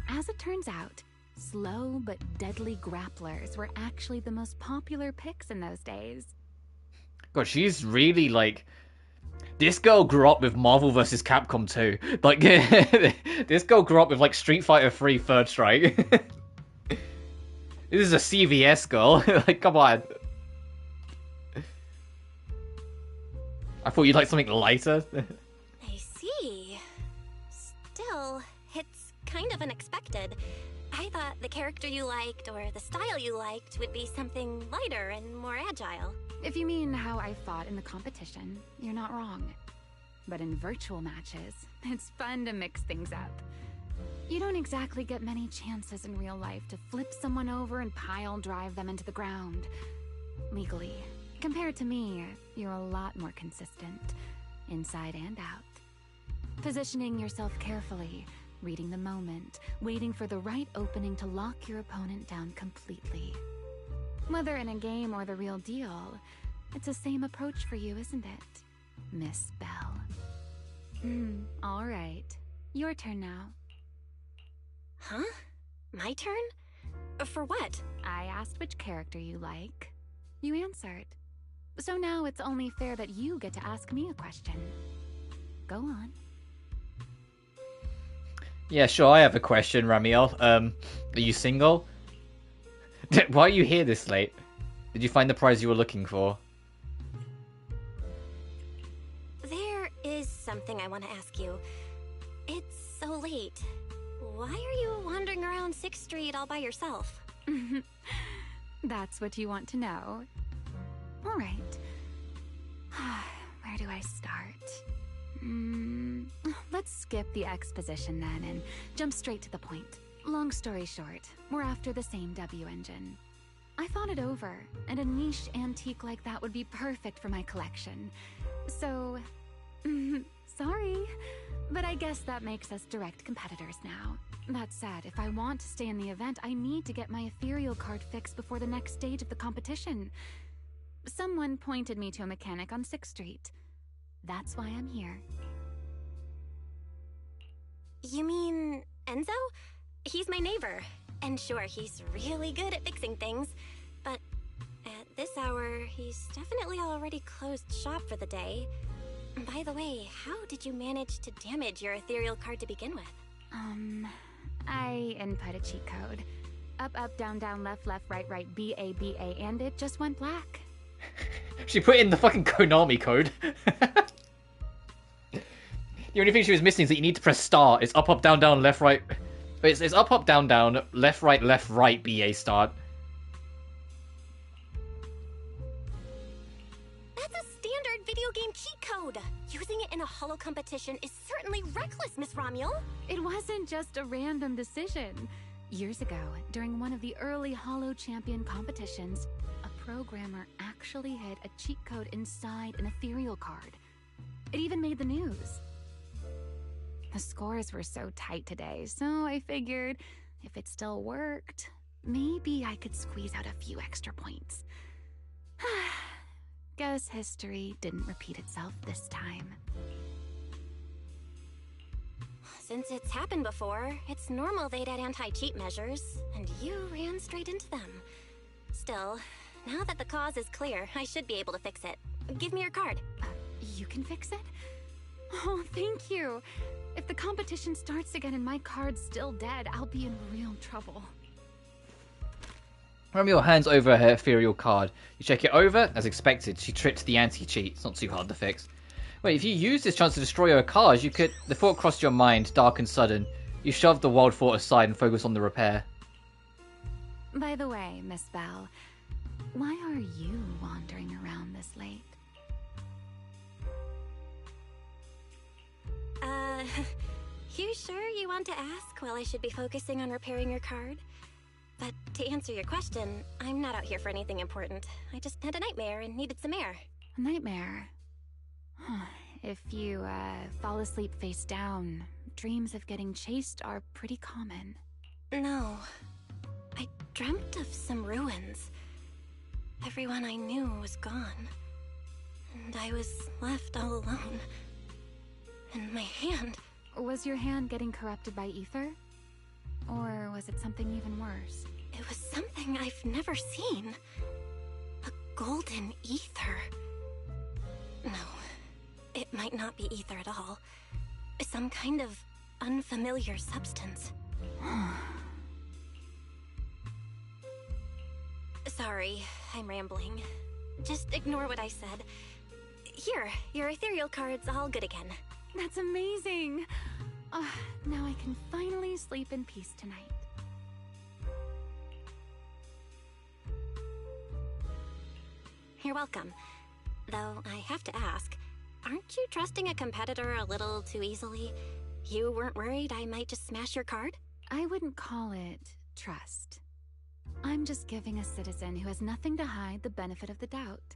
As it turns out, slow but deadly grapplers were actually the most popular picks in those days. God, she's really like... This girl grew up with Marvel vs. Capcom 2. Like, this girl grew up with like Street Fighter 3 Third Strike. This is a CVS girl. Like, come on. I thought you'd like something lighter. I see. Still, it's kind of unexpected. I thought the character you liked or the style you liked would be something lighter and more agile. If you mean how I fought in the competition, you're not wrong. But in virtual matches, it's fun to mix things up. You don't exactly get many chances in real life to flip someone over and pile drive them into the ground. Legally. Compared to me, you're a lot more consistent, inside and out. Positioning yourself carefully, reading the moment, waiting for the right opening to lock your opponent down completely. Whether in a game or the real deal, it's the same approach for you, isn't it, Miss Bell? All right. Your turn now. Huh? My turn? For what? I asked which character you like. You answered. So now it's only fair that you get to ask me a question. Go on. Yeah, sure, I have a question, Ramiel. Are you single? Why are you here this late? Did you find the prize you were looking for? There is something I want to ask you. It's so late. Why are you wandering around 6th Street all by yourself? That's what you want to know. All right. Where do I start? Let's skip the exposition then and jump straight to the point. Long story short, we're after the same W engine. I thought it over, and a niche antique like that would be perfect for my collection. So, sorry, but I guess that makes us direct competitors now. That said, if I want to stay in the event, I need to get my ethereal card fixed before the next stage of the competition. Someone pointed me to a mechanic on 6th Street. That's why I'm here. You mean Enzo? He's my neighbor. And sure, he's really good at fixing things. But at this hour, he's definitely already closed shop for the day. By the way, how did you manage to damage your ethereal card to begin with? I input a cheat code. Up, down, left, right, B, A, and it just went black. She put in the fucking Konami code. The only thing she was missing is that you need to press start. It's up, down, left, right. It's up, down, left, right, BA start. That's a standard video game cheat code. Using it in a holo competition is certainly reckless, Miss Romuel. It wasn't just a random decision. Years ago, during one of the early holo champion competitions, a programmer actually hid a cheat code inside an ethereal card. It even made the news. The scores were so tight today, so I figured if it still worked, maybe I could squeeze out a few extra points. Guess history didn't repeat itself this time. Since it's happened before, it's normal they'd add anti-cheat measures, and you ran straight into them. Still, now that the cause is clear, I should be able to fix it. Give me your card. You can fix it? Oh, thank you. If the competition starts again and my card's still dead, I'll be in real trouble. Romeo hands over her ethereal card. You check it over. As expected, she tripped the anti-cheat. It's not too hard to fix. Wait, if you use this chance to destroy her cards, you could... The thought crossed your mind, dark and sudden. You shoved the wild thought aside and focused on the repair. By the way, Miss Bell, why are you wandering around this late? You sure you want to ask while I should be focusing on repairing your card? But to answer your question, I'm not out here for anything important. I just had a nightmare and needed some air. A nightmare? If you, fall asleep face down, dreams of getting chased are pretty common. No. I dreamt of some ruins. Everyone I knew was gone. And I was left all alone. And my hand... Was your hand getting corrupted by ether? Or was it something even worse? It was something I've never seen. A golden ether. No, it might not be ether at all. Some kind of unfamiliar substance. Sorry, I'm rambling. Just ignore what I said. Here, your ethereal card's all good again. That's amazing! Now I can finally sleep in peace tonight. You're welcome. Though I have to ask, aren't you trusting a competitor a little too easily? You weren't worried I might just smash your card? I wouldn't call it trust. I'm just giving a citizen who has nothing to hide the benefit of the doubt.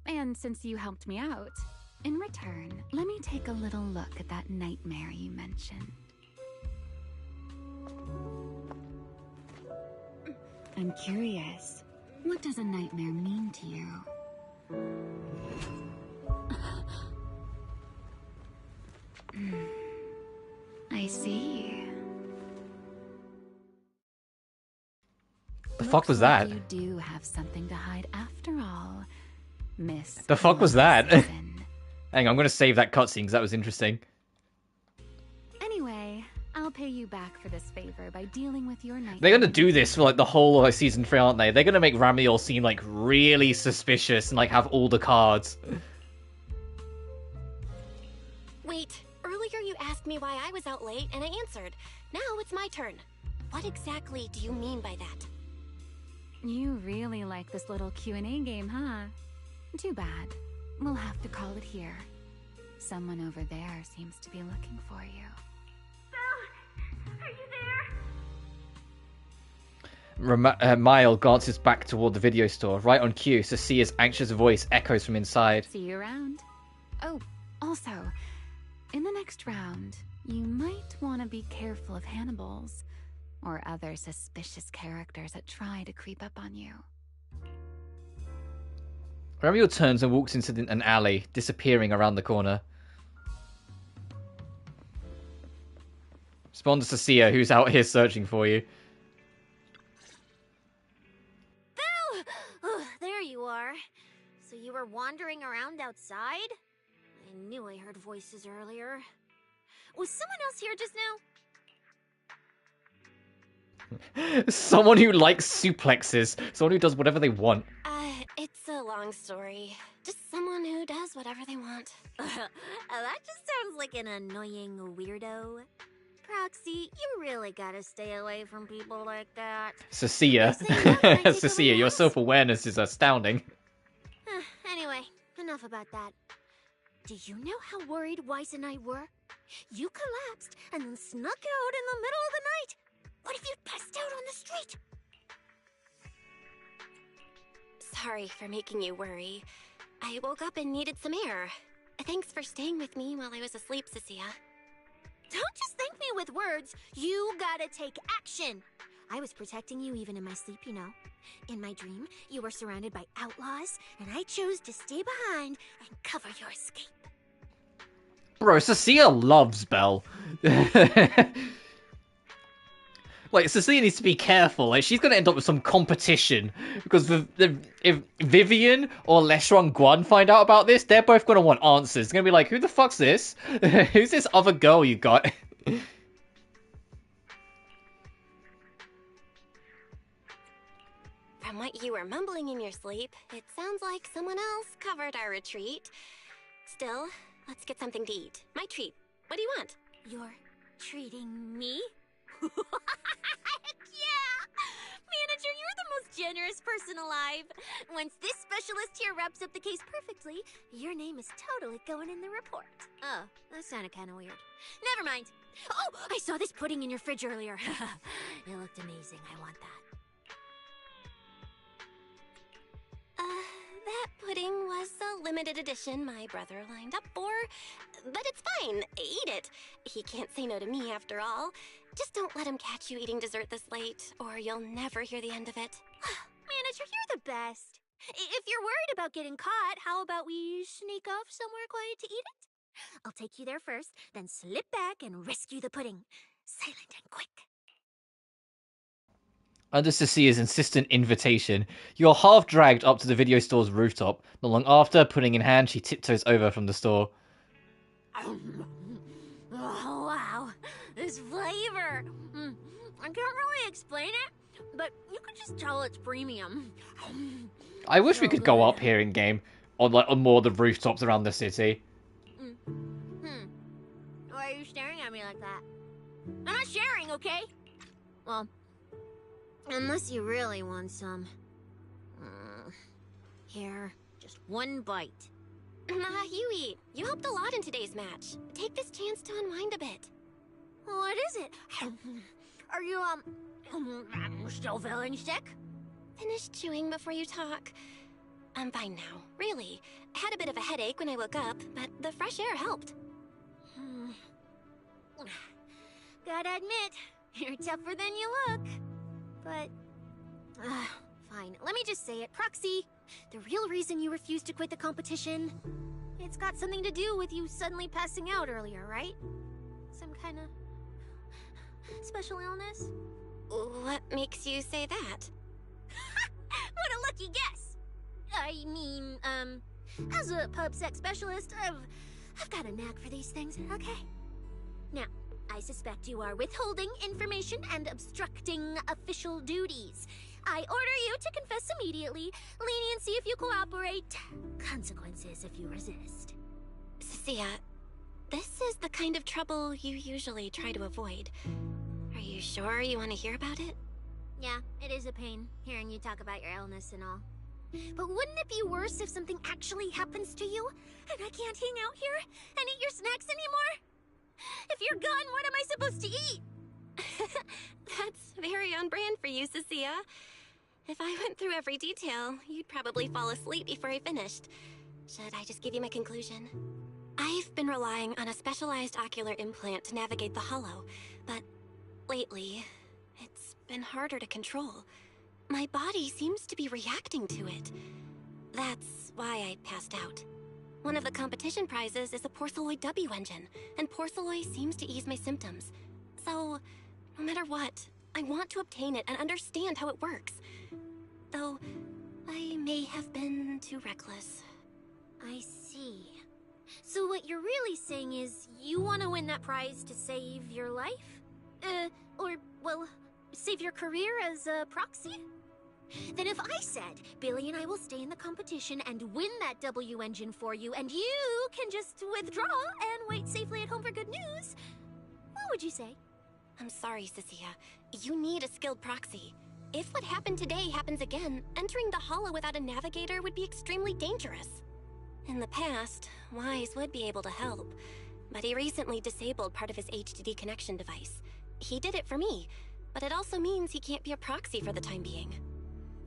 And since you helped me out, in return, let me take a little look at that nightmare you mentioned. I'm curious, what does a nightmare mean to you? I see. The fuck was that? You do have something to hide after all, Miss. The fuck was that? Hang on, I'm gonna save that cutscene because that was interesting. Anyway, I'll pay you back for this favor by dealing with your night. They're gonna do this for like the whole of like, season 3, aren't they? They're gonna make Ramiel seem like really suspicious and like have all the cards. Wait, earlier you asked me why I was out late and I answered. Now it's my turn. What exactly do you mean by that? You really like this little Q&A game, huh? Too bad. We'll have to call it here. Someone over there seems to be looking for you. Belle, are you there? Mile glances back toward the video store. Right on cue, Cecia's anxious voice echoes from inside. See you around. Oh, also, in the next round, you might want to be careful of Hannibals or other suspicious characters that try to creep up on you. Ramiel turns and walks into an alley, disappearing around the corner. Respond to Cecilia, who's out here searching for you. Belle! Oh, there you are. So you were wandering around outside? I knew I heard voices earlier. Was someone else here just now? Someone who likes suplexes. Someone who does whatever they want. It's a long story. Just someone who does whatever they want. That just sounds like an annoying weirdo. Proxy, you really gotta stay away from people like that. Cecilia. Cecilia, your self-awareness is astounding. Anyway, enough about that. Do you know how worried Weiss and I were? You collapsed and then snuck out in the middle of the night. What if you passed out on the street? Sorry for making you worry. I woke up and needed some air. Thanks for staying with me while I was asleep, Cecilia. Don't just thank me with words. You gotta take action. I was protecting you even in my sleep, you know. In my dream, you were surrounded by outlaws, and I chose to stay behind and cover your escape. Bro, Cecilia loves Belle. Like, Cecilia needs to be careful. Like, she's gonna end up with some competition. Because if Vivian or Leshron Guan find out about this, they're both gonna want answers. They're gonna be like, who the fuck's this? Who's this other girl you got? From what you were mumbling in your sleep, it sounds like someone else covered our retreat. Still, let's get something to eat. My treat. What do you want? You're treating me? Heck yeah! Manager, you're the most generous person alive. Once this specialist here wraps up the case perfectly, your name is totally going in the report. Oh, that sounded kind of weird. Never mind. Oh, I saw this pudding in your fridge earlier. It looked amazing. I want that. That pudding was a limited edition my brother lined up for. But it's fine. Eat it. He can't say no to me after all. Just don't let him catch you eating dessert this late, or you'll never hear the end of it. Manager, you're the best. If you're worried about getting caught, how about we sneak off somewhere quiet to eat it? I'll take you there first, then slip back and rescue the pudding. Silent and quick. Under Cecilia's insistent invitation, you're half dragged up to the video store's rooftop. Not long after, pudding in hand, she tiptoes over from the store. Oh, wow. This flavor. I can't really explain it, but you could just tell it's premium. I wish we could go up here in game on more of the rooftops around the city. Why are you staring at me like that? I'm not sharing, okay? Well, unless you really want some. Here, just one bite. You eat. You helped a lot in today's match. Take this chance to unwind a bit. What is it? Are you, still feeling sick? Finish chewing before you talk. I'm fine now, really. I had a bit of a headache when I woke up, but the fresh air helped. Gotta admit, you're tougher than you look. But, fine. Let me just say it. Proxy, the real reason you refused to quit the competition, it's got something to do with you suddenly passing out earlier, right? Some kind of special illness? What makes you say that? What a lucky guess! I mean, as a pub sex specialist, I've got a knack for these things, okay? Now, I suspect you are withholding information and obstructing official duties. I order you to confess immediately, leniency if you cooperate, consequences if you resist. Cecilia, this is the kind of trouble you usually try to avoid. Are you sure you want to hear about it? Yeah, it is a pain, hearing you talk about your illness and all. But wouldn't it be worse if something actually happens to you, and I can't hang out here and eat your snacks anymore? If you're gone, what am I supposed to eat? That's very on brand for you, Cecilia. If I went through every detail, you'd probably fall asleep before I finished. Should I just give you my conclusion? I've been relying on a specialized ocular implant to navigate the hollow, but lately, it's been harder to control. My body seems to be reacting to it. That's why I passed out. One of the competition prizes is a Porceloid W engine, and Porceloid seems to ease my symptoms. So, no matter what, I want to obtain it and understand how it works. Though, I may have been too reckless. I see. So what you're really saying is you want to win that prize to save your life? Or, well, save your career as a proxy? Then if I said, Billy and I will stay in the competition and win that W engine for you, and you can just withdraw and wait safely at home for good news, what would you say? I'm sorry, Cecilia. You need a skilled proxy. If what happened today happens again, entering the hollow without a navigator would be extremely dangerous. In the past, Wise would be able to help, but he recently disabled part of his HDD connection device. He did it for me, but it also means he can't be a proxy for the time being.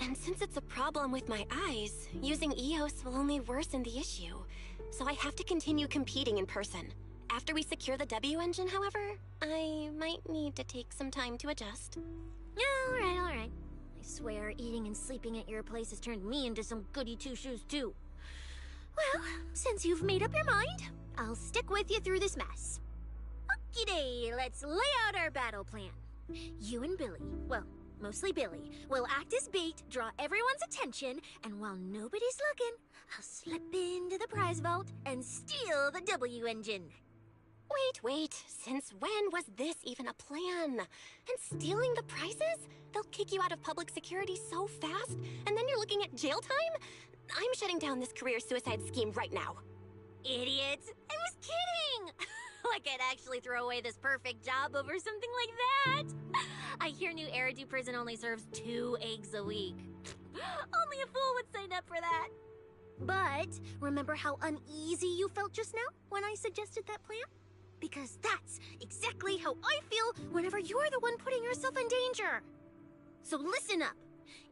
And since it's a problem with my eyes, using EOS will only worsen the issue. So I have to continue competing in person. After we secure the W engine, however, I might need to take some time to adjust. Alright. I swear, eating and sleeping at your place has turned me into some goody two-shoes too. Well, since you've made up your mind, I'll stick with you through this mess. Okie-day, let's lay out our battle plan. You and Billy, well, mostly Billy, will act as bait, draw everyone's attention, and while nobody's looking, I'll slip into the prize vault and steal the W engine. Wait, since when was this even a plan? And stealing the prizes? They'll kick you out of public security so fast, and then you're looking at jail time? I'm shutting down this career suicide scheme right now. Idiots! I was kidding! Like I'd actually throw away this perfect job over something like that! I hear New Eridu Prison only serves 2 eggs a week. Only a fool would sign up for that. But remember how uneasy you felt just now when I suggested that plan? Because that's exactly how I feel whenever you're the one putting yourself in danger. So listen up.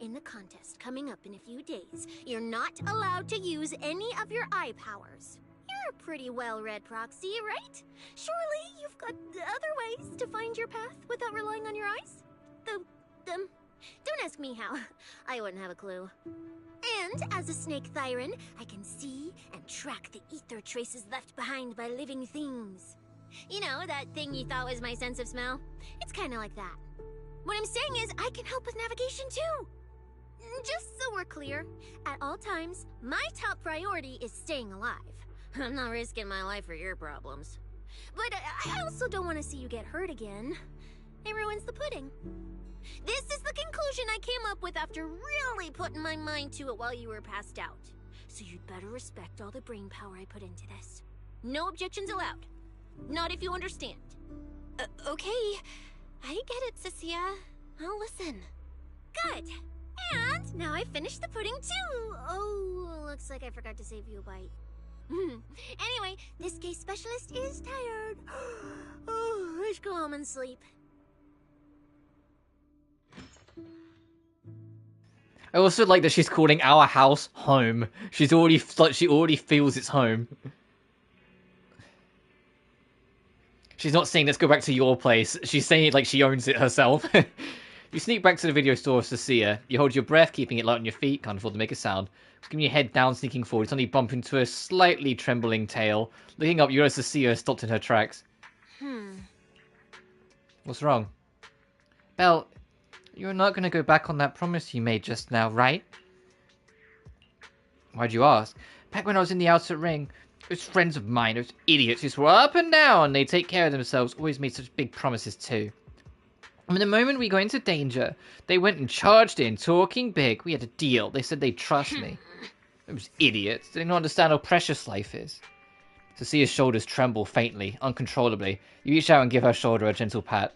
In the contest coming up in a few days, you're not allowed to use any of your eye powers. You're a pretty well-read proxy, right? Surely you've got other ways to find your path without relying on your eyes? Don't ask me how. I wouldn't have a clue. And as a snake Thyron, I can see and track the ether traces left behind by living things. You know, that thing you thought was my sense of smell? It's kind of like that. What I'm saying is I can help with navigation too. Just so we're clear, at all times, my top priority is staying alive. I'm not risking my life for your problems. But I also don't want to see you get hurt again. It ruins the pudding. This is the conclusion I came up with after really putting my mind to it while you were passed out. So you'd better respect all the brain power I put into this. No objections allowed. Not if you understand. Okay. I get it, Cecilia. I'll listen. Good. And now I finished the pudding too. Oh, looks like I forgot to save you a bite. Anyway, this case specialist is tired. Oh, let's go home and sleep. I also like that she's calling our house home. She's already like she already feels it's home. She's not saying let's go back to your place. She's saying it like she owns it herself. You sneak back to the video store to see her. You hold your breath, keeping it light on your feet. Can't afford to make a sound. Just giving your head down, sneaking forward. Suddenly bump into a slightly trembling tail. Looking up, you notice to see her stopped in her tracks. What's wrong? Belle, you're not going to go back on that promise you made just now, right? Why'd you ask? Back when I was in the outer ring, those friends of mine, those idiots who swore up and down they take care of themselves, always made such big promises too. And the moment we got into danger, they went and charged in, talking big. We had a deal. They said they'd trust me. Those idiots. They don't understand how precious life is. To see his shoulders tremble faintly, uncontrollably, you reach out and give her shoulder a gentle pat.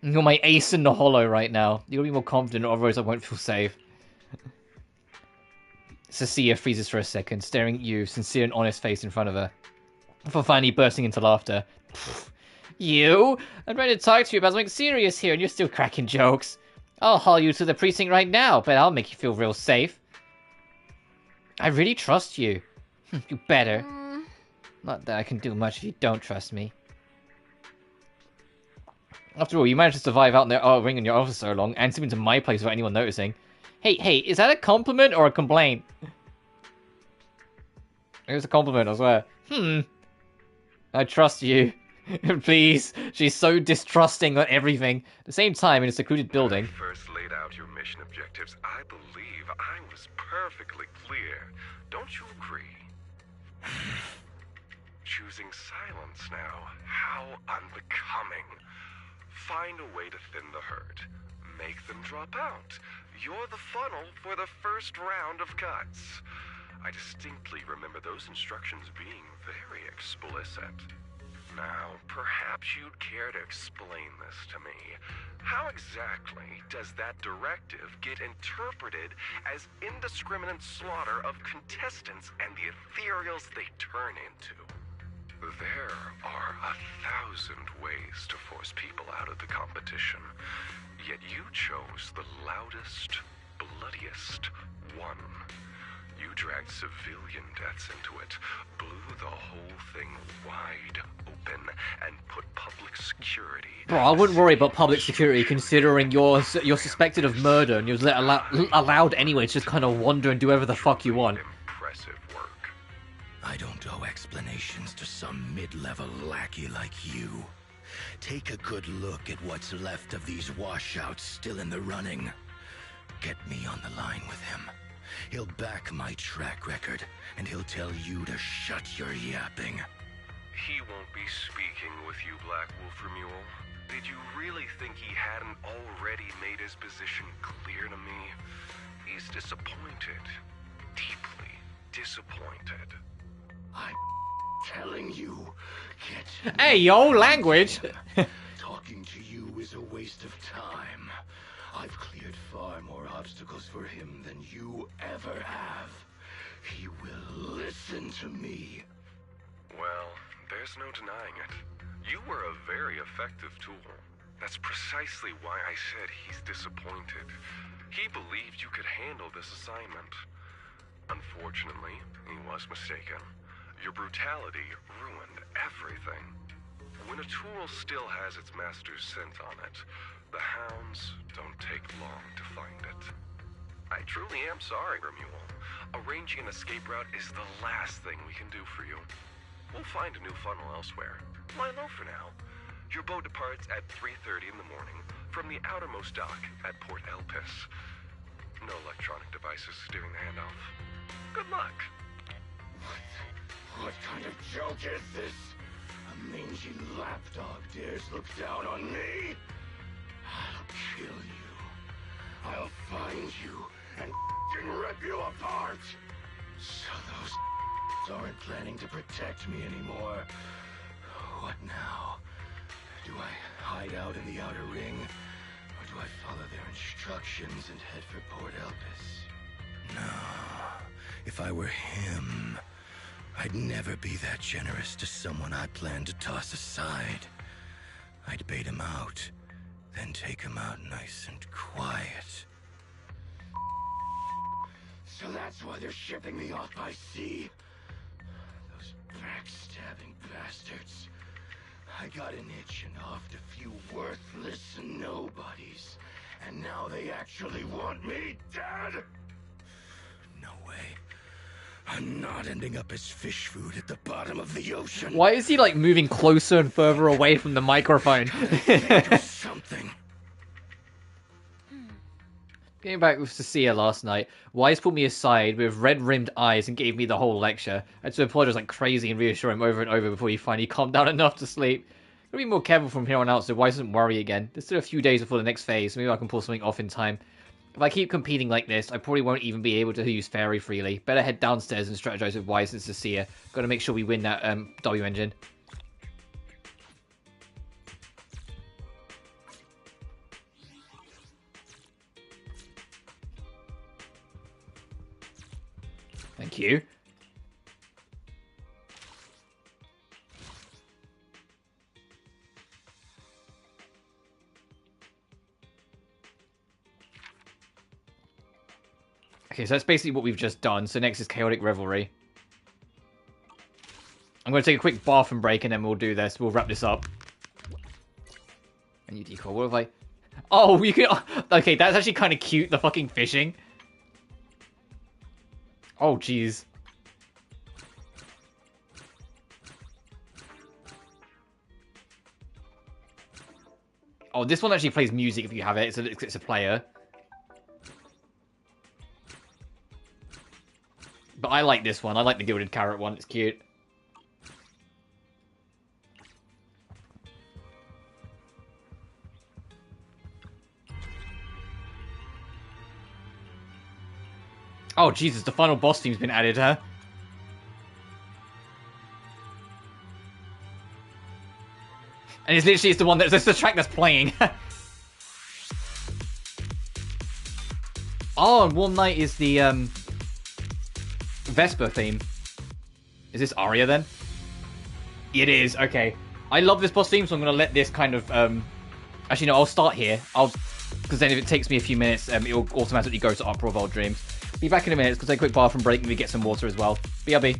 You're my ace in the hollow right now. You gotta be more confident, or otherwise I won't feel safe. Cecilia freezes for a second, staring at you, sincere and honest face in front of her, before finally bursting into laughter. You? I'm trying to talk to you about something serious here, and you're still cracking jokes. I'll haul you to the precinct right now, but I'll make you feel real safe. I really trust you. You better. Not that I can do much if you don't trust me. After all, you managed to survive out in the ring in your office so long, and sleep into my place without anyone noticing. Hey, is that a compliment or a complaint? It was a compliment, I swear. I trust you. Please. She's so distrusting of everything. At the same time, in a secluded building. When I first laid out your mission objectives, I believe I was perfectly clear. Don't you agree? Choosing silence now. How unbecoming. Find a way to thin the herd. Make them drop out. You're the funnel for the first round of cuts. I distinctly remember those instructions being very explicit. Now, perhaps you'd care to explain this to me. How exactly does that directive get interpreted as indiscriminate slaughter of contestants and the ethereals they turn into? There are 1,000 ways to force people out of the competition, yet you chose the loudest, bloodiest one. You dragged civilian deaths into it, blew the whole thing wide open, and put public security... Bro, I wouldn't worry about public security considering you're suspected of murder and you're allowed anyway to just kind of wander and do whatever the fuck you want. Impressive work. I don't owe explanations to some mid-level lackey like you. Take a good look at what's left of these washouts still in the running. Get me on the line with him. He'll back my track record, and he'll tell you to shut your yapping. He won't be speaking with you, Black Wolf Mule. Did you really think he hadn't already made his position clear to me? He's disappointed. Deeply disappointed. I'm telling you, get... Hey, yo, language! Talking to you is a waste of time. I've cleared far more obstacles for him than you ever have. He will listen to me. Well, there's no denying it. You were a very effective tool. That's precisely why I said he's disappointed. He believed you could handle this assignment. Unfortunately, he was mistaken. Your brutality ruined everything. When a tool still has its master's scent on it, the hounds don't take long to find it. I truly am sorry, Remuel. Arranging an escape route is the last thing we can do for you. We'll find a new funnel elsewhere. Lie low for now. Your boat departs at 3:30 in the morning from the outermost dock at Port Elpis. No electronic devices steering the handoff. Good luck. What kind of joke is this? A mangy lapdog dares look down on me? I'll kill you. I'll find you and rip you apart. So those aren't planning to protect me anymore. What now? Do I hide out in the outer ring? Or do I follow their instructions and head for Port Elpis? No. If I were him, I'd never be that generous to someone I planned to toss aside. I'd bait him out, then take him out nice and quiet. So that's why they're shipping me off by sea. Those backstabbing bastards. I got an itch and offed a few worthless nobodies. And now they actually want me dead? No way. I'm not ending up as fish food at the bottom of the ocean. Why is he like moving closer and further away from the microphone? Something. Getting back with Cecilia last night, Wise pulled me aside with red-rimmed eyes and gave me the whole lecture. I had to apologize like crazy and reassure him over and over before he finally calmed down enough to sleep. Gotta be more careful from here on out so Wise doesn't worry again. There's still a few days before the next phase, so maybe I can pull something off in time. If I keep competing like this, I probably won't even be able to use Fairy freely. Better head downstairs and strategize with Wise and Cecilia. Gotta make sure we win that W engine. Thank you. Okay, so that's basically what we've just done. So next is Chaotic Revelry. I'm going to take a quick bathroom break and then we'll do this. We'll wrap this up. And you decoy. What have I... Oh, you can... Okay, that's actually kind of cute. The fucking fishing. Oh, jeez. Oh, this one actually plays music if you have it. It's a player. But I like this one. I like the Gilded Carrot one. It's cute. Oh, Jesus. The final boss theme's been added, huh? And it's literally the one that's the track that's playing. Oh, and Warm Night is the Vesper theme. Is this Aria then? It is, okay. I love this boss theme, so I'm gonna let this kind of actually no, I'll start here. Because then if it takes me a few minutes, it'll automatically go to Opera of Old Dreams. Be back in a minute, because I take a quick bathroom break and we get some water as well. BRB.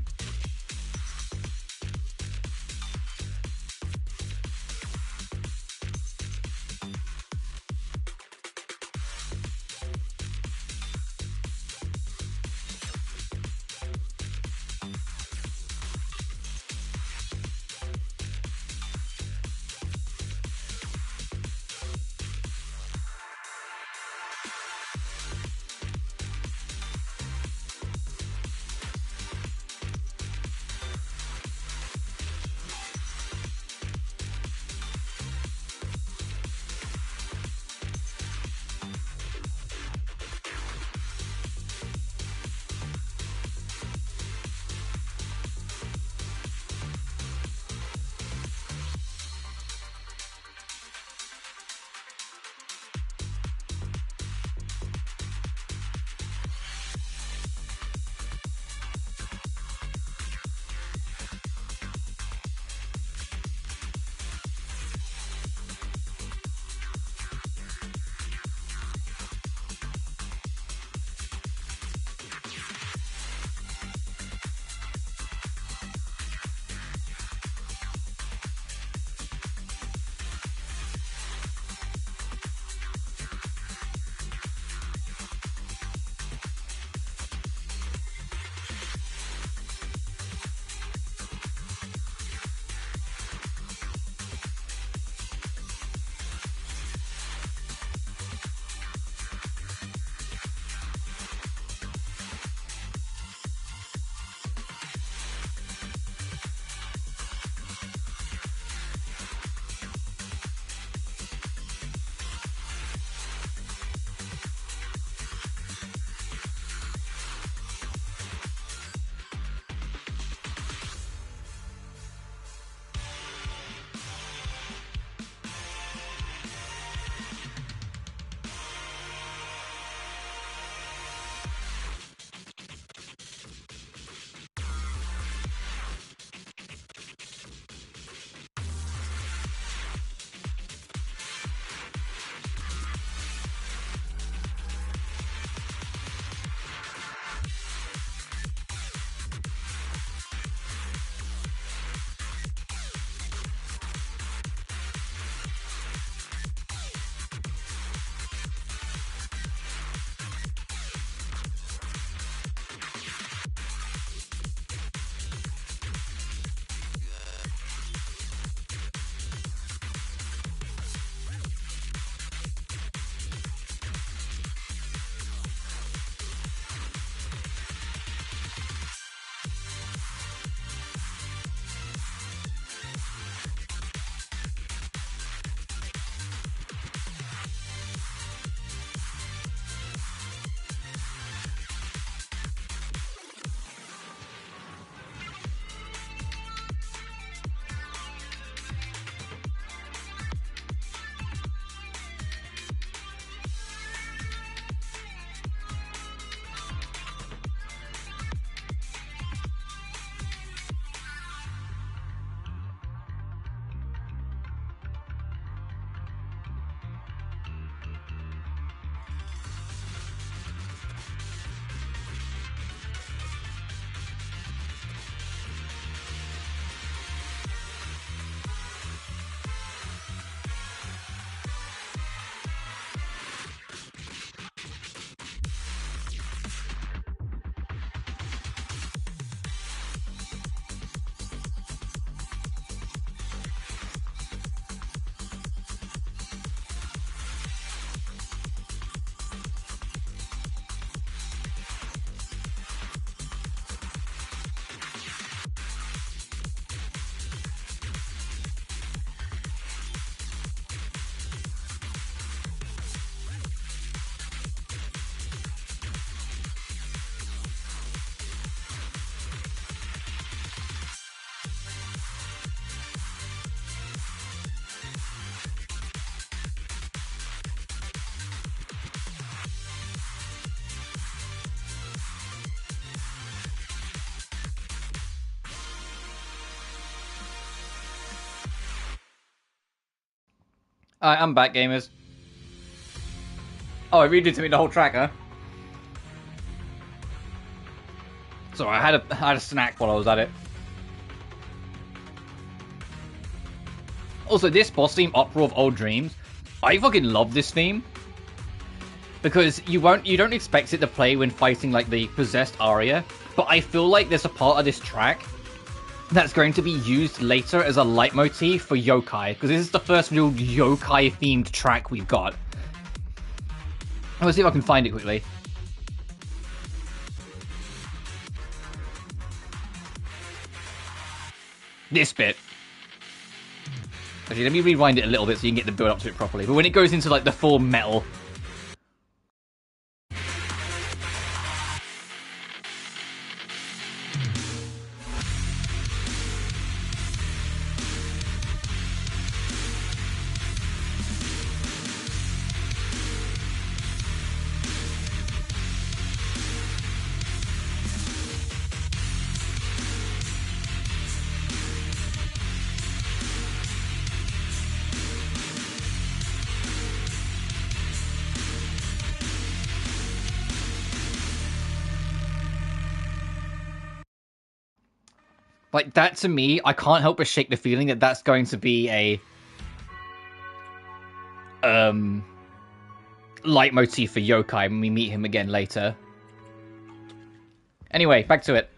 Alright, I'm back, gamers. Oh, it redid to me the whole track, huh? Sorry, I had a snack while I was at it. Also, this boss theme, Uproar of Old Dreams, I fucking love this theme. Because you don't expect it to play when fighting like the possessed Arya, but I feel like there's a part of this track that's going to be used later as a leitmotif for yokai, because this is the first real yokai themed track we've got. Let's see if I can find it quickly. This bit. Actually, let me rewind it a little bit so you can get the build up to it properly. But when it goes into like the full metal. Like, that to me, I can't help but shake the feeling that that's going to be a leitmotif for yokai when we meet him again later. Anyway, back to it.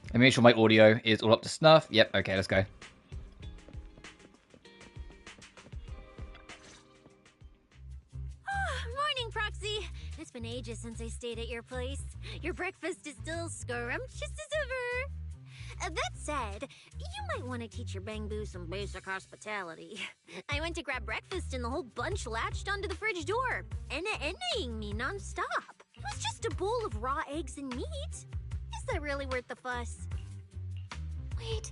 Let me make sure my audio is all up to snuff. Yep, okay, let's go. Morning, Proxy. It's been ages since I stayed at your place. Your breakfast is still scrumptious as ever. That said, you might want to teach your Bangbu some basic hospitality. I went to grab breakfast and the whole bunch latched onto the fridge door, envying me non-stop. It was just a bowl of raw eggs and meat. Is that really worth the fuss? Wait,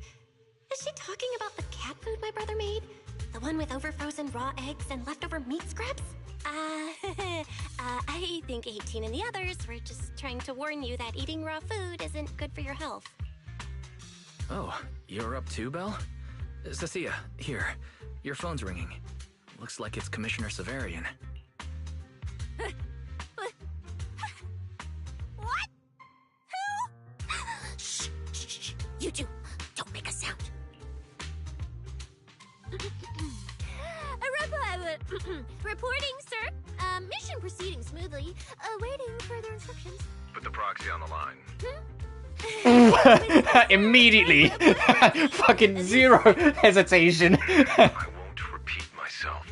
is she talking about the cat food my brother made? The one with overfrozen raw eggs and leftover meat scraps? I think 18 and the others were just trying to warn you that eating raw food isn't good for your health. Oh, you're up too, Belle? Cecilia, here. Your phone's ringing. Looks like it's Commissioner Severian. What? Who? Shh, shh, shh. You two, don't make a sound. Reporting, sir. Mission proceeding smoothly. Awaiting further instructions. Put the proxy on the line. Immediately. Fucking zero hesitation. I won't repeat myself.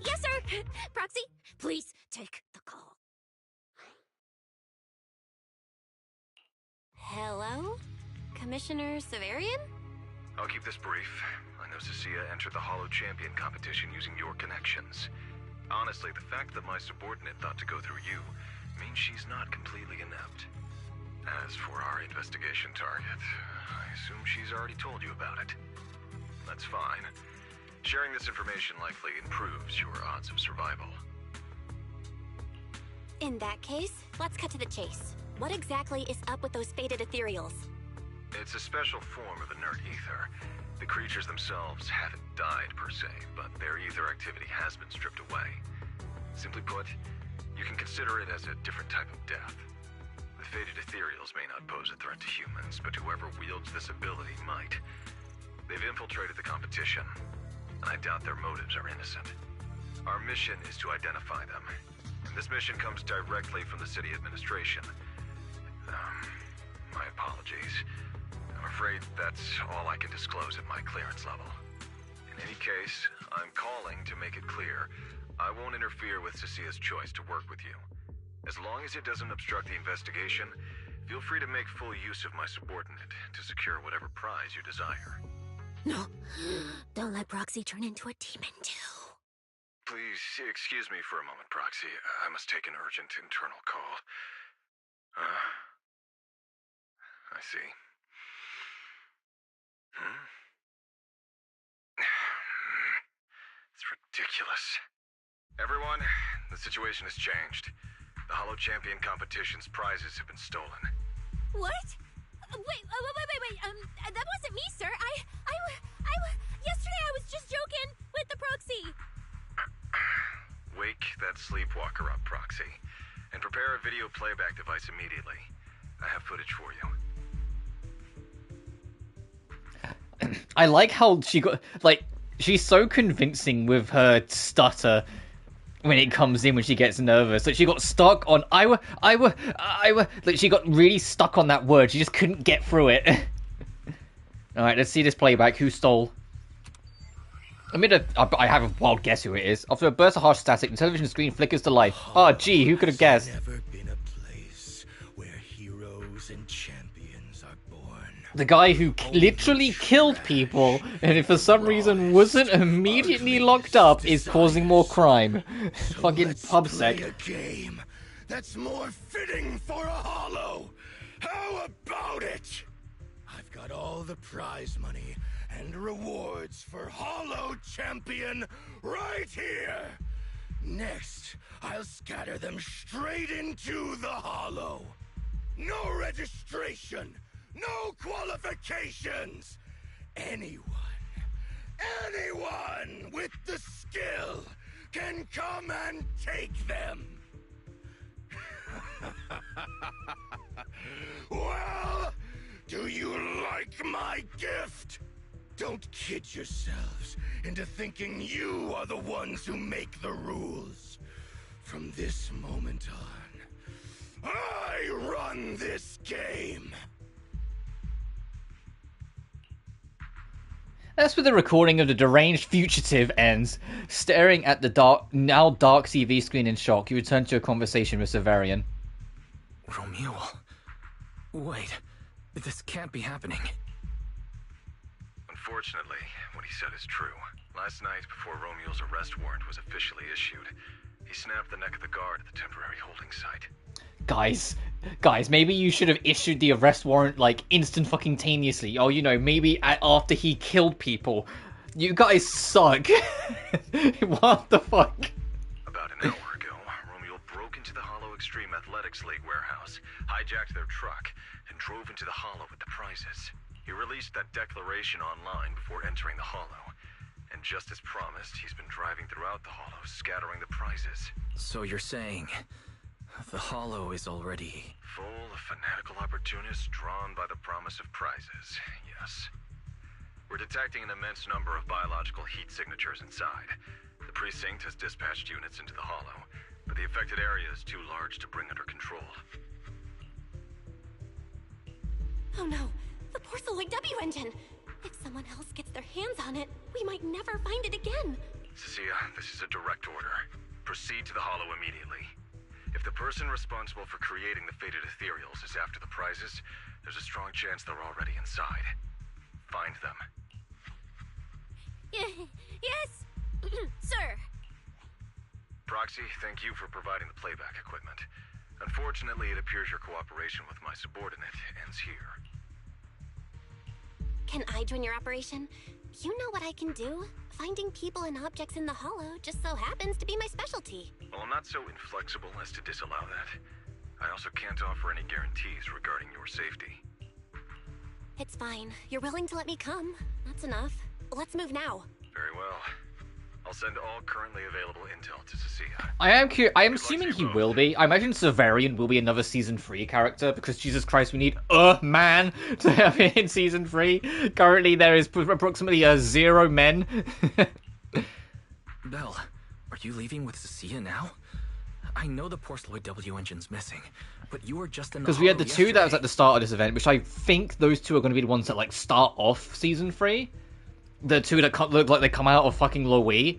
Yes, sir. Proxy, please take the call. Hello? Commissioner Severian? I'll keep this brief. I know Cecilia entered the Hollow Champion competition using your connections. Honestly, the fact that my subordinate thought to go through you means she's not completely inept. As for our investigation target, I assume she's already told you about it. That's fine. Sharing this information likely improves your odds of survival. In that case, let's cut to the chase. What exactly is up with those faded ethereals? It's a special form of inert ether. The creatures themselves haven't died per se, but their ether activity has been stripped away. Simply put, you can consider it as a different type of death. The faded ethereals may not pose a threat to humans, but whoever wields this ability might. They've infiltrated the competition, and I doubt their motives are innocent. Our mission is to identify them, and this mission comes directly from the city administration. My apologies. I'm afraid that's all I can disclose at my clearance level. In any case, I'm calling to make it clear I won't interfere with Cecilia's choice to work with you. As long as it doesn't obstruct the investigation, feel free to make full use of my subordinate to secure whatever prize you desire. No, don't let Proxy turn into a demon too. Please excuse me for a moment, Proxy. I must take an urgent internal call. I see. It's ridiculous. Everyone, the situation has changed. The Hollow Champion competition's prizes have been stolen. What? Wait, that wasn't me, sir. Yesterday I was just joking with the Proxy. Wake that sleepwalker up, Proxy. And prepare a video playback device immediately. I have footage for you. I like how she got, like, she's so convincing with her stutter when it comes in when she gets nervous. Like, she got stuck on, like, she got really stuck on that word. She just couldn't get through it. Alright, let's see this playback. Who stole? I have a wild guess who it is. After a burst of harsh static, the television screen flickers to life. Oh, gee, who could have guessed? Never been a place where heroes and champions are born. The guy who literally killed people, and if for some reason wasn't immediately locked up, is causing more crime. Fucking PubSec. Play a game that's more fitting for a Hollow. How about it? I've got all the prize money and rewards for Hollow Champion right here. Next, I'll scatter them straight into the Hollow. No registration, no qualifications. Anyone with the skill can come and take them. Well, do you like my gift? Don't kid yourselves into thinking you are the ones who make the rules. From this moment on, I run this game. That's where the recording of the deranged fugitive ends. Staring at the now dark TV screen in shock, you return to a conversation with Severian. Romeo. Wait, this can't be happening. Unfortunately, what he said is true. Last night, before Romeo's arrest warrant was officially issued, he snapped the neck of the guard at the temporary holding site. Guys, maybe you should have issued the arrest warrant, like, instant-fucking-taneously. Or, you know, maybe after he killed people. You guys suck. What the fuck? About an hour ago, Romeo broke into the Hollow Extreme Athletics League warehouse, hijacked their truck, and drove into the Hollow with the prizes. He released that declaration online before entering the Hollow. And just as promised, he's been driving throughout the Hollow, scattering the prizes. So you're saying the Hollow is already full of fanatical opportunists drawn by the promise of prizes, yes. We're detecting an immense number of biological heat signatures inside. The precinct has dispatched units into the Hollow, but the affected area is too large to bring under control. Oh no, the Porceloid W engine! If someone else gets their hands on it, we might never find it again. Cecilia, this is a direct order. Proceed to the Hollow immediately. If the person responsible for creating the fated ethereals is after the prizes, there's a strong chance they're already inside. Find them. Yes, sir. Proxy, thank you for providing the playback equipment. Unfortunately, it appears your cooperation with my subordinate ends here. Can I join your operation? You know what I can do. Finding people and objects in the Hollow just so happens to be my specialty. Well, I'm not so inflexible as to disallow that. I also can't offer any guarantees regarding your safety. It's fine. You're willing to let me come. That's enough. Let's move now. Very well. I'll send all currently available intel to Cecilia. I am assuming he will be. I imagine Severian will be another Season 3 character, because Jesus Christ, we need a man to have it in Season 3. Currently, there is approximately 0 men. Belle, are you leaving with Cecilia now? I know the Porceloid W engine's missing, but you were just in the Because we had the Hollow two that was yesterday. at the start of this event, which I think those two are going to be the ones that, like, start off Season 3. The two that look like they come out of fucking Louis.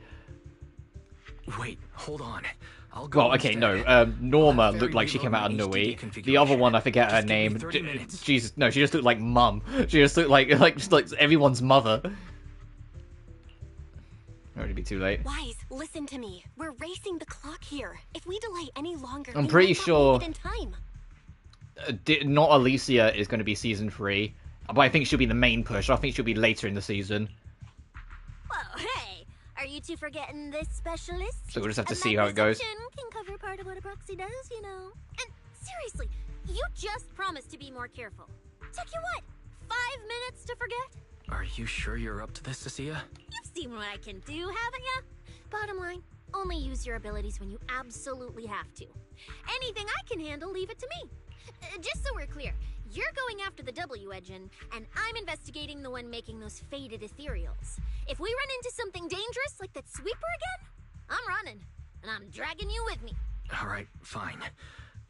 Wait, hold on. I'll go Well, okay, instead. no. Norma looked like she came out of Louis. The other one, I forget her name. Jesus, no, she just looked like Mum. She just looked like everyone's mother. Already be too late. Wise, listen to me. We're racing the clock here. If we delay any longer, I'm we pretty might not sure make it in time. Not Alicia is going to be Season 3. But I think she'll be the main push. I think she'll be later in the season. Whoa, hey! Are you two forgetting this specialist? So we'll just have to And see my how it goes. perception can cover part of what a proxy does, you know. And seriously, you just promised to be more careful. Took you what? 5 minutes to forget? Are you sure you're up to this, Cecilia? You've seen what I can do, haven't you? Bottom line, Only use your abilities when you absolutely have to. Anything I can handle, leave it to me. Just so we're clear, you're going after the W engine, and I'm investigating the one making those faded ethereals. If we run into something dangerous like that sweeper again, I'm running, and I'm dragging you with me. Alright, fine.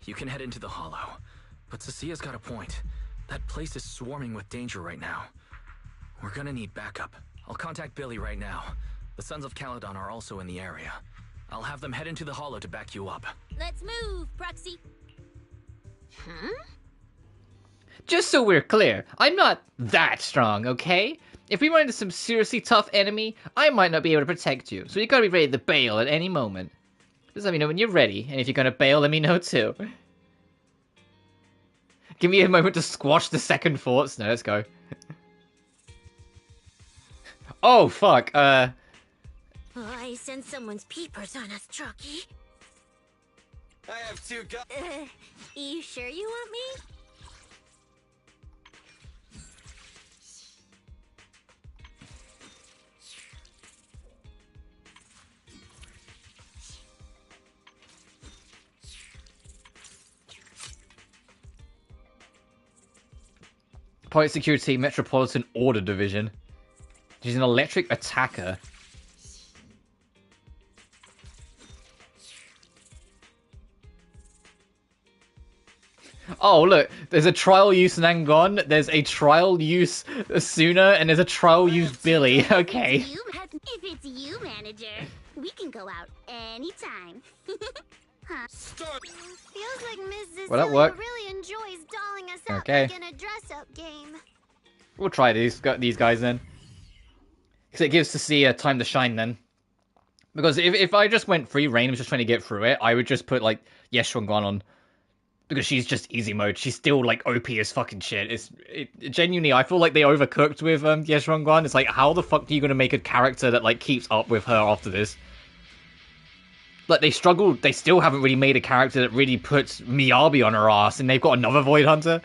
You can head into the hollow. But Cecia's got a point. That place is swarming with danger right now. We're gonna need backup. I'll contact Billy right now. The Sons of Caledon are also in the area. I'll have them head into the hollow to back you up. Let's move, Proxy. Just so we're clear, I'm not that strong, okay? If we run into some seriously tough enemy, I might not be able to protect you, so you gotta be ready to bail at any moment. Just let me know when you're ready, and if you're gonna bail, let me know too. Give me a moment to squash the second thoughts. No, let's go. Oh, fuck, I sense someone's peepers on us, Trucky. I have two guns. You sure you want me? Point Security Metropolitan Order Division. She's an electric attacker. Oh, look, there's a trial use Nangon, there's a trial use Asuna, and there's a trial use Billy. Okay. If it's you, manager, we can go out anytime. Huh? Feels like Mrs. Well, that worked. really enjoys dolling us up Okay. like in a dress-up game. We'll try these guys then. Because it gives Cecilia time to shine then. Because if I just went free reign and was just trying to get through it, I would just put, like, Yeshwangon on. Because she's just easy mode. She's still, like, OP as fucking shit. Genuinely, I feel like they overcooked with Yeshwangon. It's like, how the fuck are you going to make a character that, like, keeps up with her after this? Like, they struggled. They still haven't really made a character that really puts Miyabi on her ass. And they've got another Void Hunter.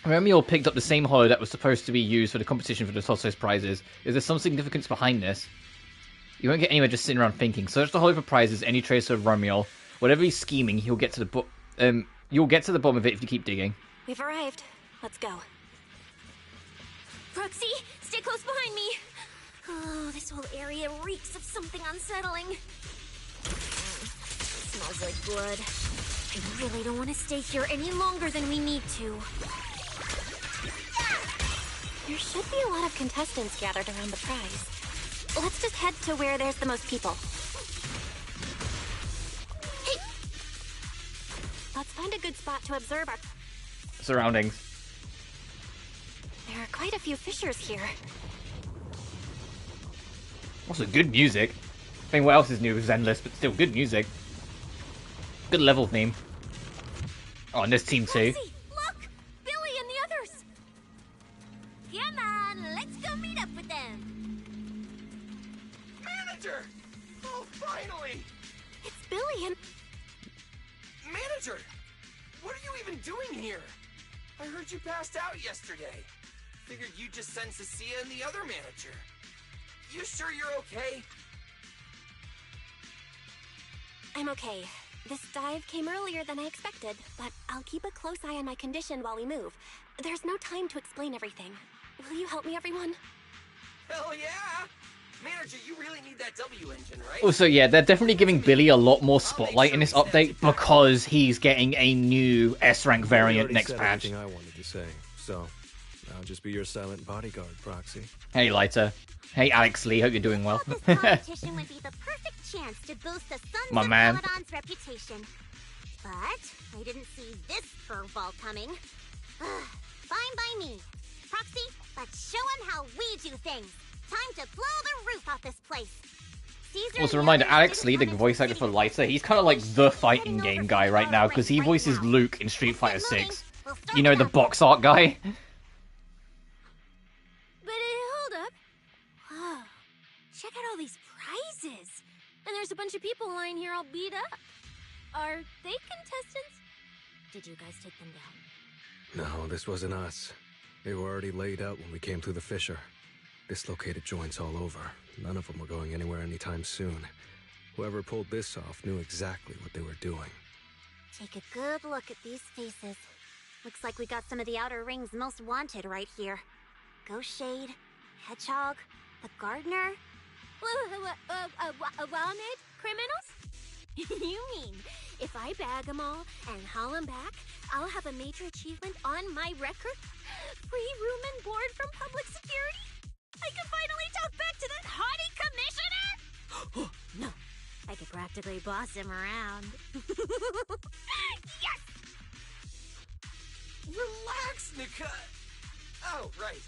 Remember, you all picked up the same hollow that was supposed to be used for the competition for the Tossos prizes. Is there some significance behind this? You won't get anywhere just sitting around thinking. Search the hollow for prizes, any trace of Romuald. Whatever he's scheming, you'll get to the bottom of it if you keep digging. We've arrived. Let's go. Proxy, stay close behind me. Oh, this whole area reeks of something unsettling. Smells like blood. I really don't want to stay here any longer than we need to. There should be a lot of contestants gathered around the prize. Let's just head to where there's the most people. Hey! Let's find a good spot to observe our Surroundings. There are quite a few fissures here. Also, good music. I mean, what else is new with Zenless, but still good music. Good level theme. Oh, and there's team 2. Look! Billy and the others! Come on, let's go meet up with them. Manager! Oh, finally! It's Billy and... Manager! What are you even doing here? I heard you passed out yesterday. Figured you'd just send Cecilia and the other manager. You sure you're okay? I'm okay. This dive came earlier than I expected, but I'll keep a close eye on my condition while we move. There's no time to explain everything. Will you help me, everyone? Hell yeah! Manager, you really need that W engine, right? Also, yeah, they're definitely giving Billy a lot more spotlight in this update because he's getting a new S-rank variant next patch. Everything I wanted to say, so I'll just be your silent bodyguard, Proxy. Hey, Lighter. Hey, Alex Lee. Hope you're doing well. This competition would be the perfect chance to boost the Sons My of man. Caledon's reputation. But I didn't see this curveball coming. Fine by me. Proxy, let's show them how we do things. Time to blow the roof off this place. Caesar Also, a reminder, Alex Lee, the voice actor for Lighter, he's kind of like the fighting game guy right now because he voices Luke in Street Fighter 6. You know, the box art guy. But hold up. Whoa. Check out all these prizes. And there's a bunch of lying lying here all beat up. Are they contestants? Did you guys take them down? No, this wasn't us. They were already laid out when we came through the fissure. Dislocated joints all over. None of them were going anywhere anytime soon. Whoever pulled this off knew exactly what they were doing. Take a good look at these faces. Looks like we got some of the Outer Ring's most wanted right here. Ghost Shade, Hedgehog, the Gardener. Wanted criminals? You mean, if I bag them all and haul them back, I'll have a major achievement on my record? Free room and board from public security? I can finally talk back to that haughty commissioner? No, I could practically boss him around. Yes! Relax, Nika! Oh, right.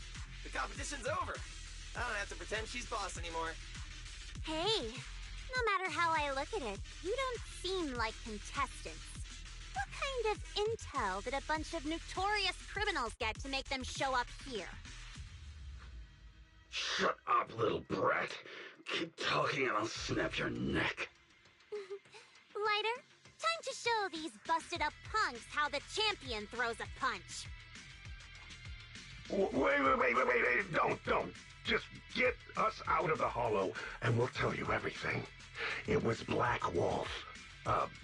The competition's over. I don't have to pretend she's boss anymore. Hey, no matter how I look at it, you don't seem like contestants. What kind of intel did a bunch of notorious criminals get to make them show up here? Shut up, little brat. Keep talking and I'll snap your neck. Lighter, time to show these busted-up punks how the champion throws a punch. Wait, don't. Just get us out of the hollow, and we'll tell you everything. It was Black Wolf.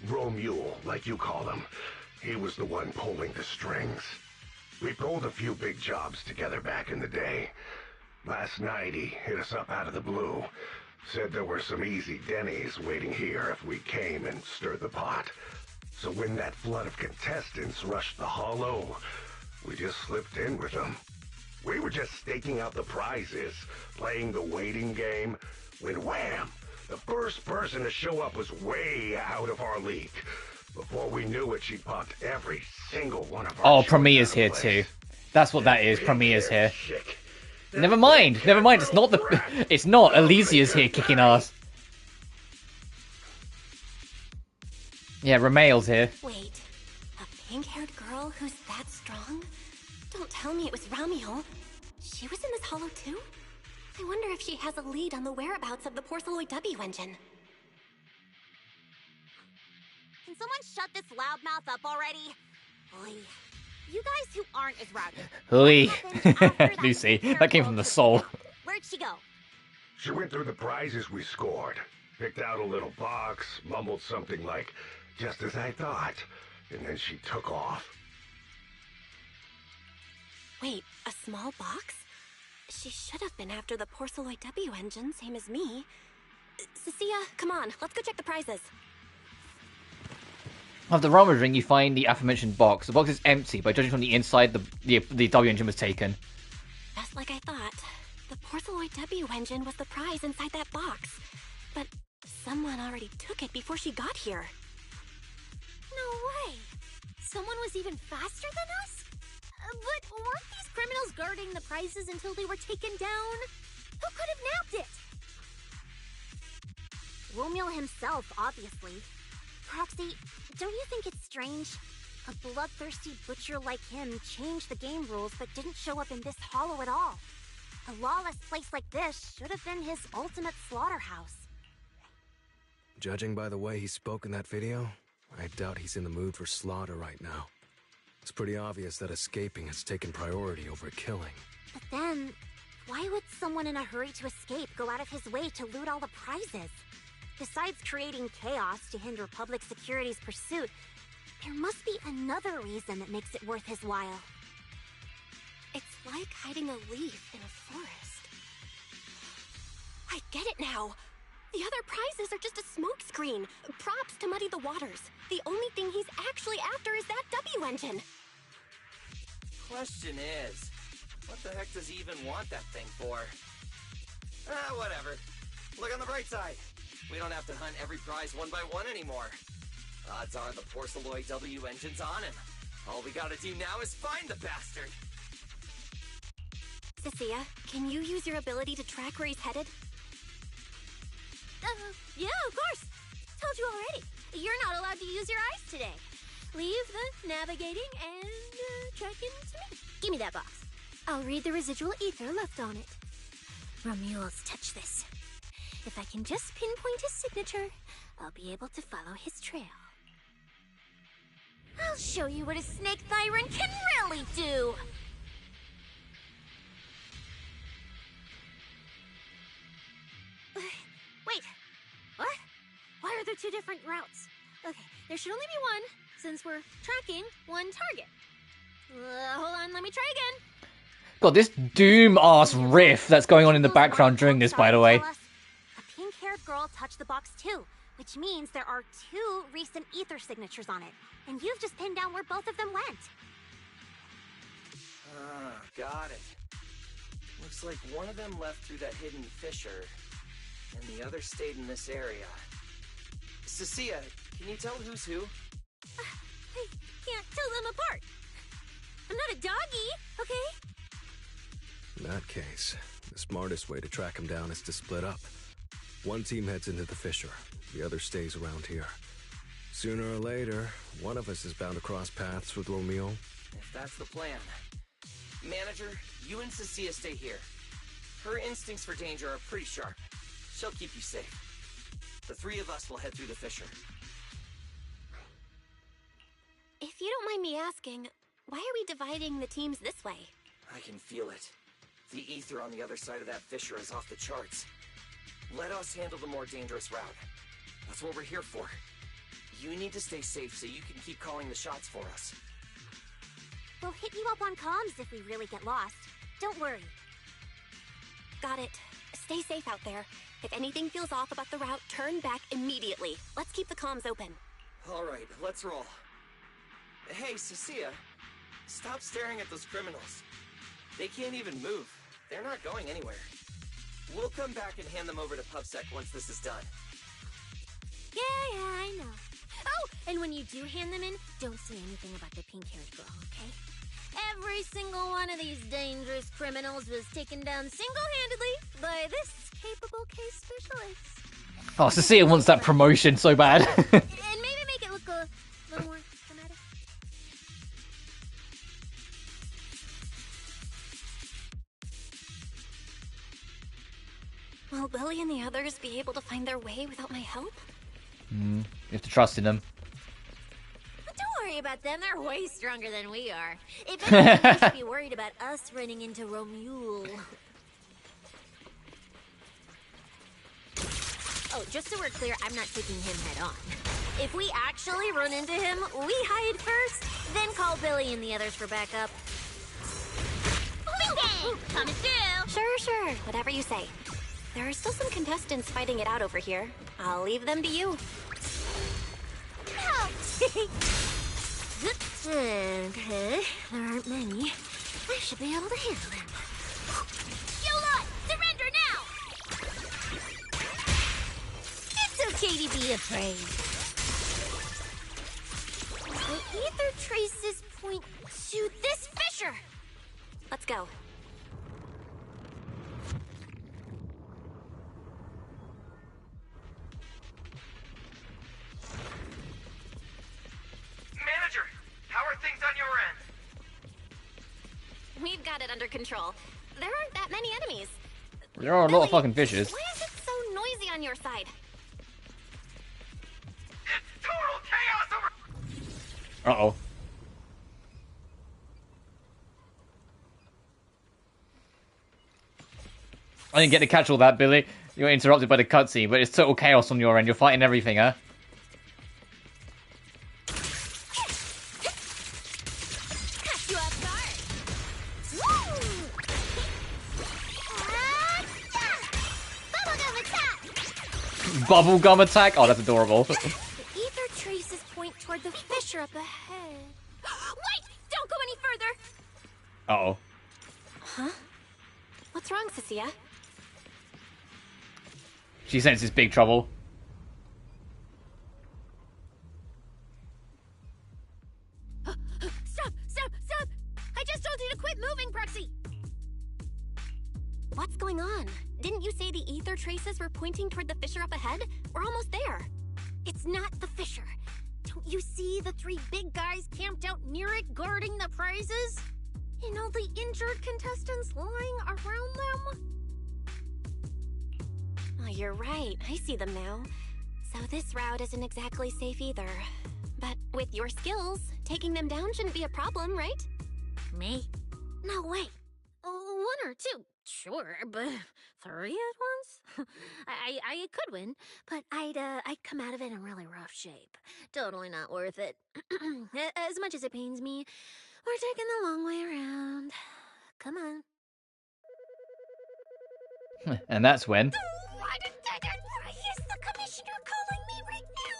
Romule, like you call him. He was the one pulling the strings. We pulled a few big jobs together back in the day. Last night, he hit us up out of the blue. Said there were some easy Denny's waiting here if we came and stirred the pot. So when that flood of contestants rushed the hollow, we just slipped in with them. We were just staking out the prizes, playing the waiting game, when wham! The first person to show up was way out of our league. Before we knew it, she popped every single one of our... Oh, Premier's here too. That's what that is. Premier's here. Never mind. It's not the... It's not. Elysia's here kicking ass. Yeah, Ramail's here. Wait, a pink-haired girl who's that strong? Don't tell me it was Ramiel. She was in this hollow too? I wonder if she has a lead on the whereabouts of the Porceloid W engine. Can someone shut this loudmouth up already? Oy. You guys who aren't as rowdy. Hui. Lucy, that came from the soul. Where'd she go? She went through the prizes we scored, picked out a little box, mumbled something like, "just as I thought," and then she took off. Wait, a small box? She should have been after the Porceloid W engine, same as me. Cecilia, come on, let's go check the prizes. Of the Rama ring, you find the aforementioned box. The box is empty, but judging from the inside, the W engine was taken. Just like I thought. The Porceloid W engine was the prize inside that box. But someone already took it before she got here. No way! Someone was even faster than us? But weren't these criminals guarding the prizes until they were taken down? Who could have nabbed it? Romeo himself, obviously. Proxy, don't you think it's strange? A bloodthirsty butcher like him changed the game rules but didn't show up in this hollow at all. A lawless place like this should have been his ultimate slaughterhouse. Judging by the way he spoke in that video, I doubt he's in the mood for slaughter right now. It's pretty obvious that escaping has taken priority over killing. But then, why would someone in a hurry to escape go out of his way to loot all the prizes? Besides creating chaos to hinder public security's pursuit, there must be another reason that makes it worth his while. It's like hiding a leaf in a forest. I get it now. The other prizes are just a smokescreen, props to muddy the waters. The only thing he's actually after is that W engine. Question is, what the heck does he even want that thing for? Whatever. Look on the bright side. We don't have to hunt every prize one by one anymore. Odds are the Porceloid W engine's on him. All we gotta do now is find the bastard. Cecilia, can you use your ability to track where he's headed? Yeah, of course. Told you already. You're not allowed to use your eyes today. Leave the navigating and tracking to me. Give me that box. I'll read the residual ether left on it. Romuald's touch this. If I can just pinpoint his signature, I'll be able to follow his trail. I'll show you what a snake tyrant can really do! Wait, what? routes. Okay, there should only be one, since we're tracking one target. Hold on, let me try again. God, this doom-ass riff that's going on in the background during this, by the way. A pink-haired girl touched the box too, which means there are 2 recent ether signatures on it. And you've just pinned down where both of them went. Ah, got it. Looks like one of them left through that hidden fissure, and the other stayed in this area. Cecilia, can you tell who's who? I can't tell them apart. I'm not a doggy, okay? In that case, the smartest way to track him down is to split up. One team heads into the fissure, the other stays around here. Sooner or later, one of us is bound to cross paths with Romeo. If that's the plan. Manager, you and Cecilia stay here. Her instincts for danger are pretty sharp. She'll keep you safe. The 3 of us will head through the fissure. If you don't mind me asking, why are we dividing the teams this way? I can feel it. The ether on the other side of that fissure is off the charts. Let us handle the more dangerous route. That's what we're here for. You need to stay safe so you can keep calling the shots for us. We'll hit you up on comms if we really get lost. Don't worry. Got it. Stay safe out there. If anything feels off about the route, turn back immediately. Let's keep the comms open. All right, let's roll. Hey, Cecilia, stop staring at those criminals. They can't even move. They're not going anywhere. We'll come back and hand them over to PubSec once this is done. Yeah, I know. Oh, and when you do hand them in, don't say anything about the pink-haired girl, okay? Every single one of these dangerous criminals was taken down single-handedly by this capable case specialist. Oh, Cecilia wants that promotion so bad. And maybe make it look a little more dramatic. Will Billy and the others be able to find their way without my help? You have to trust in them. Don't worry about them, they're way stronger than we are. If anything, you should be worried about us running into Romule. Oh, just so we're clear, I'm not taking him head on. If we actually run into him, we hide first, then call Billy and the others for backup. Bing bang! Coming through! Sure. Whatever you say. There are still some contestants fighting it out over here. I'll leave them to you. Okay, there aren't many. I should be able to handle them. You lot, surrender now! It's okay to be afraid. The ether traces point to this fissure. Let's go. Manager, how are things on your end? We've got it under control. There aren't that many enemies. There are a lot of fucking fishes. Why is it so noisy on your side? It's total chaos over... Uh-oh. I didn't get to catch all that, Billy. You were interrupted by the cutscene, but it's total chaos on your end. You're fighting everything, huh? Catch you off guard. Woo! Bubblegum attack! Bubblegum attack? Oh, that's adorable. The ether traces point toward the fissure up ahead. Wait! Don't go any further! Uh-oh. Huh? What's wrong, Cecilia? She senses big trouble. Stop! I just told you to quit moving, Proxy! What's going on? Didn't you say the ether traces were pointing toward the fissure up ahead? We're almost there. It's not the fissure. Don't you see the 3 big guys camped out near it guarding the prizes? And all the injured contestants lying around them? Oh, you're right. I see them now. So this route isn't exactly safe either. But with your skills, taking them down shouldn't be a problem, right? Me? No way. One or two, sure, but 3 at once? I could win, but I'd come out of it in really rough shape. Totally not worth it. As much as it pains me, we're taking the long way around. Come on. And that's when. Is the commissioner calling me right now?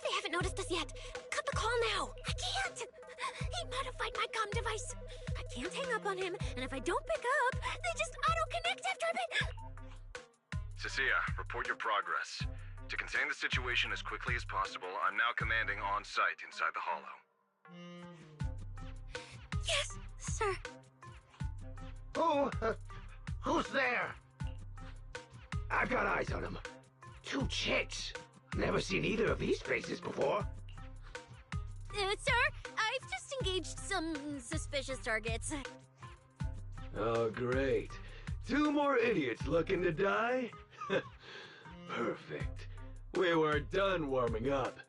They haven't noticed us yet. Cut the call now. I can't. He modified my comm device. I can't hang up on him, and if I don't pick up, they just auto-connect after a bit. Cecilia, report your progress. To contain the situation as quickly as possible, I'm now commanding on site inside the hollow. Yes, sir. Who's there? I've got eyes on them. 2 chicks. Never seen either of these faces before. Sir, I've just engaged some suspicious targets. Oh, great. 2 more idiots looking to die? Perfect. We were done warming up.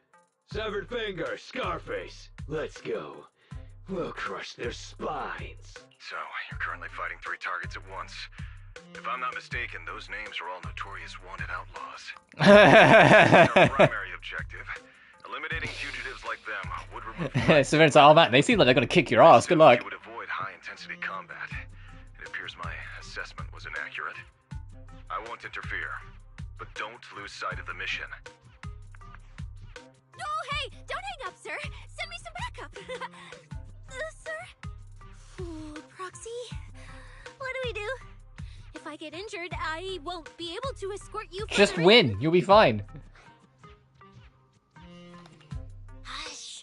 Severed finger, Scarface. Let's go. We'll crush their spines. So, you're currently fighting 3 targets at once. If I'm not mistaken, those names are all notorious wanted outlaws. Our primary objective, eliminating fugitives like them, would remove... Severe's like, oh man, they seem like they're gonna kick your ass. Good luck. You would avoid high-intensity combat. It appears my assessment was inaccurate. I won't interfere, but don't lose sight of the mission. Oh, hey! Don't hang up, sir! Send me some backup! Sir? Fool proxy? What do we do? If I get injured, I won't be able to escort you further. Just win. You'll be fine. Hush.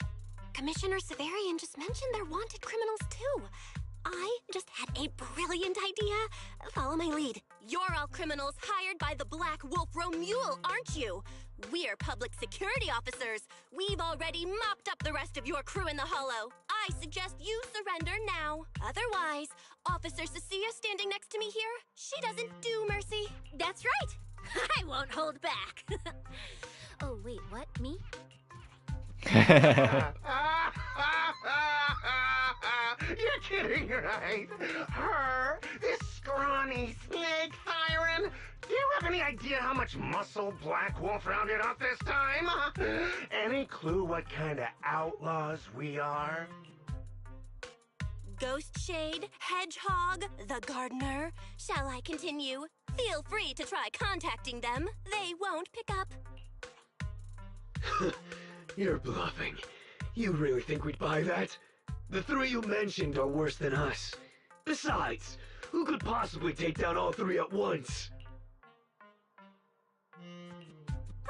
Commissioner Severian just mentioned they're wanted criminals too. I just had a brilliant idea. Follow my lead. You're all criminals hired by the Black Wolf Romule, aren't you? We're public security officers. We've already mopped up the rest of your crew in the hollow. I suggest you surrender now. Otherwise, Officer Cecilia standing next to me here, she doesn't do mercy. That's right. I won't hold back. Oh, wait, what? Me? You're kidding, right? Her? This scrawny snake siren? Do you have any idea how much muscle Black Wolf rounded up this time? Any clue what kind of outlaws we are? Ghost Shade, Hedgehog, the Gardener. Shall I continue? Feel free to try contacting them. They won't pick up. You're bluffing. You really think we'd buy that? The 3 you mentioned are worse than us. Besides, who could possibly take down all 3 at once?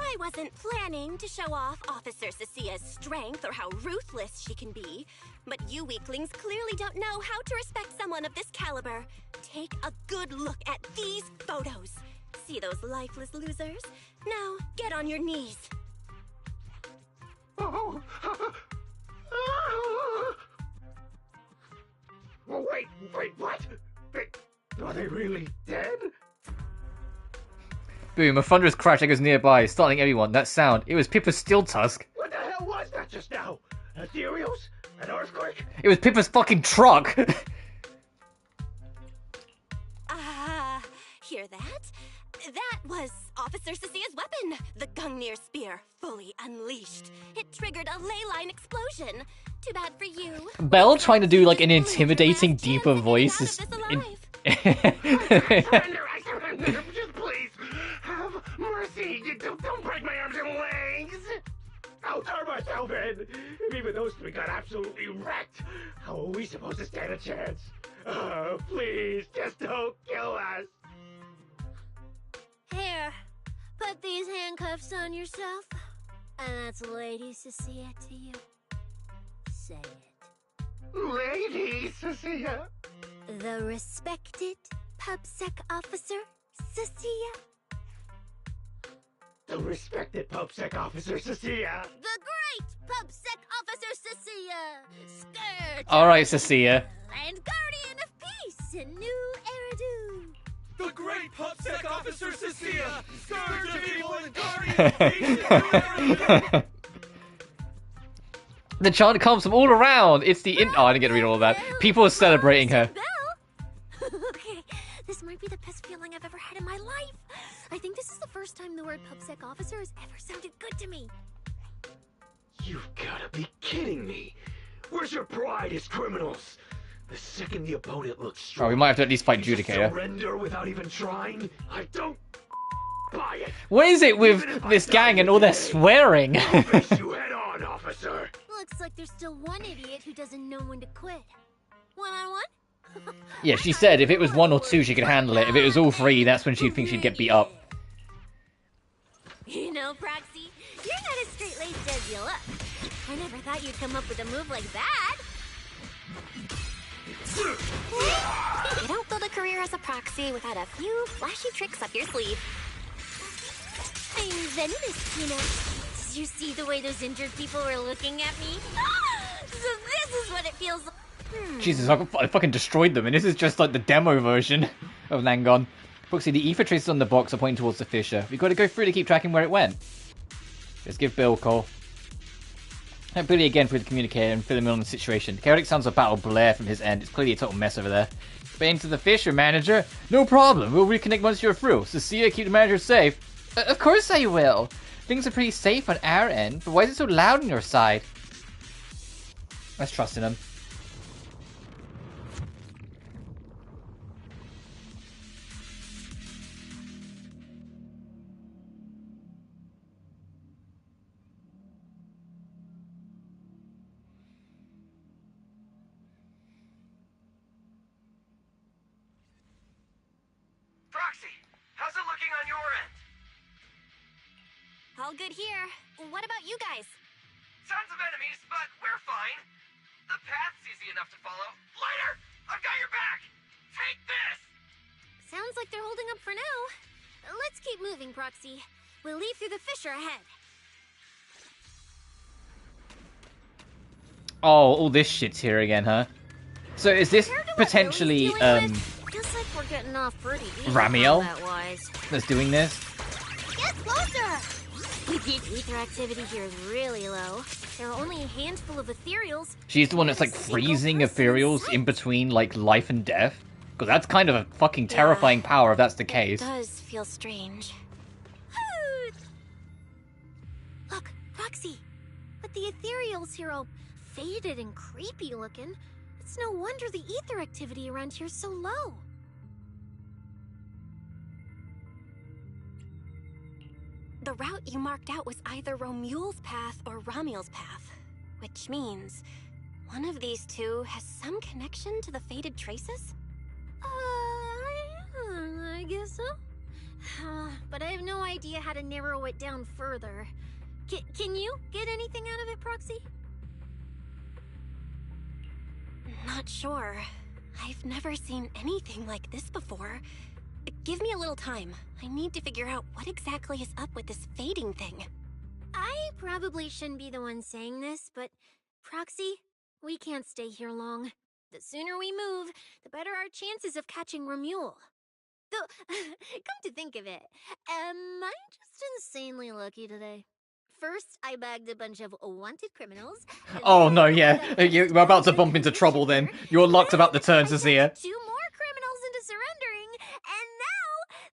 I wasn't planning to show off Officer Cecilia's strength or how ruthless she can be, but you weaklings clearly don't know how to respect someone of this caliber. Take a good look at these photos. See those lifeless losers? Now, get on your knees. Oh. Wait, what? Are they really dead? Boom, a thunderous crash echoes nearby, startling everyone. That sound, it was Pippa's steel tusk. What the hell was that just now? Ethereals? An earthquake? It was Pippa's fucking truck. Hear that? That was Officer Cecilia's weapon, the Gungnir Spear, fully unleashed. It triggered a ley line explosion. Too bad for you. Belle trying to do like an intimidating, deeper voice is... I surrender. Just please, have mercy. Don't break my arms and legs. I'll turn myself in. If even those 3 got absolutely wrecked, how are we supposed to stand a chance? Please, just don't kill us. Here, put these handcuffs on yourself. And that's Lady Cecilia to you. Say it. Lady Cecilia. The respected PubSec officer, Cecilia. The respected PubSec officer, Cecilia. The great PubSec officer, Cecilia. Scourge. Alright, Cecilia. And guardian of peace in New Eridu. The great PubSec officer, Cecilia. Scourge of evil and guardian of peace in New Eridu. The chant comes from all around. It's the oh, I didn't get to read all of that. People are celebrating her. Belle, might be the best feeling I've ever had in my life. I think this is the first time the word PubSec officer has ever sounded good to me. You've gotta be kidding me. Where's your pride as criminals? The second the opponent looks strong, Oh, we might have to at least fight you just Judicator. surrender without even trying? I don't buy it. What is it with this gang and all their swearing? I'll face you head on, officer. Looks like there's still one idiot who doesn't know when to quit. One-on-one? Yeah, she said if it was 1 or 2, she could handle it. If it was all 3, that's when she'd think she'd get beat up. You know, Proxy, you're not as straight-laced as you look. I never thought you'd come up with a move like that. You don't build a career as a proxy without a few flashy tricks up your sleeve. I'm Zenless, you know. Did you see the way those injured people were looking at me? So this is what it feels like. Jesus, I fucking destroyed them, and this is just like the demo version of Nangon. Proxy, the ether traces on the box are pointing towards the fissure. We've got to go through to keep tracking where it went. Let's give Bill a call. Help Billy again through the communicator and fill him in on the situation. The chaotic sounds of battle blare from his end. It's clearly a total mess over there. But into the fissure, manager. No problem. We'll reconnect once you're through. Cecilia, keep the manager safe. Of course I will. Things are pretty safe on our end, but why is it so loud on your side? Let's trust in him. Proxy, how's it looking on your end? All good here. What about you guys? Tons of enemies, but we're fine. The path's easy enough to follow. Lighter, I've got your back. Take this. Sounds like they're holding up for now. Let's keep moving, Proxy. We'll leave through the fissure ahead. Oh, all this shit's here again, huh? So is this potentially, Feels like we're getting off pretty easy Ramiel combat-wise. that's doing this? Get closer! The ether activity here is really low. There are only a handful of ethereals. She's the one that's like freezing ethereals in between like life and death? Because that's kind of a fucking terrifying power if that's the case. It does feel strange. Look, Roxy. But the ethereals here all faded and creepy looking. It's no wonder the ether activity around here is so low. The route you marked out was either Romule's path or Ramiel's path, which means one of these two has some connection to the faded traces? I guess so. But I have no idea how to narrow it down further. Can you get anything out of it, Proxy? Not sure. I've never seen anything like this before. Give me a little time. I need to figure out what exactly is up with this fading thing. I probably shouldn't be the one saying this, but Proxy, we can't stay here long. The sooner we move, the better our chances of catching Romule. Though, come to think of it, am I just insanely lucky today? First, I bagged a bunch of wanted criminals. Oh no, yeah. You're about to bump into trouble then. Your luck's about to turn, Cecilia. 2 more criminals into surrendering, and now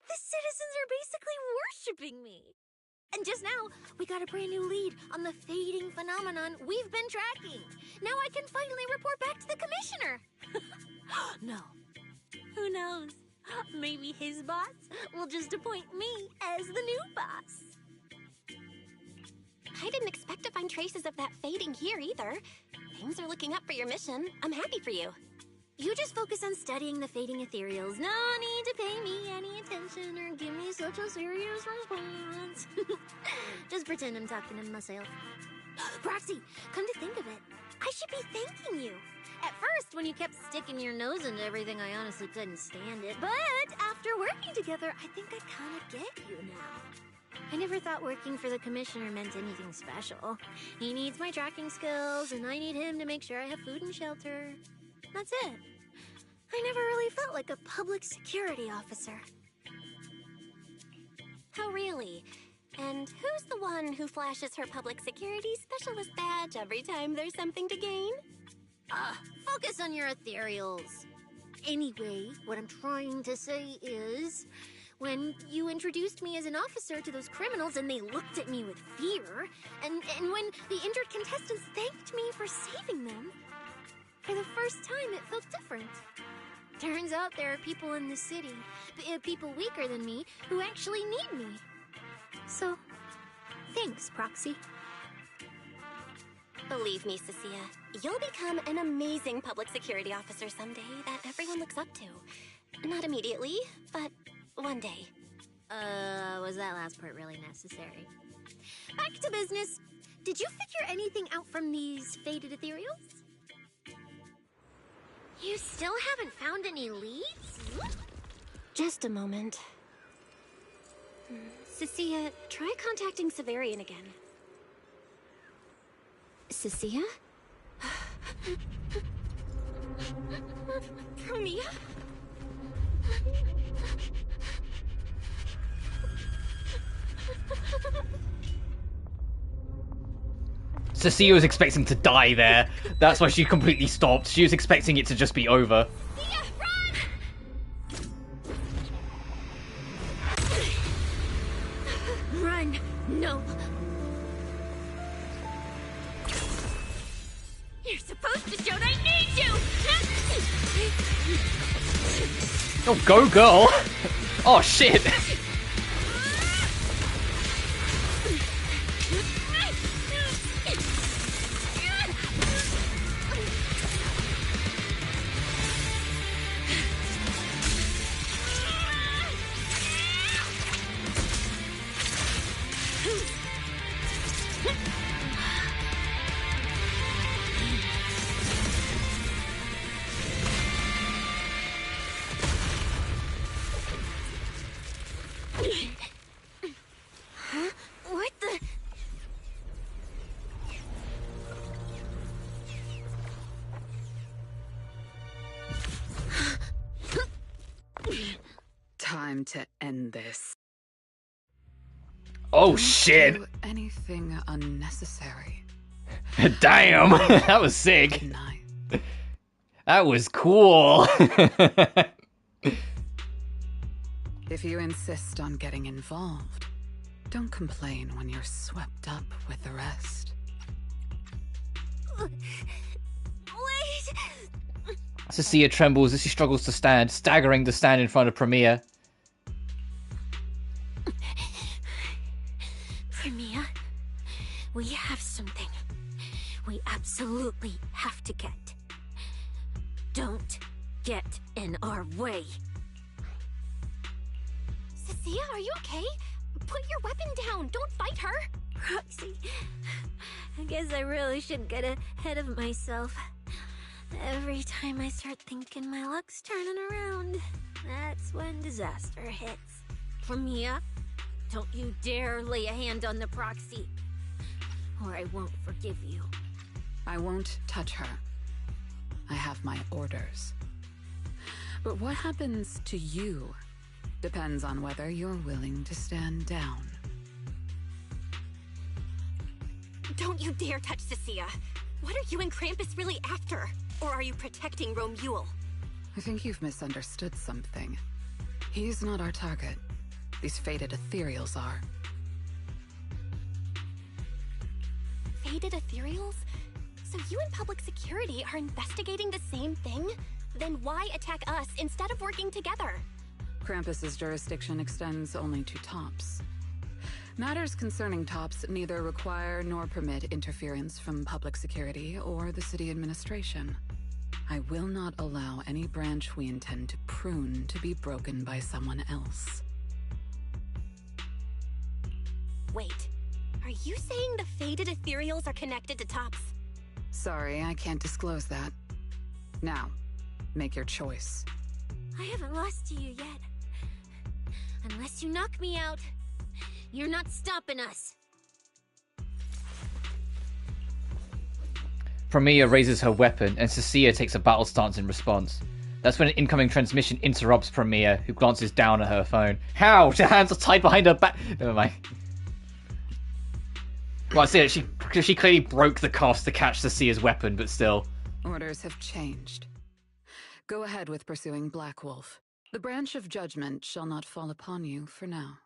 the citizens are basically worshipping me. And just now, we got a brand new lead on the fading phenomenon we've been tracking. Now I can finally report back to the commissioner. No. Who knows? Maybe his boss will just appoint me as the new boss. I didn't expect to find traces of that fading here either. Things are looking up for your mission. I'm happy for you. You just focus on studying the fading ethereals. No need to pay me any attention or give me such a serious response. Just pretend I'm talking to myself. Proxy, come to think of it, I should be thanking you. At first, when you kept sticking your nose into everything, I honestly couldn't stand it. But after working together, I think I kind of get you now. I never thought working for the commissioner meant anything special. He needs my tracking skills, and I need him to make sure I have food and shelter. That's it. I never really felt like a public security officer. Oh, really? And who's the one who flashes her public security specialist badge every time there's something to gain? Focus on your ethereals. Anyway, what I'm trying to say is, when you introduced me as an officer to those criminals and they looked at me with fear, and when the injured contestants thanked me for saving them, for the first time it felt different. Turns out there are people in the city, people weaker than me, who actually need me. So, thanks, Proxy. Believe me, Cecilia, you'll become an amazing public security officer someday that everyone looks up to. Not immediately, but one day. Was that last part really necessary? Back to business. Did you figure anything out from these faded ethereals? You still haven't found any leads? Just a moment. Cecilia, try contacting Severian again. Cecilia? Romeo? Cecilia was expecting to die there. That's why she completely stopped. She was expecting it to just be over. Run! No! You're supposed to show that I need you! Oh, go girl! Oh shit! Huh? What the? Time to end this. Oh Don't shit! do anything unnecessary. Damn! That was sick. That was cool. If you insist on getting involved, don't complain when you're swept up with the rest. Wait! Cecilia trembles as she struggles to stand, staggering to stand in front of Premier. Premier, we have something we absolutely have to get. Don't get in our way. Cecilia, are you okay? Put your weapon down. Don't fight her. Roxy, I guess I really should get ahead of myself. Every time I start thinking my luck's turning around, that's when disaster hits. Premier, don't you dare lay a hand on the Proxy, or I won't forgive you. I won't touch her. I have my orders. But what happens to you depends on whether you're willing to stand down. Don't you dare touch Cecilia. What are you and Krampus really after? Or are you protecting Romuald? I think you've misunderstood something. He's not our target. These faded ethereals are. Faded ethereals? So you and public security are investigating the same thing? Then why attack us instead of working together? Krampus's jurisdiction extends only to tops. Matters concerning tops neither require nor permit interference from public security or the city administration. I will not allow any branch we intend to prune to be broken by someone else. Wait, are you saying the faded ethereals are connected to tops? Sorry, I can't disclose that. Now, make your choice. I haven't lost to you yet. Unless you knock me out, you're not stopping us. Premier raises her weapon, and Cecilia takes a battle stance in response. That's when an incoming transmission interrupts Premier, who glances down at her phone. How? Her hands are tied behind her back. Never mind. Well, I see it. She clearly broke the cuffs to catch Cecilia's weapon, but still. Orders have changed. Go ahead with pursuing Black Wolf. The branch of judgment shall not fall upon you for now.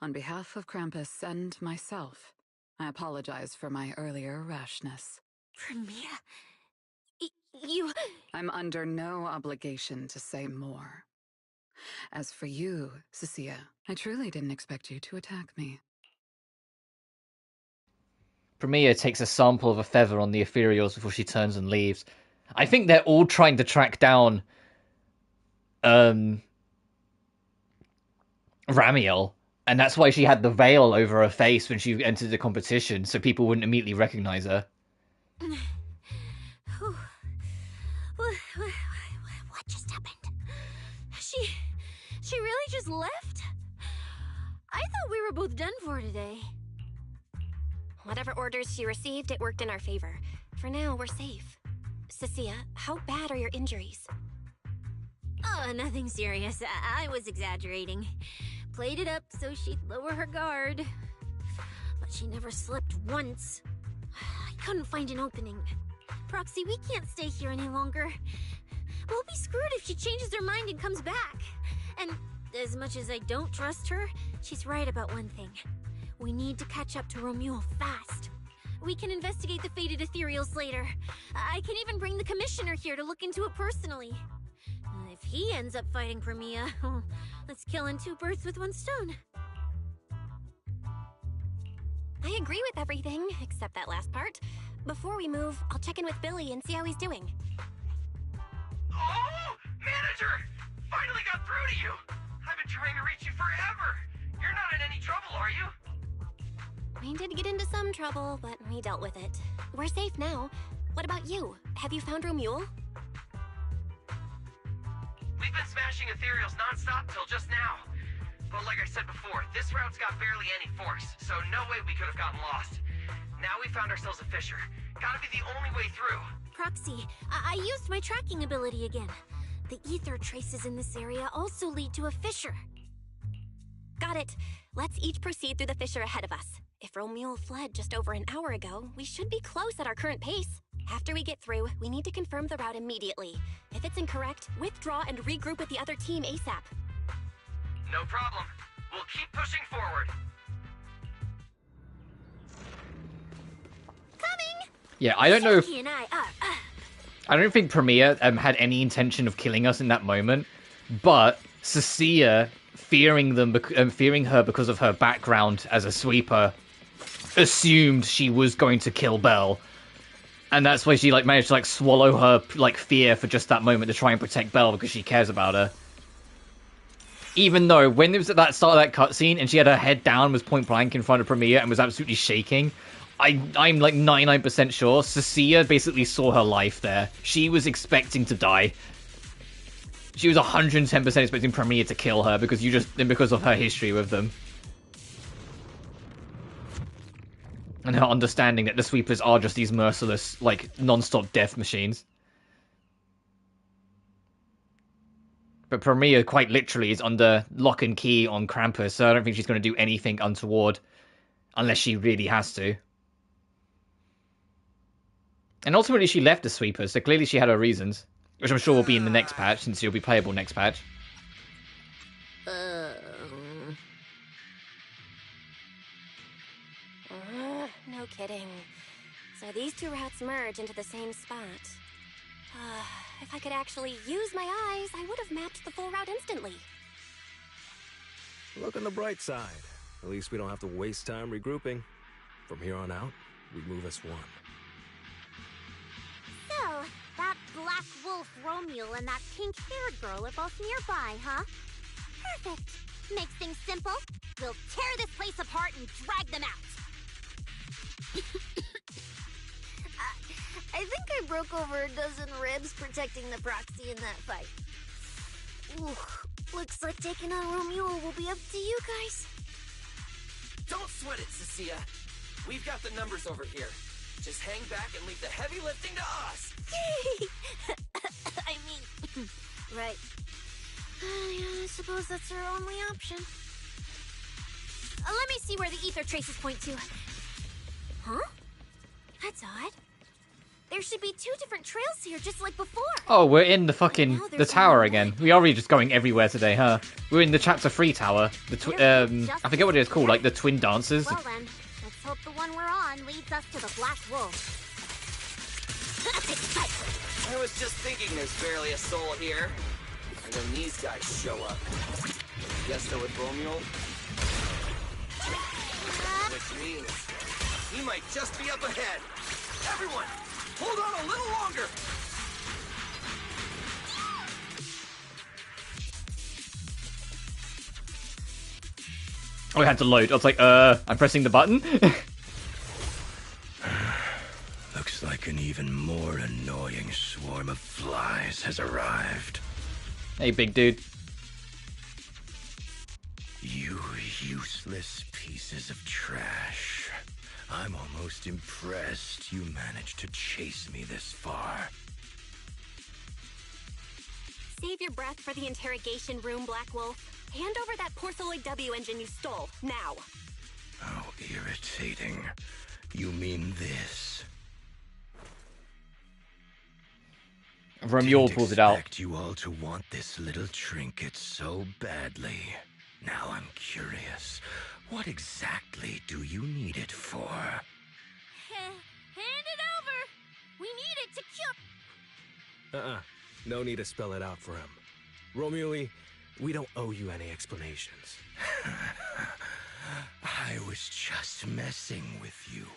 On behalf of Krampus and myself, I apologize for my earlier rashness. Premiere? You... I'm under no obligation to say more. As for you, Cecilia, I truly didn't expect you to attack me. Premiere takes a sample of a feather on the ethereals before she turns and leaves. I think they're all trying to track down Ramiel, and that's why she had the veil over her face when she entered the competition, so people wouldn't immediately recognize her. What just happened? She really just left? I thought we were both done for today. Whatever orders she received, it worked in our favor. For now, we're safe. Cecilia, how bad are your injuries? Oh, nothing serious. I was exaggerating. Played it up so she'd lower her guard. But she never slipped once. I couldn't find an opening. Proxy, we can't stay here any longer. We'll be screwed if she changes her mind and comes back. And as much as I don't trust her, she's right about one thing. We need to catch up to Romuald fast. We can investigate the fated ethereals later. I can even bring the commissioner here to look into it personally. If he ends up fighting Premia, that's killing two birds with one stone. I agree with everything, except that last part. Before we move, I'll check in with Billy and see how he's doing. Oh! Manager! Finally got through to you! I've been trying to reach you forever! You're not in any trouble, are you? We did get into some trouble, but we dealt with it. We're safe now. What about you? Have you found Romuald? We've been smashing ethereals non-stop till just now. But like I said before, this route's got barely any force, so no way we could have gotten lost. Now we found ourselves a fissure. Gotta be the only way through. Proxy, I used my tracking ability again. The ether traces in this area also lead to a fissure. Got it. Let's each proceed through the fissure ahead of us. If Romuald fled just over an hour ago, we should be close at our current pace. After we get through, we need to confirm the route immediately. If it's incorrect, withdraw and regroup with the other team ASAP. No problem. We'll keep pushing forward. Coming! Yeah, I don't know if... Jackie and I don't think Premiere had any intention of killing us in that moment, but Cecilia, fearing her because of her background as a sweeper, assumed she was going to kill Belle. And that's why she managed to swallow her fear for just that moment to try and protect Belle because she cares about her. Even though when it was at that start of that cutscene and she had her head down, was point blank in front of Premiere and was absolutely shaking, I'm 99% sure Cecilia basically saw her life there. She was expecting to die. She was 110% expecting Premiere to kill her because of her history with them. And her understanding that the sweepers are just these merciless, non-stop death machines. But Premiere quite literally is under lock and key on Krampus, so I don't think she's going to do anything untoward. Unless she really has to. And ultimately she left the sweepers, so clearly she had her reasons. Which I'm sure will be in the next patch, since it'll be playable next patch. No kidding. So these two routes merge into the same spot. If I could actually use my eyes, I would have mapped the full route instantly. Look on the bright side. At least we don't have to waste time regrouping. From here on out, we move as one. So, that Black Wolf Romuald and that pink-haired girl are both nearby, huh? Perfect. Makes things simple. We'll tear this place apart and drag them out. I think I broke over a dozen ribs protecting the proxy in that fight. Ooh, looks like taking on Romuald will be up to you guys. Don't sweat it, Cecilia. We've got the numbers over here. Just hang back and leave the heavy lifting to us. I mean, right. Yeah, I suppose that's our only option. Let me see where the ether traces point to. Huh? That's odd. There should be 2 different trails here, just like before. Oh, we're in the tower again. We are really just going everywhere today, huh? We're in the Chapter 3 tower. I forget what it is called, like the Twin Dancers. Well then, let's hope the one we're on leads us to the Black Wolf. I was just thinking there's barely a soul here. And then these guys show up. Guess they're with Romeo? Which means he might just be up ahead. Everyone, hold on a little longer. Oh, I had to load. I was like, I'm pressing the button. Looks like an even more annoying swarm of flies has arrived. Hey, big dude. You useless pieces of trash. I'm almost impressed you managed to chase me this far. Save your breath for the interrogation room, Black Wolf. Hand over that Porceloid W engine you stole, now. How irritating. You mean this? Romuald pulls it out. Didn't expect you all to want this little trinket so badly. Now I'm curious. What exactly do you need it for? Hand it over! We need it to cure... No need to spell it out for him. Romuli, we don't owe you any explanations. I was just messing with you.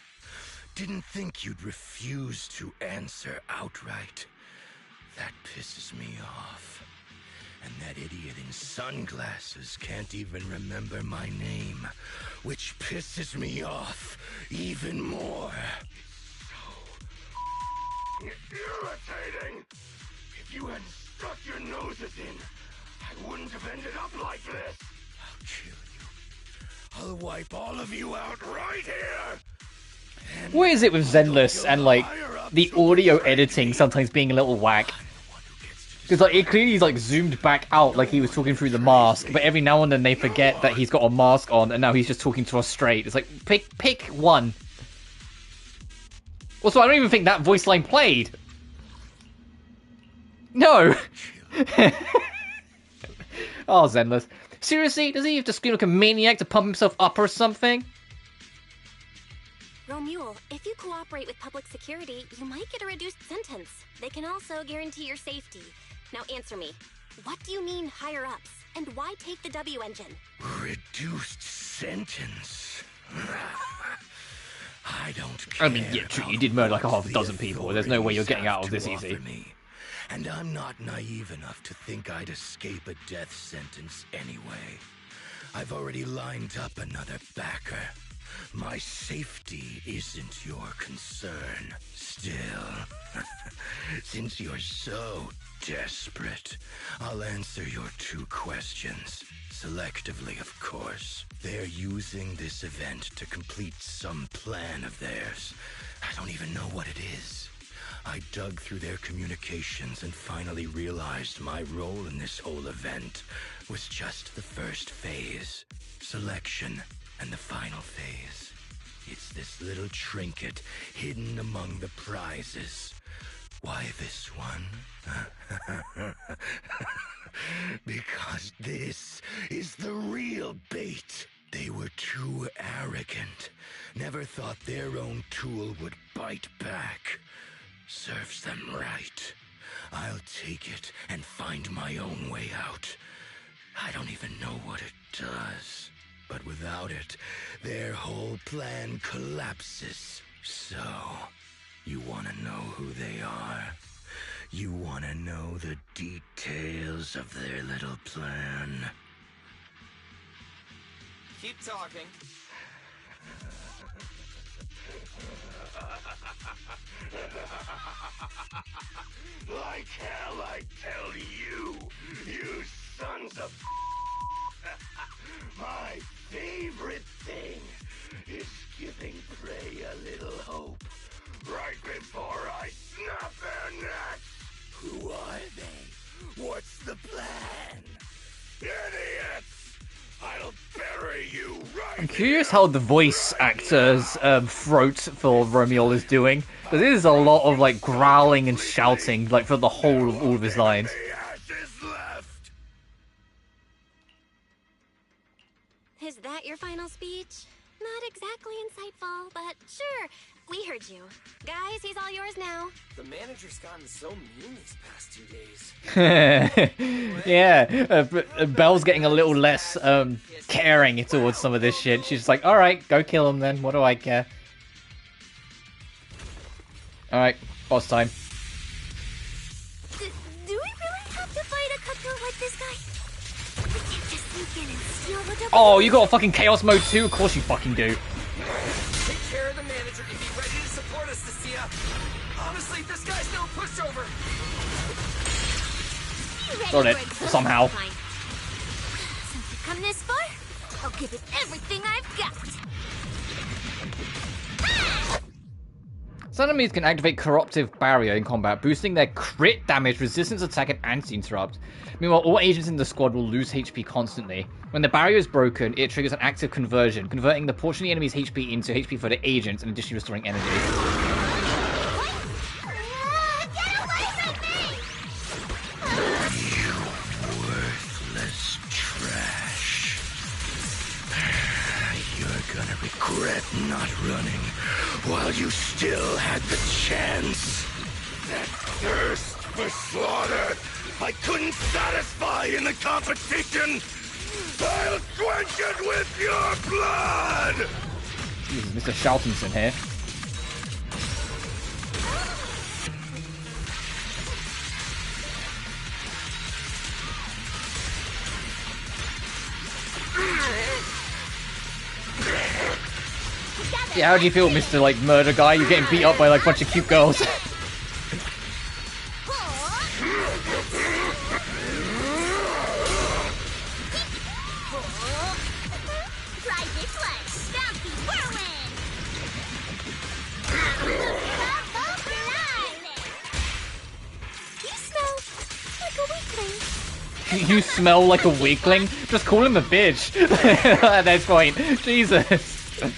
Didn't think you'd refuse to answer outright. That pisses me off. And that idiot in sunglasses can't even remember my name, which pisses me off even more. Irritating! If you hadn't stuck your noses in, I wouldn't have ended up like this. I'll kill you. I'll wipe all of you out right here. What is it with Zenless and like the audio editing sometimes being a little whack? Because like it clearly like zoomed back out like he was talking through the mask, but every now and then they forget that he's got a mask on and now he's just talking to us straight. It's like pick one. Also, I don't even think that voice line played. No. Oh, Zenless. Seriously, does he have to scream like a maniac to pump himself up or something? Romuald, if you cooperate with public security, you might get a reduced sentence. They can also guarantee your safety. Now answer me. What do you mean higher-ups? And why take the W engine? Reduced sentence? I don't care. I mean, yeah, true, you did murder like a half dozen people. There's no way you're getting out of this easy. And I'm not naive enough to think I'd escape a death sentence anyway. I've already lined up another backer. My safety isn't your concern. Still, since you're so desperate, I'll answer your 2 questions. Selectively, of course. They're using this event to complete some plan of theirs. I don't even know what it is. I dug through their communications and finally realized my role in this whole event was just the first phase. Selection. And the final phase. It's this little trinket hidden among the prizes. Why this one? Because this is the real bait. They were too arrogant. Never thought their own tool would bite back. Serves them right. I'll take it and find my own way out. I don't even know what it does. But without it, their whole plan collapses. So, you want to know who they are? You want to know the details of their little plan? Keep talking. Like hell, I tell you, you sons of... My favorite thing is giving prey a little hope right before I snap their necks. Who are they? What's the plan? Idiots! I'll bury you right I'm curious how the voice actor's throat for Romeo is doing, because it is a lot of like growling and shouting like for the whole of all of his lines. Is that your final speech? Not exactly insightful, but sure. We heard you. Guys, he's all yours now. The manager's gotten so mean these past 2 days. Yeah, Belle's getting a little less caring towards some of this shit. She's like, alright, go kill him then. What do I care? Alright, boss time. Do we really have to fight a cutthroat like this guy? We can't just sneak in and steal the double. Oh, you got a fucking chaos mode too? Of course you fucking do. Take care of the manager and be ready to support us, Cecilia. Honestly, this guy's no pushover. Got it, somehow. Since you've come this far, I'll give it everything I've got. Some enemies can activate Corruptive Barrier in combat, boosting their crit damage, resistance attack, and anti-interrupt. Meanwhile, all agents in the squad will lose HP constantly. When the barrier is broken, it triggers an active conversion, converting the portion of the enemy's HP into HP for the agents and additionally restoring energy. Worthless trash. You're gonna regret not running while you still had the chance. That thirst for slaughter I couldn't satisfy in the competition. I'll quench it with your blood! Jesus, Mr. Sheltonson here. Yeah, how do you feel, Mr. like murder guy? You're getting beat up by like a bunch of cute girls. You smell like a weakling? Just call him a bitch. At that point. Jesus. Now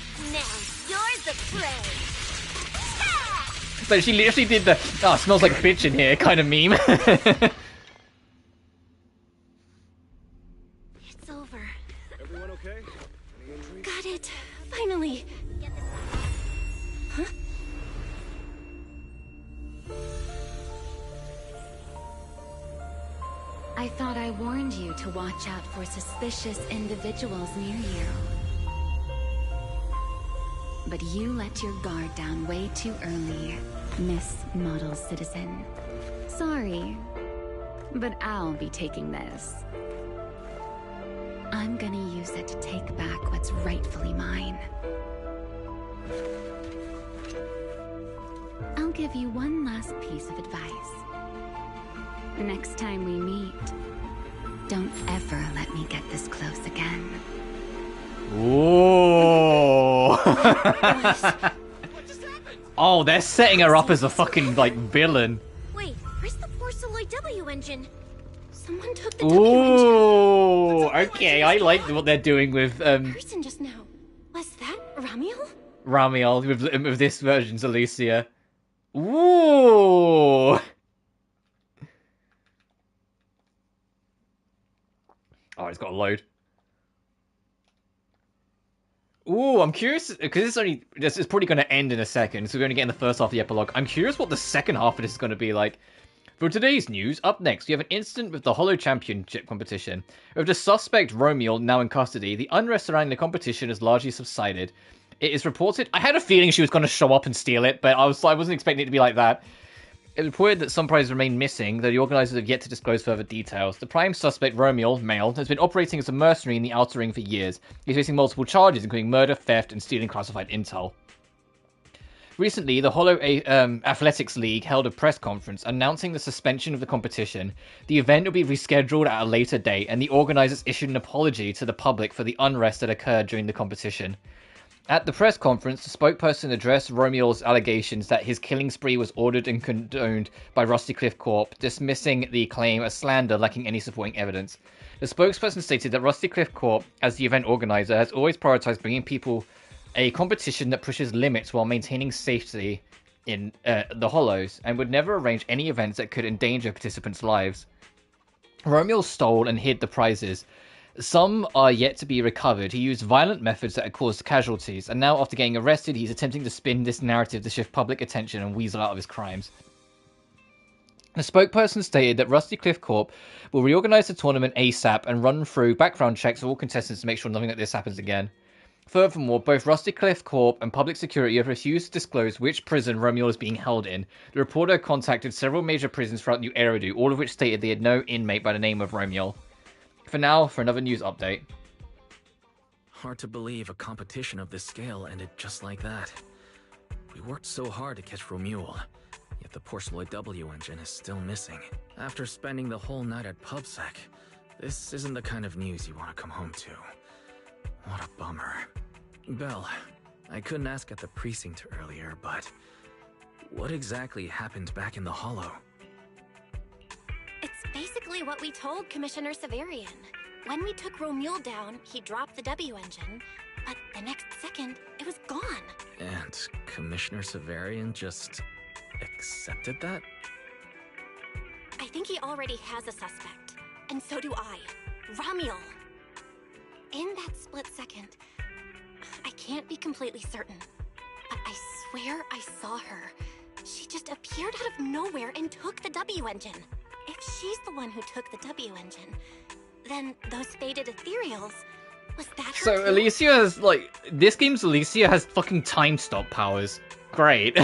you're the prey. So she literally did the smells like bitch in here kind of meme. It's over. Everyone okay? Any injuries? Got it. Finally. Huh? I thought I warned you to watch out for suspicious individuals near you. But you let your guard down way too early, Miss Model Citizen. Sorry, but I'll be taking this. I'm gonna use it to take back what's rightfully mine. I'll give you one last piece of advice. Next time we meet, don't ever let me get this close again. Ooh. Oh, they're setting her up as a fucking like villain. Wait, where's the Porceloid W engine? Someone took the W engine. Ooh, okay, I like what they're doing with Person just now. Was that Ramiel? Ramiel with this version's Alicia. Ooh. Oh, it's got a load. Ooh, I'm curious, because this is probably going to end in a second, so we're going to get in the first half of the epilogue. I'm curious what the second half of this is going to be like. For today's news, up next, we have an incident with the Hollow Championship competition. With the suspect Romeo now in custody, the unrest surrounding the competition has largely subsided. It is reported... I had a feeling she was going to show up and steal it, but I wasn't expecting it to be like that. It reported that some prizes remain missing, though the organisers have yet to disclose further details. The prime suspect, Romeo, male, has been operating as a mercenary in the Outer Ring for years. He's facing multiple charges, including murder, theft, and stealing classified intel. Recently, the Hollow Athletics League held a press conference announcing the suspension of the competition. The event will be rescheduled at a later date, and the organisers issued an apology to the public for the unrest that occurred during the competition. At the press conference, the spokesperson addressed Romeo's allegations that his killing spree was ordered and condoned by Rusty Cliff Corp, dismissing the claim as slander lacking any supporting evidence. The spokesperson stated that Rusty Cliff Corp, as the event organizer, has always prioritized bringing people a competition that pushes limits while maintaining safety in the Hollows, and would never arrange any events that could endanger participants' lives. Romeo stole and hid the prizes. Some are yet to be recovered. He used violent methods that had caused casualties, and now after getting arrested, he's attempting to spin this narrative to shift public attention and weasel out of his crimes. The spokesperson stated that Rusty Cliff Corp will reorganize the tournament ASAP and run through background checks of all contestants to make sure nothing like this happens again. Furthermore, both Rusty Cliff Corp and public security have refused to disclose which prison Romeo is being held in. The reporter contacted several major prisons throughout New Eridu, all of which stated they had no inmate by the name of Romeo. For now, for another news update. Hard to believe a competition of this scale ended just like that. We worked so hard to catch Romuald, yet the Porceloid W engine is still missing. After spending the whole night at PubSec, this isn't the kind of news you want to come home to. What a bummer. Belle, I couldn't ask at the precinct earlier, but what exactly happened back in the Hollow? It's basically what we told Commissioner Severian. When we took Romuald down, he dropped the W engine, but the next second, it was gone. And Commissioner Severian just accepted that? I think he already has a suspect, and so do I. Romuald. In that split second, I can't be completely certain, but I swear I saw her. She just appeared out of nowhere and took the W engine. If she's the one who took the W engine, then those faded ethereals, was that her So too? Alicia has, this game's Alicia has fucking time stop powers. Great.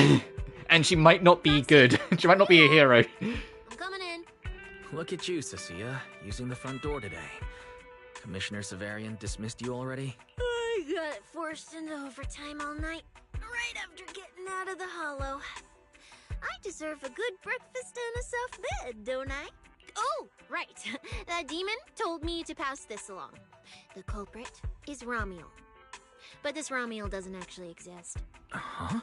And she might not be good. She might not be a hero. I'm coming in. Look at you, Cecilia, using the front door today. Commissioner Severian dismissed you already? I got forced into overtime all night, right after getting out of the Hollow. I deserve a good breakfast and a soft bed, don't I? Oh, right. That demon told me to pass this along. The culprit is Romuald. But this Romuald doesn't actually exist. Huh?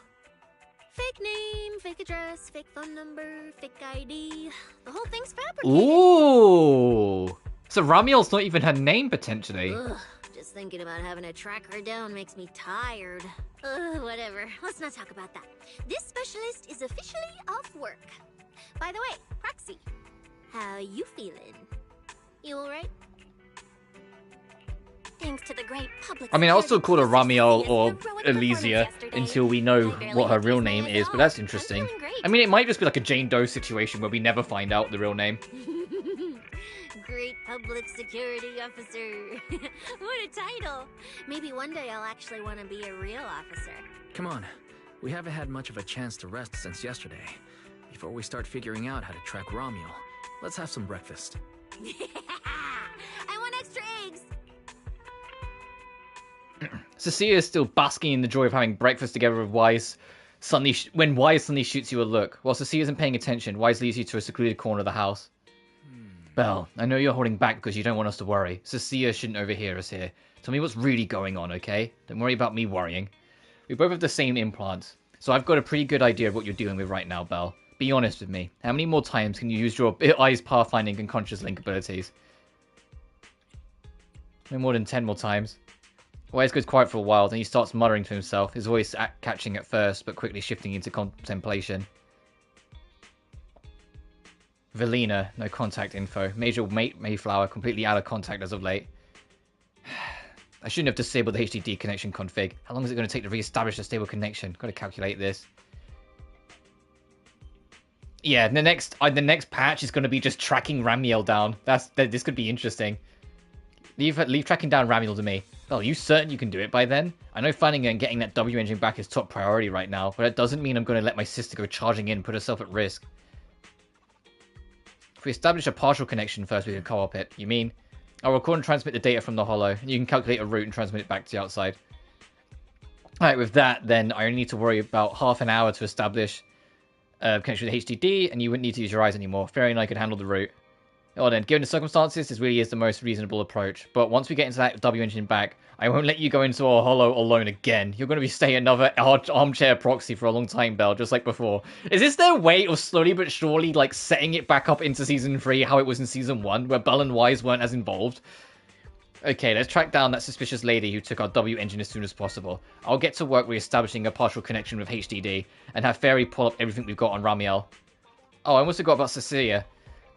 Fake name, fake address, fake phone number, fake ID. The whole thing's fabricated. Ooh. So Ramiel's not even her name, potentially. Ugh, just thinking about having to track her down makes me tired. Whatever. Let's not talk about that. This specialist is officially off work. By the way, Proxy, how you feeling? You alright? Thanks to the great public. I mean, I'll still call her Ramiel or Elysia until we know what her real name is, but that's interesting. I mean, it might just be like a Jane Doe situation where we never find out the real name. Great public security officer. What a title. Maybe one day I'll actually want to be a real officer. Come on. We haven't had much of a chance to rest since yesterday. Before we start figuring out how to track Romuald, let's have some breakfast. I want extra eggs. Cecilia is still basking in the joy of having breakfast together with Wise. When Wise suddenly shoots you a look. While Cecilia isn't paying attention, Wise leads you to a secluded corner of the house. Belle, I know you're holding back because you don't want us to worry. Cecilia shouldn't overhear us here. Tell me what's really going on, okay? Don't worry about me worrying. We both have the same implants, so I've got a pretty good idea of what you're dealing with right now, Belle. Be honest with me. How many more times can you use your eyes, pathfinding, and conscious link abilities? No more than 10 more times. Wise goes quiet for a while, then he starts muttering to himself, his voice catching at first, but quickly shifting into contemplation. Velina, no contact info. Major Mayflower, completely out of contact as of late. I shouldn't have disabled the HDD connection config. How long is it going to take to re-establish a stable connection? Got to calculate this. Yeah, the next patch is going to be just tracking Ramiel down. This could be interesting. Leave tracking down Ramiel to me. Oh, are you certain you can do it by then? I know finding and getting that W engine back is top priority right now, but it doesn't mean I'm going to let my sister go charging in and put herself at risk. If we establish a partial connection first, we can co-op it. You mean? I'll record and transmit the data from the Hollow. You can calculate a route and transmit it back to the outside. Alright, with that, then, I only need to worry about half an hour to establish a connection with HDD, and you wouldn't need to use your eyes anymore. Fairy and I could handle the route. Well then, given the circumstances, this really is the most reasonable approach. But once we get into that W engine back, I won't let you go into our holo alone again. You're going to be staying another armchair proxy for a long time, Belle, just like before. Is this their way of slowly but surely, like, setting it back up into Season 3, how it was in Season 1, where Belle and Wise weren't as involved? Okay, let's track down that suspicious lady who took our W engine as soon as possible. I'll get to work re-establishing a partial connection with HDD, and have Fairy pull up everything we've got on Ramiel. Oh, I almost forgot about Cecilia.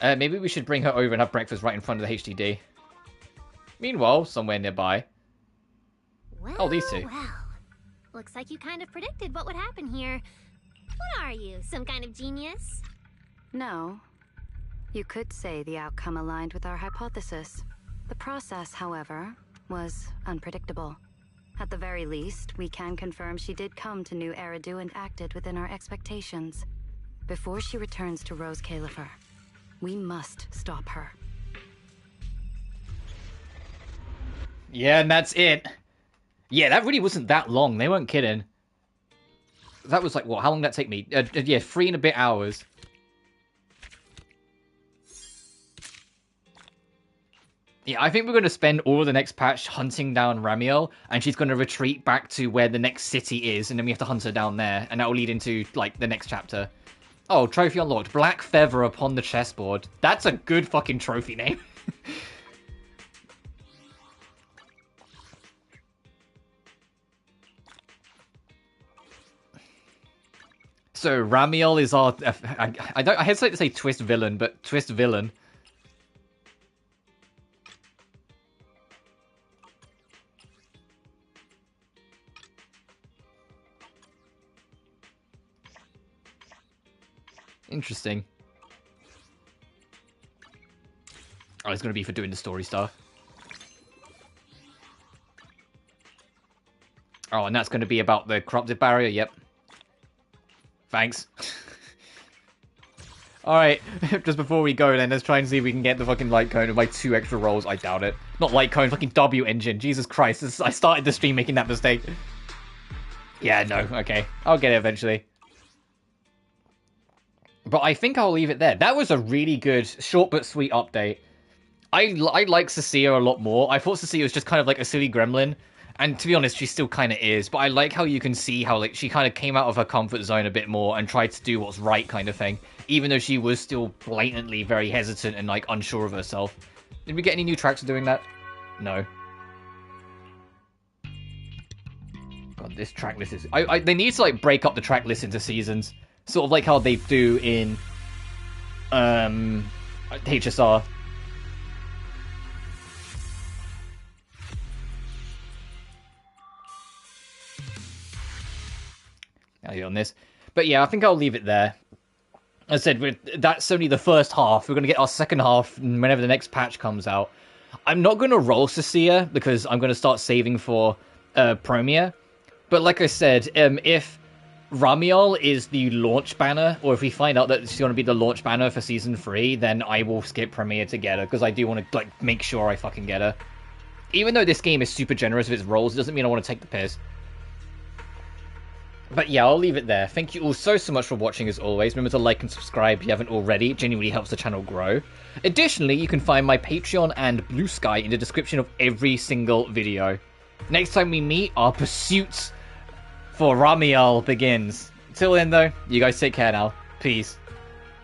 Maybe we should bring her over and have breakfast right in front of the HDD. Meanwhile, somewhere nearby... Well, oh, these two. Well. Looks like you kind of predicted what would happen here. What are you, some kind of genius? No. You could say the outcome aligned with our hypothesis. The process, however, was unpredictable. At the very least, we can confirm she did come to New Eridu and acted within our expectations. Before she returns to Rose Califer, we must stop her. Yeah, and that's it. Yeah, that really wasn't that long. They weren't kidding. That was like, what? How long did that take me? Yeah, 3 and a bit hours. Yeah, I think we're going to spend all of the next patch hunting down Ramiel, and she's going to retreat back to where the next city is, and then we have to hunt her down there, and that will lead into, like, the next chapter. Oh, trophy unlocked. Black feather upon the chessboard. That's a good fucking trophy name. So Ramiel is our... I hesitate to say twist villain, but twist villain. Interesting. Oh, it's going to be for doing the story stuff. Oh, and that's going to be about the corrupted barrier, yep. Thanks. Alright, just before we go then, let's try and see if we can get the fucking light cone with my 2 extra rolls. I doubt it. Not light cone, fucking W engine. Jesus Christ, I started the stream making that mistake. Yeah, no, okay. I'll get it eventually. But I think I'll leave it there. That was a really good, short but sweet update. I like Cecilia a lot more. I thought Cecilia was just kind of like a silly gremlin. And to be honest, she still kind of is. But I like how you can see how like she kind of came out of her comfort zone a bit more and tried to do what's right kind of thing. Even though she was still blatantly very hesitant and like unsure of herself. Did we get any new tracks for doing that? No. God, this track list is... they need to like break up the track list into seasons. Sort of like how they do in HSR. I'll on this. But yeah, I think I'll leave it there. As I said, that's only the first half. We're going to get our second half whenever the next patch comes out. I'm not going to roll Cecilia because I'm going to start saving for Promia. But like I said, if Ramiel is the launch banner, or if we find out that it's going to be the launch banner for Season 3, then I will skip Premiere to get her, because I do want to like make sure I fucking get her. Even though this game is super generous with its rolls, it doesn't mean I want to take the piss. But yeah, I'll leave it there. Thank you all so much for watching as always. Remember to like and subscribe if you haven't already. It genuinely helps the channel grow. Additionally, you can find my Patreon and BlueSky in the description of every single video. Next time we meet, our pursuit for Ramiel begins. Till then though, you guys take care now. Peace.